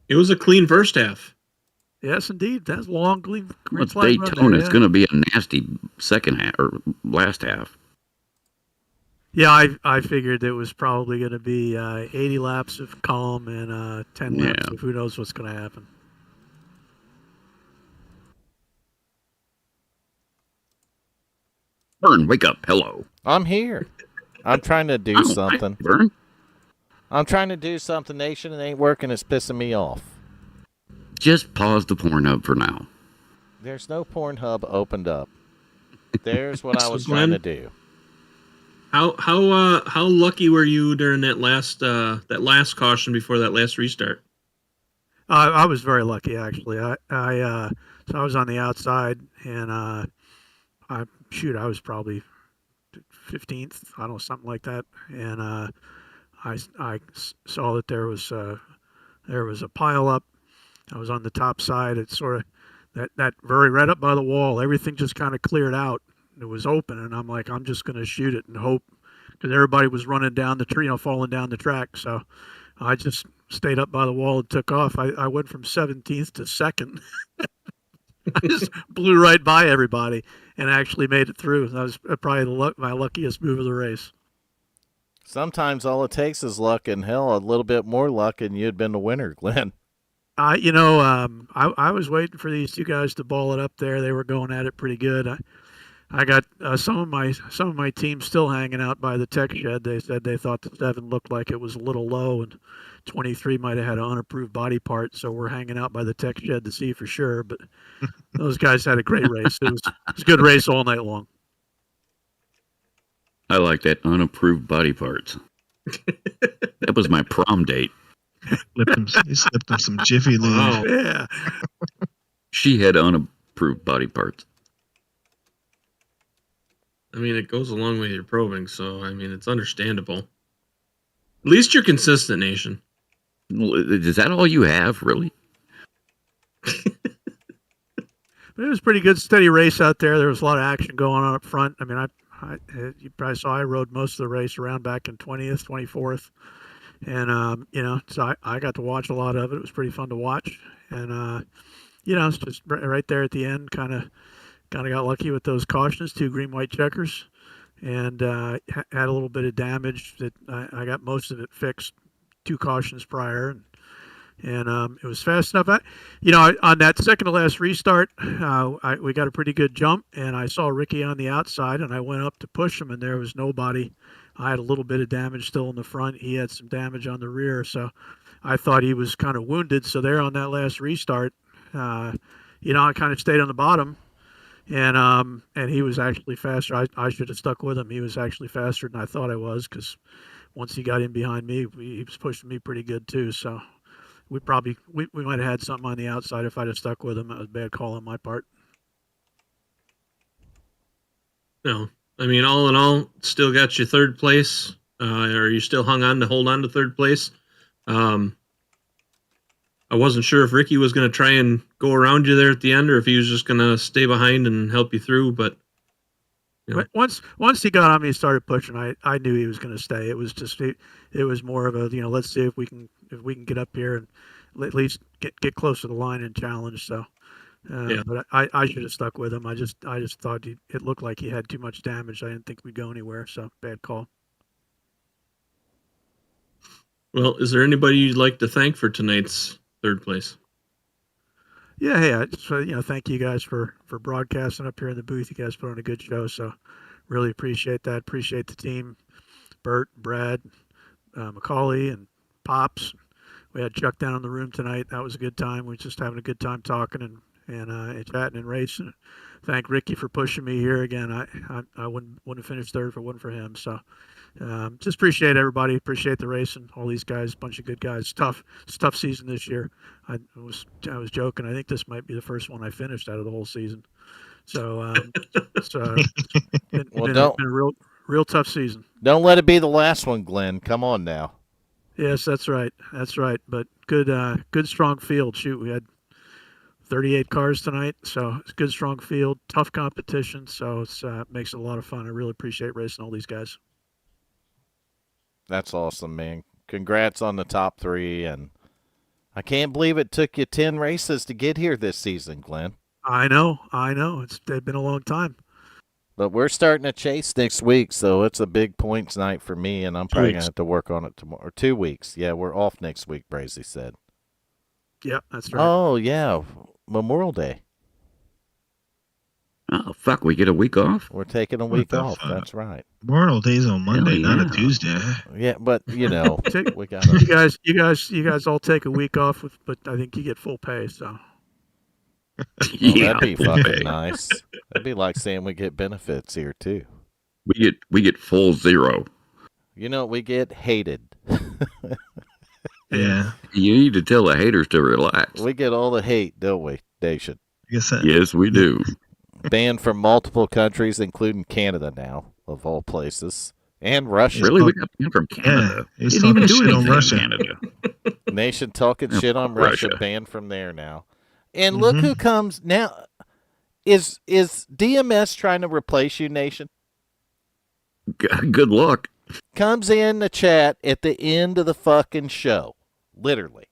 It was a clean first half. Yes, indeed. That's long, green Well, it's flag run Daytona. there, It's yeah. going to be a nasty second half or last half. Yeah, I figured it was probably going to be 80 laps of calm and 10 laps Yeah. of who knows what's going to happen. Vern, wake up. Hello. I'm here. I'm trying to do something. Vern? I'm trying to do something, Nation. It ain't working. It's pissing me off. Just pause the porn up for now. There's no Pornhub opened up. There's what I So, was Glenn? trying to do. How lucky were you during that last caution before that last restart? I was very lucky, actually. So I was on the outside, and I was probably 15th, I don't know, something like that. And I saw that there was a pile up. I was on the top side. It's sort of that very right up by the wall. Everything just kind of cleared out. It was open, and I'm like, I'm just going to shoot it and hope, because everybody was running down the tree, falling down the track. So I just stayed up by the wall and took off. I went from 17th to 2nd. I just blew right by everybody and actually made it through. That was probably my luckiest move of the race. Sometimes all it takes is luck, and hell, a little bit more luck, and you'd been the winner, Glenn. I was waiting for these two guys to ball it up there. They were going at it pretty good. I got some of my team still hanging out by the tech shed. They said they thought the 7 looked like it was a little low, and 23 might have had an unapproved body part. So we're hanging out by the tech shed to see for sure. But those guys had a great race. It was a good race all night long. I like that unapproved body parts. That was my prom date. You slipped him some Jiffy Lube. Wow. Yeah. She had unapproved body parts. I mean, it goes along with your probing, so I mean, it's understandable. At least you're consistent, Nation. Is that all you have, really? But it was a pretty good, steady race out there. There was a lot of action going on up front. I mean, you probably saw I rode most of the race around back in 20th, 24th. And, so I got to watch a lot of it. It was pretty fun to watch. And, it's just right there at the end, kind of got lucky with those cautions, 2 green, white checkers, and had a little bit of damage that I got most of it fixed 2 cautions prior. And it was fast enough. On that second to last restart, we got a pretty good jump, and I saw Ricky on the outside, and I went up to push him, and there was nobody. I had a little bit of damage still in the front. He had some damage on the rear, so I thought he was kind of wounded. So there on that last restart, I kind of stayed on the bottom, and he was actually faster. I should have stuck with him. He was actually faster than I thought I was, because once he got in behind me, he was pushing me pretty good too. So we might have had something on the outside if I'd have stuck with him. That was a bad call on my part. No, I mean, all in all, still got you third place. Or you still hold on to third place. I wasn't sure if Ricky was going to try and go around you there at the end, or if he was just going to stay behind and help you through. But once he got on me and started pushing, I knew he was going to stay. It was just it was more of a let's see if we can get up here and at least get close to the line and challenge. So, but I should have stuck with him. I just thought it looked like he had too much damage. I didn't think we'd go anywhere. So bad call. Well, is there anybody you'd like to thank for tonight's third place? Yeah, hey, I just thank you guys for broadcasting up here in the booth. You guys put on a good show, so really appreciate that. Appreciate the team, Bert, Brad, Macaulay, and Pops. We had Chuck down in the room tonight. That was a good time. We were just having a good time talking and chatting and racing. Thank Ricky for pushing me here again. I wouldn't have finished third if it wasn't for him. So just appreciate everybody. Appreciate the racing. All these guys, bunch of good guys. It's tough season this year. I was joking. I think this might be the first one I finished out of the whole season. So it's been, Well, been, don't been a real tough season. don't let it be the last one, Glenn. Come on now. Yes, that's right. That's right. But good strong field. Shoot, we had 38 cars tonight, so it's good strong field, tough competition. So it's makes it a lot of fun. I really appreciate racing all these guys. That's awesome, man. Congrats on the top 3, and I can't believe it took you 10 races to get here this season, Glenn. I know. It's been a long time. But we're starting to chase next week, so it's a big points night for me, and I'm probably going to have to work on it tomorrow. Or 2 weeks. Yeah, we're off next week, Brazy said. Yeah, that's right. Oh, yeah, Memorial Day. Oh, fuck, we get a week off? We're taking a What week the off. fuck? That's right. Memorial Day's on Monday, Hell not a yeah. Tuesday. Yeah, but, you know, Take- we got to. You guys all take a week off, but I think you get full pay. So That'd be full fucking pay. nice. That'd be like saying we get benefits here, too. We get full 0. You know what we get? Hated. Yeah. You need to tell the haters to relax. We get all the hate, don't we, Nation? I guess that, Yes, we do. Banned from multiple countries, including Canada now, of all places, and Russia. Really, we got people from Canada. Yeah, he's Didn't even talking do shit on anything in Russia. Canada. Nation talking Yeah, shit on fuck Russia, Russia. banned from there now. And look Mhm. who comes now. Is DMS trying to replace you, Nation? Good luck. Comes in the chat at the end of the fucking show. Literally.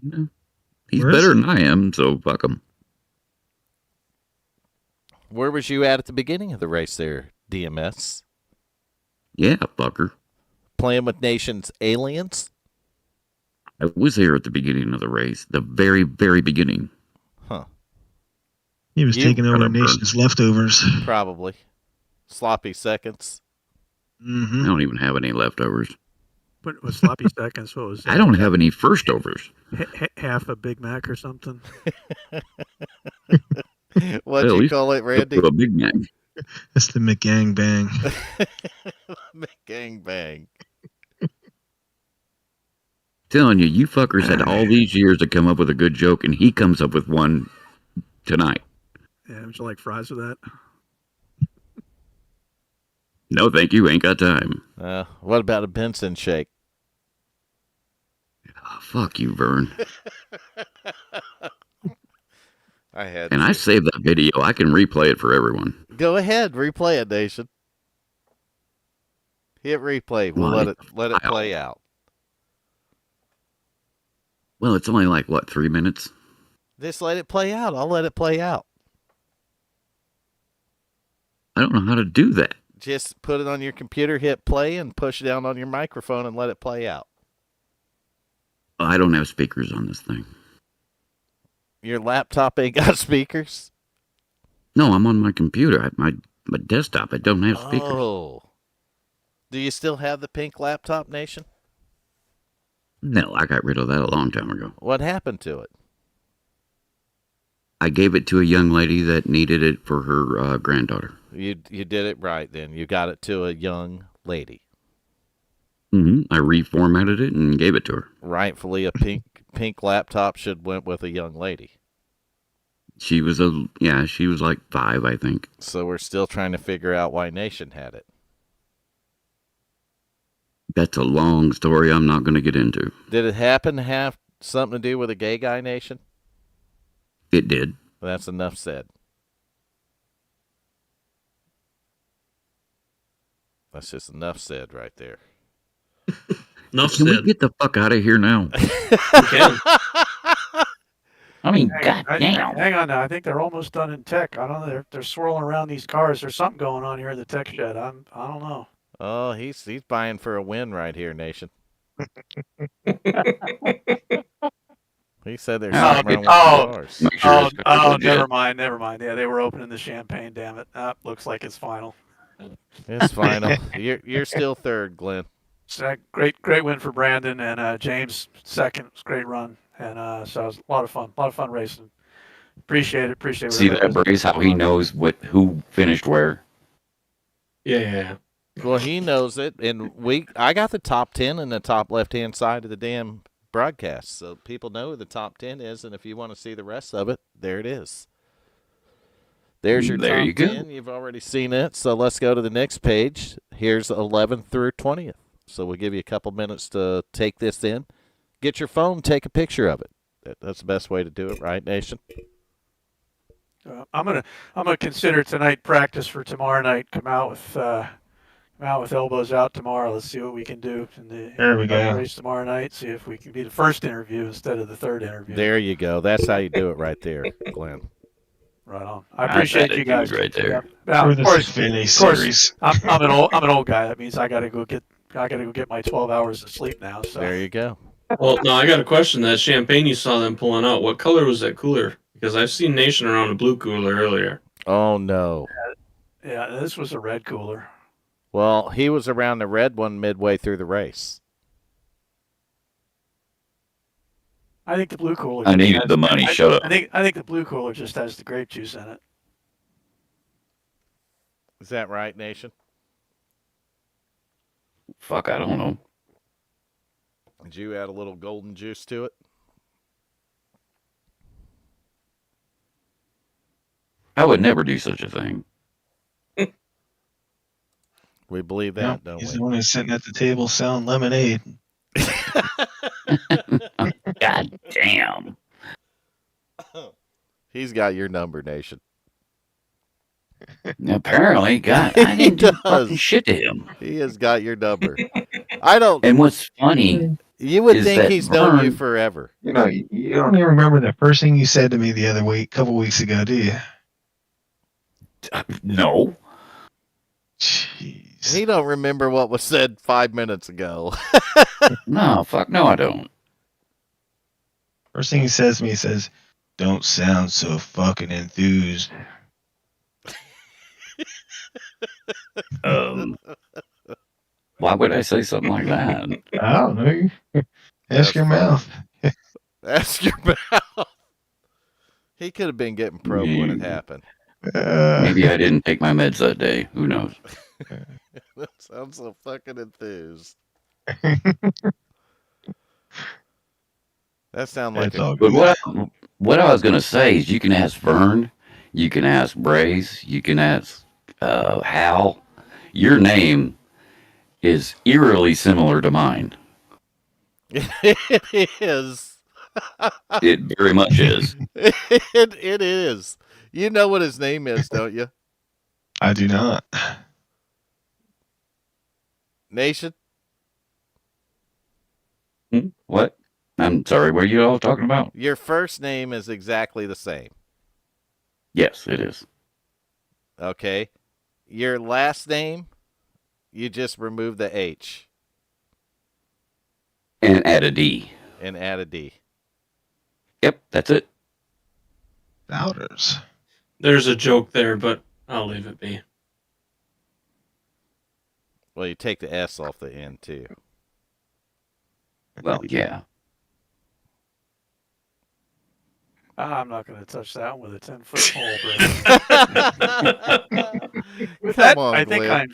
Yeah. He's Where is better he? than I am, so fuck him. Where was you at the beginning of the race there, DMS? Yeah, fucker. Playing with Nation's aliens? I was here at the beginning of the race, the very, very beginning. Huh. He was You taking over gotta burn. Nation's leftovers. Probably. Sloppy seconds. I Mm-hmm. don't even have any leftovers. What was sloppy seconds? What was that? I don't have any first overs. Half a Big Mac or something. What'd At you least call it, Randy? A Big Mac. That's the McGang Bang. Gang bang. Telling you, you fuckers had all these years to come up with a good joke, and he comes up with one tonight. Yeah, would you like fries with that? No, thank you. Ain't got time. What about a Benson shake? Oh, fuck you, Vern. I had. And I saved that video. I can replay it for everyone. Go ahead, replay it, Nation. Hit replay. We'll Why? let it play out. Well, it's only like, what, 3 minutes? Just let it play out. I'll let it play out. I don't know how to do that. Just put it on your computer, hit play, and push it down on your microphone and let it play out. I don't have speakers on this thing. Your laptop ain't got speakers? No, I'm on my computer. My desktop. I don't have speakers. Oh. Do you still have the pink laptop, Nation? No, I got rid of that a long time ago. What happened to it? I gave it to a young lady that needed it for her granddaughter. You did it right then. You got it to a young lady. I reformatted it and gave it to her. Rightfully, a pink laptop should went with a young lady. She was she was like 5, I think. So we're still trying to figure out why Nation had it. That's a long story I'm not going to get into. Did it happen to have something to do with a gay guy, Nation? It did. That's enough said. That's just enough said right there. Enough Can we said. get the fuck out of here now? Okay. I mean, Hang on now. I think they're almost done in tech. I don't know. They're swirling around these cars. There's something going on here in the tech shed. I don't know. Oh, he's buying for a win right here, Nation. He said there's something wrong with the cars. Never mind. Yeah, they were opening the champagne. Damn it. Looks like it's final. It's final. You're still third, Glenn. So, great win for Brandon and James second. It was a great run, and so it was a lot of fun racing. Appreciate it. See that, Brace, how he knows who finished where? Yeah. Well, he knows it, and I got the top 10 in the top left-hand side of the damn broadcast, so people know who the top 10 is, and if you want to see the rest of it, there it is. There's your There top you go. 10. You've already seen it. So let's go to the next page. Here's 11th through 20th. So we'll give you a couple minutes to take this in. Get your phone, take a picture of it. That's the best way to do it, right, Nation? I'm gonna consider tonight practice for tomorrow night. Come out with elbows out tomorrow. Let's see what we can do in the There we go. race tomorrow night. See if we can be the first interview instead of the third interview. There you go. That's how you do it right there, Glenn. Right on. I appreciate you guys right there. Yeah. Now, For of the course, Xfinity of course, series. I'm an old guy. That means I gotta go get my 12 hours of sleep now. So There you go. Well, no, I got a question. That champagne you saw them pulling out, what color was that cooler? Because I've seen Nation around a blue cooler earlier. Oh, no. yeah, this was a red cooler. Well, he was around the red one midway through the race. I think the blue cooler. I needed the money. Shut up. I think the blue cooler just has the grape juice in it. Is that right, Nation? Fuck, I don't know. Did you add a little golden juice to it? I would never do such a thing. We believe that, don't He's we? the one who's sitting at the table selling lemonade. God damn. He's got your number, Nation. Apparently, God, I didn't do fucking shit to him. He has got your number. I don't. And what's funny, You would is think that he's known you Vern- forever. You know, you don't even remember the first thing you said to me the other week, couple weeks ago, do you? no. Jeez. He don't remember what was said 5 minutes ago. No, fuck no, I don't. First thing he says to me, he says, "Don't sound so fucking enthused." Why would I say something like that? I don't know. That's Ask your funny. mouth. Ask your mouth. He could have been getting probed when it happened. Maybe I didn't take my meds that day. Who knows? That sounds so fucking enthused. That sounds like It's all But good. what I was gonna say is, you can ask Vern, you can ask Braze, you can ask Hal. Your name is eerily similar to mine. it is. It very much is. It is. You know what his name is, don't you? I do not. Nation? What? I'm sorry. What are you all talking about? Your first name is exactly the same. Yes, it is. Okay. Your last name, you just remove the H And add a D. and add a D. Yep, that's it. Doubters. There's a joke there, but I'll leave it be. Well, you take the S off the end, too. Well, yeah. I'm not going to touch that one with a 10-foot pole, With Come that, on, I think Glenn.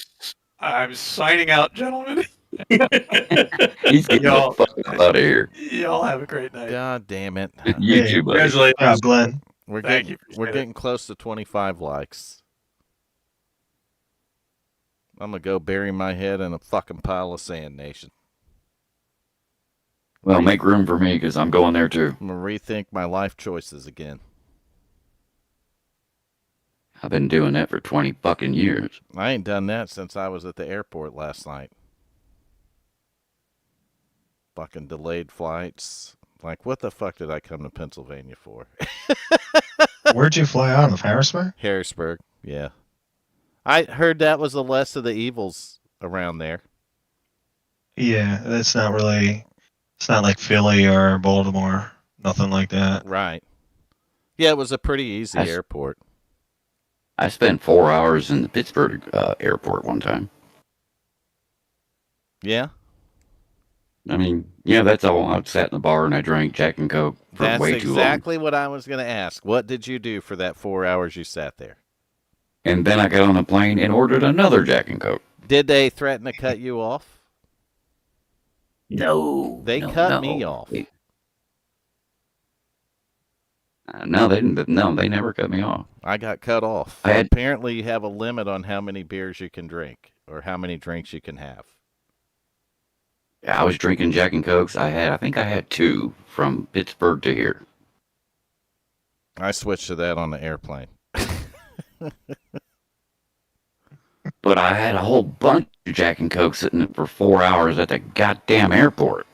I'm signing out, gentlemen. He's getting Y'all- the fuck out of here. Y'all have a great night. God damn it. You Hey, too, buddy. Congratulations. Yeah, Glenn. We're Thank getting, you. Appreciate we're it. getting close to 25 likes. I'm going to go bury my head in a fucking pile of sand, Nation. Well, make room for me, because I'm going there too. I'm going to rethink my life choices again. I've been doing that for 20 fucking years. I ain't done that since I was at the airport last night. Fucking delayed flights. Like, what the fuck did I come to Pennsylvania for? Where'd you fly out of? Harrisburg? Harrisburg, yeah. I heard that was the less of the evils around there. Yeah, that's not really. It's not like Philly or Baltimore. Nothing like that. Right. Yeah, it was a pretty easy That's- airport. I spent 4 hours in the Pittsburgh airport one time. Yeah, I mean, yeah, that's all. I sat in the bar and I drank Jack and Coke for that's way too long. exactly what I was going to ask. What did you do for that 4 hours you sat there? And then I got on a plane and ordered another Jack and Coke. Did they threaten to cut you off? No. They no, cut no. me off. No, they didn't. No, they never cut me off. I got cut off. I had- Apparently, you have a limit on how many beers you can drink or how many drinks you can have. Yeah, I was drinking Jack and Cokes. I think I had 2 from Pittsburgh to here. I switched to that on the airplane. But I had a whole bunch of Jack and Coke sitting for 4 hours at the goddamn airport.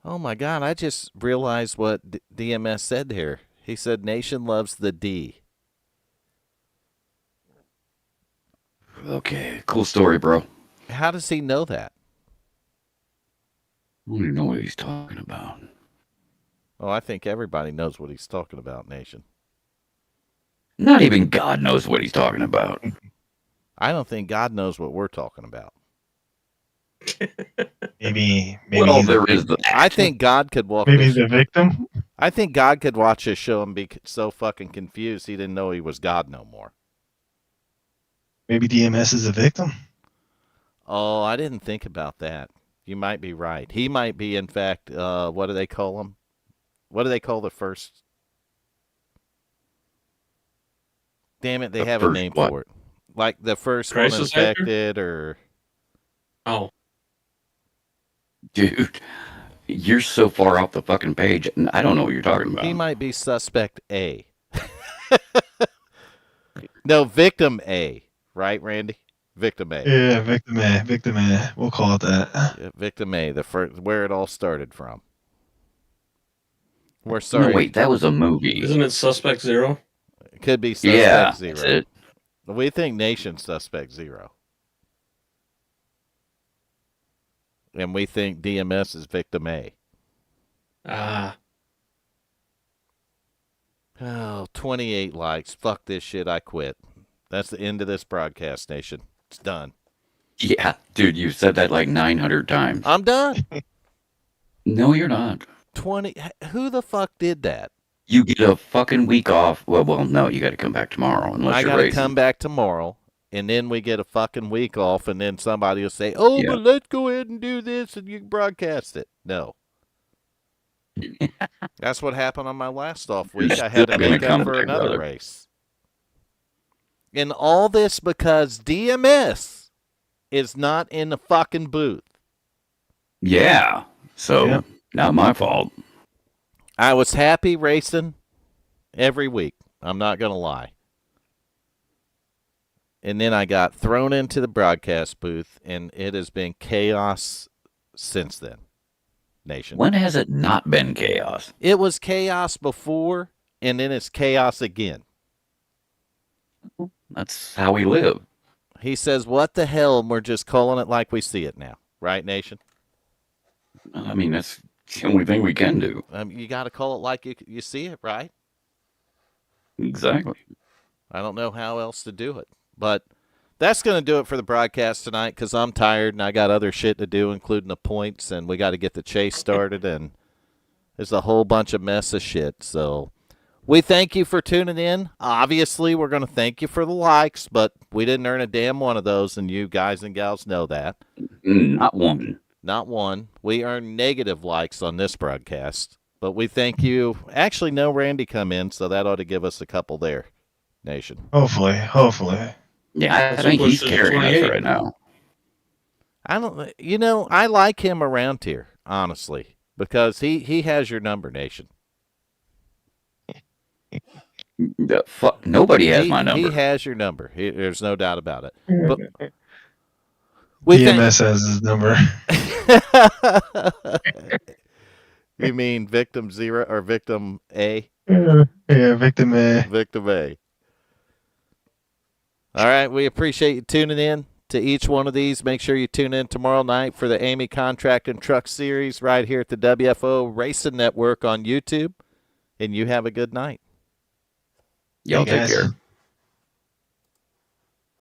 Oh my God! I just realized what DMS said here. He said Nation loves the D. Okay, cool story, bro. How does he know that? I don't even know what he's talking about. Oh, I think everybody knows what he's talking about, Nation. Not even God knows what he's talking about. I don't think God knows what we're talking about. Maybe Well, there is that. I think God could walk. maybe the victim. I think God could watch this show and be so fucking confused he didn't know he was God no more. Maybe DMS is a victim. Oh, I didn't think about that. You might be right. He might be, in fact, what do they call him? What do they call the first? Damn it, they have a name for it. Like the first one Crisis actor? infected or... Oh, Dude, you're so far off the fucking page, and I don't know what you're talking about. He might be suspect A. No, victim A. Right, Randy? Victim A. Yeah, victim A. Victim A. We'll call it that. Yeah, victim A, the first, where it all started from. We're sorry. No, wait, that was a movie. isn't it Suspect Zero? It could be Suspect Yeah, Zero. that's it. We think Nation Suspect Zero. And we think DMS is Victim A. Ah, Oh, 28 likes. Fuck this shit. I quit. That's the end of this broadcast, Nation. It's done. Yeah, dude, you said that like 900 times. I'm done. No, you're not. 20. Who the fuck did that? You get a fucking week off. Well, no, you got to come back tomorrow unless I you're got to racing. come back tomorrow, and then we get a fucking week off, and then somebody will say, oh, Yeah. but let's go ahead and do this, and you can broadcast it. No. That's what happened on my last off week. You're I had to still gonna make up come for back, another brother. race. And all this because DMS is not in the fucking booth. Yeah, so Yeah. not my fault. I was happy racing every week. I'm not going to lie. And then I got thrown into the broadcast booth, and it has been chaos since then, Nation. When has it not been chaos? It was chaos before, and then it's chaos again. That's how we live. He says, what the hell, and we're just calling it like we see it now. Right, Nation? I mean, that's the only thing we can do. You got to call it like you see it, right? Exactly. I don't know how else to do it. But that's going to do it for the broadcast tonight because I'm tired and I got other shit to do, including the points, and we got to get the chase started, and there's a whole bunch of mess of shit. So we thank you for tuning in. Obviously, we're going to thank you for the likes, but we didn't earn a damn one of those, and you guys and gals know that. Not one. Not one. We earned negative likes on this broadcast, but we thank you. Actually, no Randy come in, so that ought to give us a couple there, Nation. Hopefully. Yeah, I That's think what he's pushes carrying us 28. right now. I don't. I like him around here, honestly, because he has your number, Nation. The fuck, nobody has my number. He has your number. There's no doubt about it. But we DMS has his number. You mean Victim Zero or Victim A? Yeah, victim A. Victim A. All right, we appreciate you tuning in to each one of these. Make sure you tune in tomorrow night for the Amy Contract and Truck Series right here at the WFO Racing Network on YouTube. And you have a good night. Y'all Hey, take guys. care.